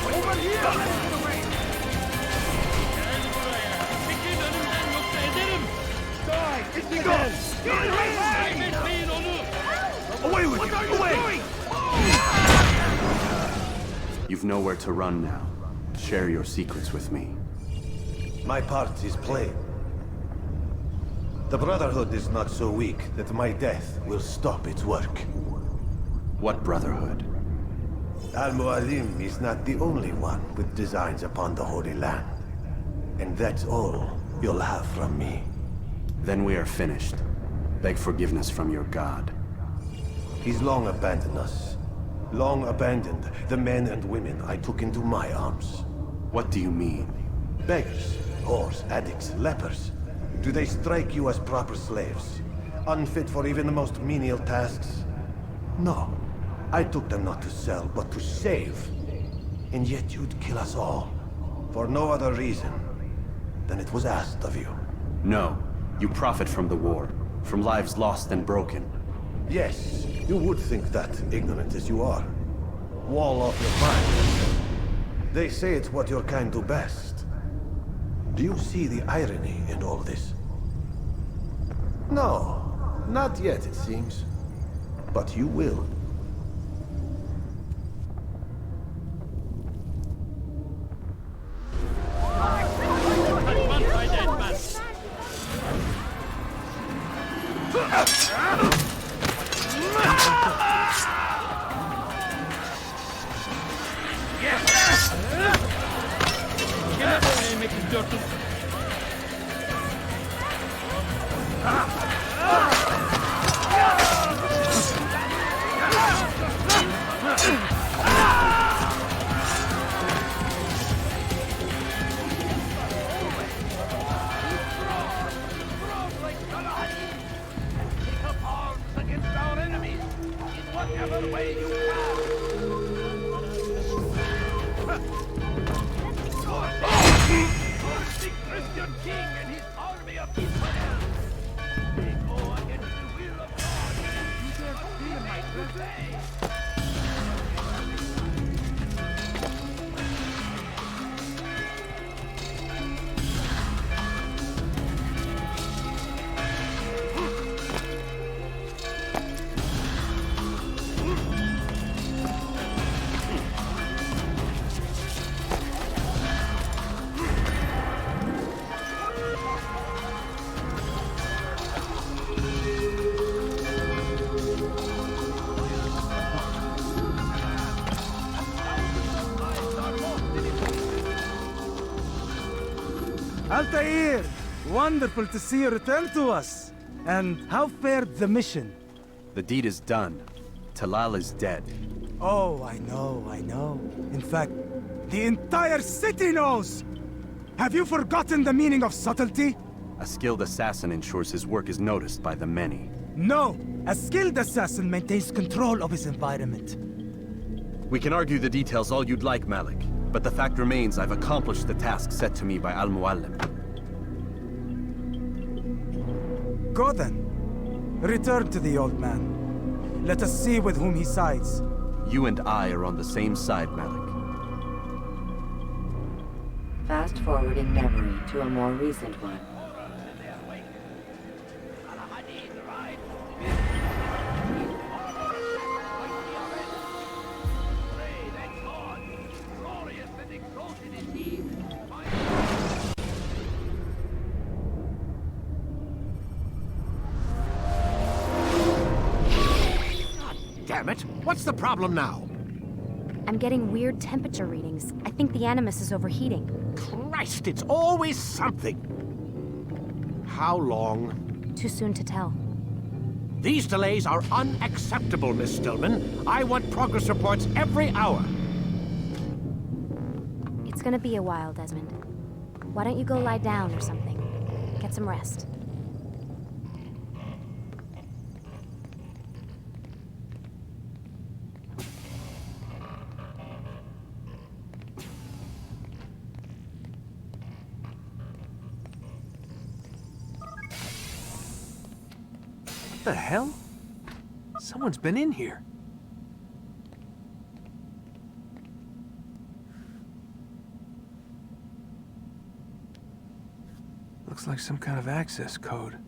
Over here! Die! It's the gun! You're in my way! Away with you! Away! You've nowhere to run now. Share your secrets with me. My part is plain. The Brotherhood is not so weak that my death will stop its work. What Brotherhood? Al-Mualim is not the only one with designs upon the Holy Land. And that's all you'll have from me. Then we are finished. Beg forgiveness from your god. He's long abandoned us. Long abandoned the men and women I took into my arms. What do you mean? Beggars, whores, addicts, lepers. Do they strike you as proper slaves? Unfit for even the most menial tasks? No. I took them not to sell, but to save. And yet you'd kill us all, for no other reason than it was asked of you. No. You profit from the war, from lives lost and broken. Yes, you would think that, ignorant as you are. Wall off your mind. They say it's what your kind do best. Do you see the irony in all this? No, not yet, it seems. But you will. Altair! Wonderful to see you return to us. And how fared the mission? The deed is done. Talal is dead. Oh, I know. In fact, the entire city knows! Have you forgotten the meaning of subtlety? A skilled assassin ensures his work is noticed by the many. No! A skilled assassin maintains control of his environment. We can argue the details all you'd like, Malik. But the fact remains I've accomplished the task set to me by Al-Mualim. Go then. Return to the old man. Let us see with whom he sides. You and I are on the same side, Malik. Fast forward in memory to a more recent one. Damn it! What's the problem now? I'm getting weird temperature readings. I think the Animus is overheating. Christ, it's always something! How long? Too soon to tell. These delays are unacceptable, Miss Stillman. I want progress reports every hour. It's gonna be a while, Desmond. Why don't you go lie down or something? Get some rest. What the hell? Someone's been in here. Looks like some kind of access code.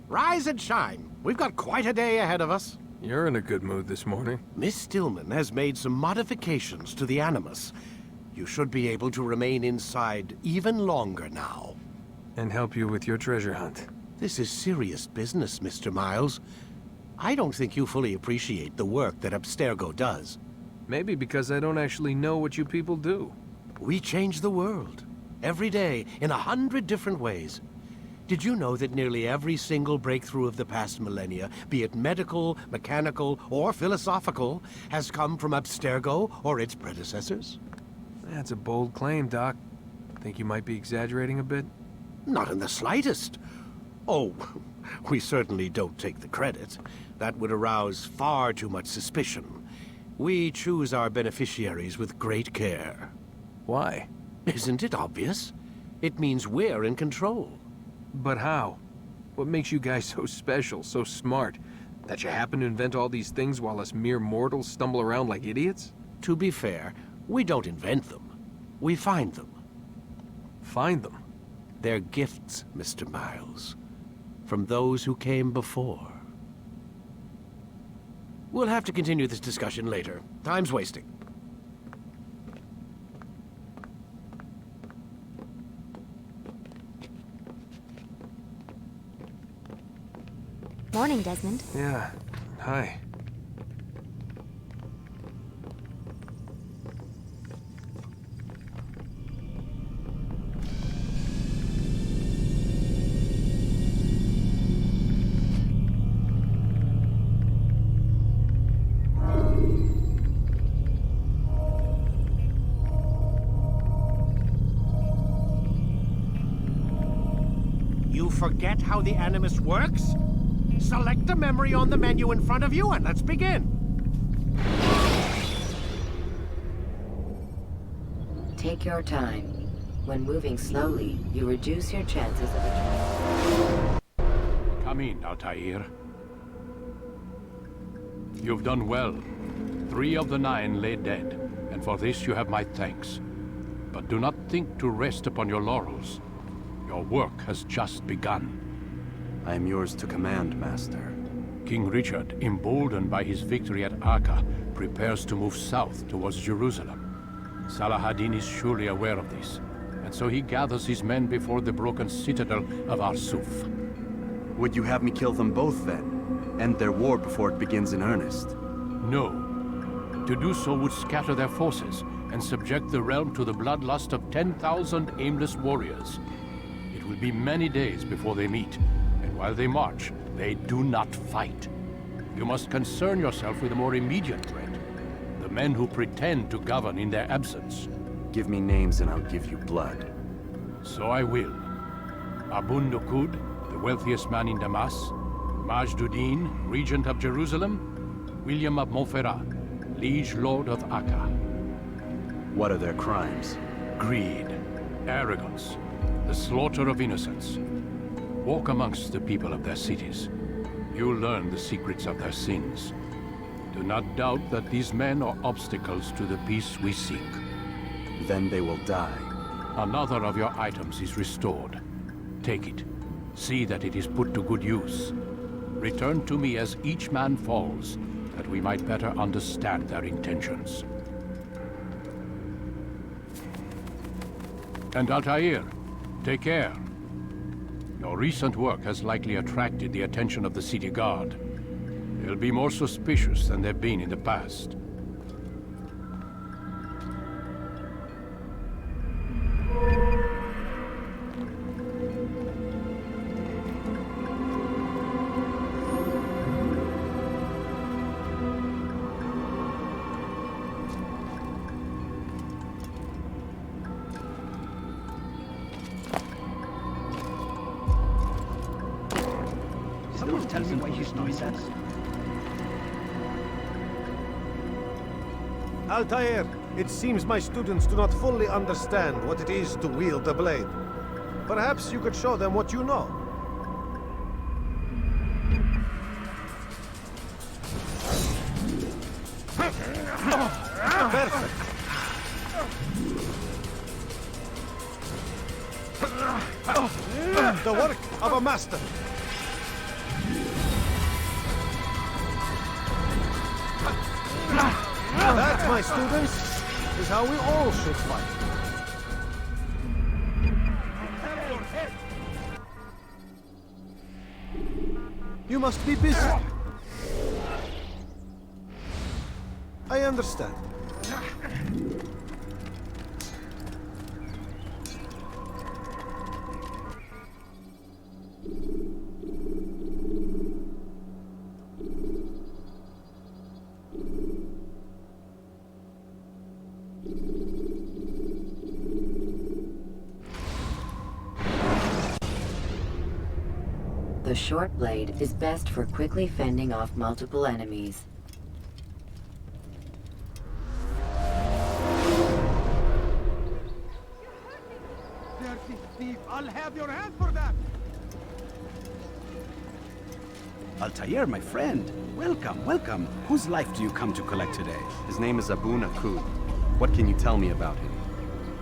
Rise and shine. We've got quite a day ahead of us. You're in a good mood this morning. Miss Stillman has made some modifications to the Animus. You should be able to remain inside even longer now. And help you with your treasure hunt. This is serious business, Mr. Miles. I don't think you fully appreciate the work that Abstergo does. Maybe because I don't actually know what you people do. We change the world. Every day, in 100 different ways. Did you know that nearly every single breakthrough of the past millennia, be it medical, mechanical, or philosophical, has come from Abstergo or its predecessors? That's a bold claim, Doc. Think you might be exaggerating a bit? Not in the slightest. Oh, we certainly don't take the credit. That would arouse far too much suspicion. We choose our beneficiaries with great care. Why? Isn't it obvious? It means we're in control. But how? What makes you guys so special, so smart? That you happen to invent all these things while us mere mortals stumble around like idiots? To be fair, we don't invent them. We find them. Find them? They're gifts, Mr. Miles. From those who came before. We'll have to continue this discussion later. Time's wasting. Morning, Desmond. Yeah. Hi. You forget how the Animus works? Select a memory on the menu in front of you and let's begin. Take your time. When moving slowly, you reduce your chances of a Come in, Altair. You've done well. 3 of the 9 lay dead, and for this you have my thanks. But do not think to rest upon your laurels. Your work has just begun. I am yours to command, Master. King Richard, emboldened by his victory at Acre, prepares to move south towards Jerusalem. Salah-ad-Din is surely aware of this, and so he gathers his men before the broken citadel of Arsuf. Would you have me kill them both, then? End their war before it begins in earnest? No. To do so would scatter their forces, and subject the realm to the bloodlust of 10,000 aimless warriors. It will be many days before they meet, and while they march, they do not fight. You must concern yourself with a more immediate threat. The men who pretend to govern in their absence. Give me names and I'll give you blood. So I will. Abun Nukud, the wealthiest man in Damas. Majduddin, regent of Jerusalem. William of Montferrat, liege lord of Acre. What are their crimes? Greed, arrogance, the slaughter of innocents. Walk amongst the people of their cities. You'll learn the secrets of their sins. Do not doubt that these men are obstacles to the peace we seek. Then they will die. Another of your items is restored. Take it. See that it is put to good use. Return to me as each man falls, that we might better understand their intentions. And Altair, take care. Your recent work has likely attracted the attention of the city guard. They'll be more suspicious than they've been in the past. Someone tell me why he's doing that. Altair, it seems my students do not fully understand what it is to wield the blade. Perhaps you could show them what you know. Perfect. The work of a master. That, my students, is how we all should fight. You must be busy. I understand. The short blade is best for quickly fending off multiple enemies. Dirty thief! I'll have your hand for that! Altair, my friend. Welcome, welcome. Whose life do you come to collect today? His name is Abu Nakud. What can you tell me about him?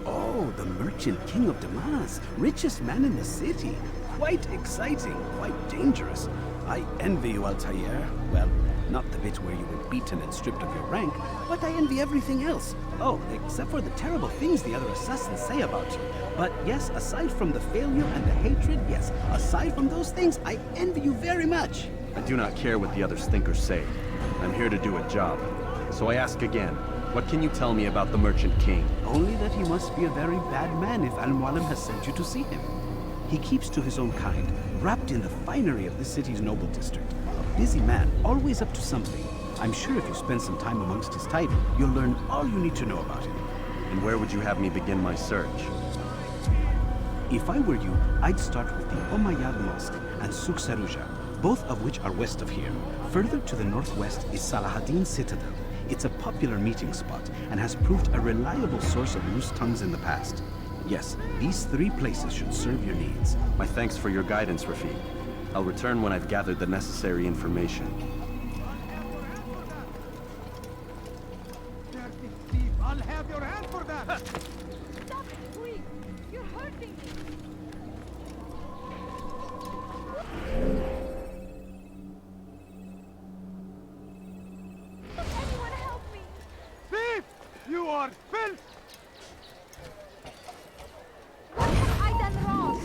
Oh, the merchant king of Damas. Richest man in the city. Quite exciting, quite dangerous. I envy you, Altair. Well, not the bit where you were beaten and stripped of your rank, but I envy everything else. Oh, except for the terrible things the other assassins say about you. But yes, aside from the failure and the hatred, yes, aside from those things, I envy you very much. I do not care what the others think or say. I'm here to do a job. So I ask again, what can you tell me about the Merchant King? Only that he must be a very bad man if Al-Mualim has sent you to see him. He keeps to his own kind, wrapped in the finery of this city's noble district. A busy man, always up to something. I'm sure if you spend some time amongst his type, you'll learn all you need to know about him. And where would you have me begin my search? If I were you, I'd start with the Umayyad Mosque and Souk Saruja, both of which are west of here. Further to the northwest is Salahaddin Citadel. It's a popular meeting spot and has proved a reliable source of loose tongues in the past. Yes, these 3 places should serve your needs. My thanks for your guidance, Rafiq. I'll return when I've gathered the necessary information. Dirty thief! I'll have your hand for that! Stop it, quick! You're hurting me! Anyone help me! Thief! You are filth! What have I done wrong?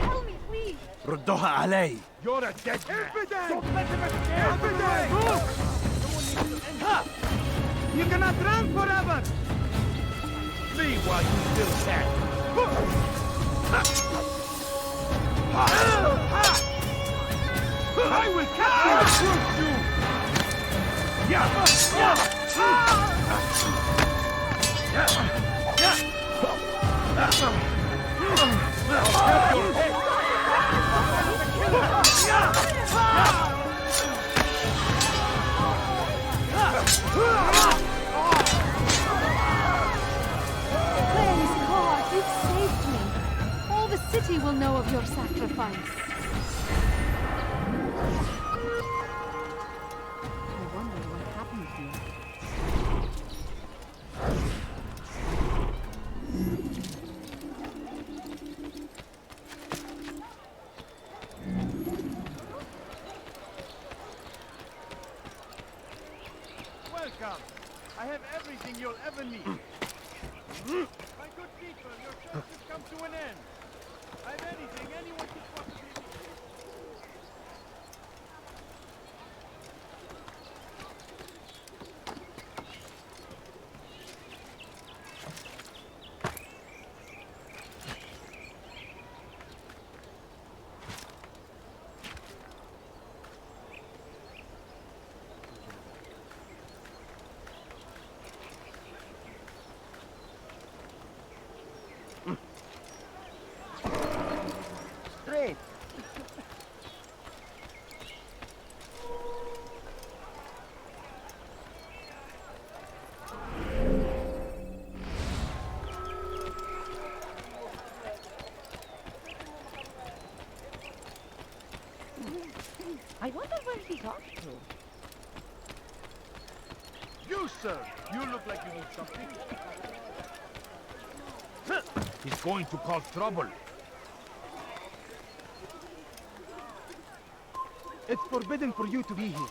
Tell me, please! ردوها علي. You're a dead man! Don't let him escape! Move! You cannot run forever! Flee while you still can! I will catch you! Praise God, you've saved me. All the city will know of your sacrifice. I wonder what happened here. Welcome. I have everything you'll ever need. My good people, your search has come to an end. I have anything anyone could possibly need. Straight! I wonder where he got to. You, sir, you look like you need something. He's going to cause trouble. It's forbidden for you to be here.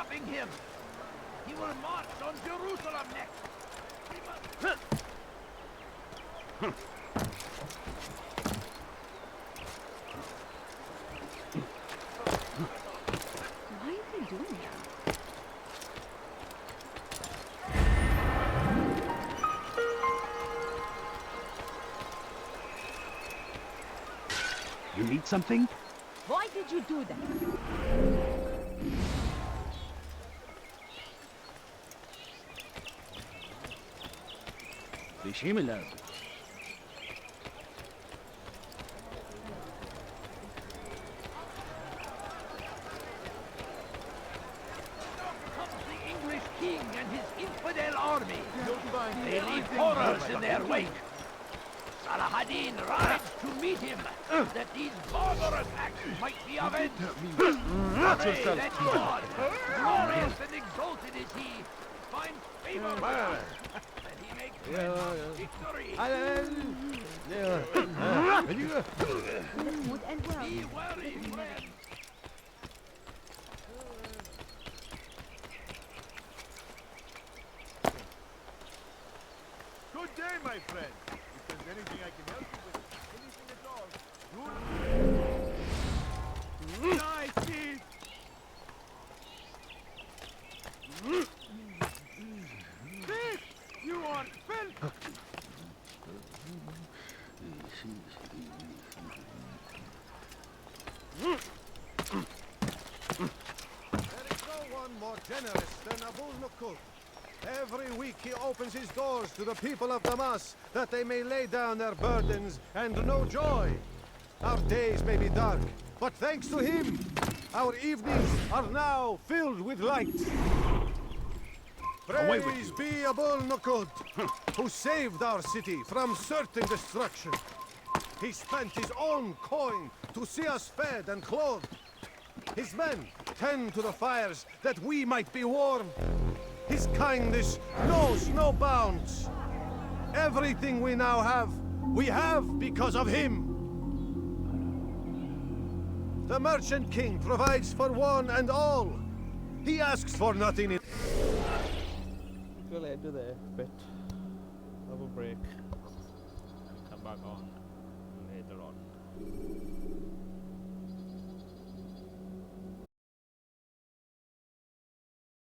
stopping him. He will march on Jerusalem next. We must... Why are they doing that? You need something? Why did you do that? Bismillah. The English king and his infidel army. They leave horrors in their wake. Salah-ad-Din rides to meet him, that these barbarous acts might be avenged. Pray that God, glorious and exalted is he, finds favor with us, that he makes victory. This would end well. Be wary, friend. Good day, my friend. If there's anything I can help you with, anything at all, you... Die, thief! Thief! You are filth! There is no one more generous than Abul Nukud. Every week he opens his doors to the people of Damas, that they may lay down their burdens and know joy. Our days may be dark, but thanks to him, our evenings are now filled with light. Away with Praise be Abul Nukud, who saved our city from certain destruction. He spent his own coin to see us fed and clothed. His men tend to the fires that we might be warm. His kindness knows no bounds. Everything we now have, we have because of him. The Merchant King provides for one and all. He asks for nothing in... We'll end it there, but have a break and come back on later on.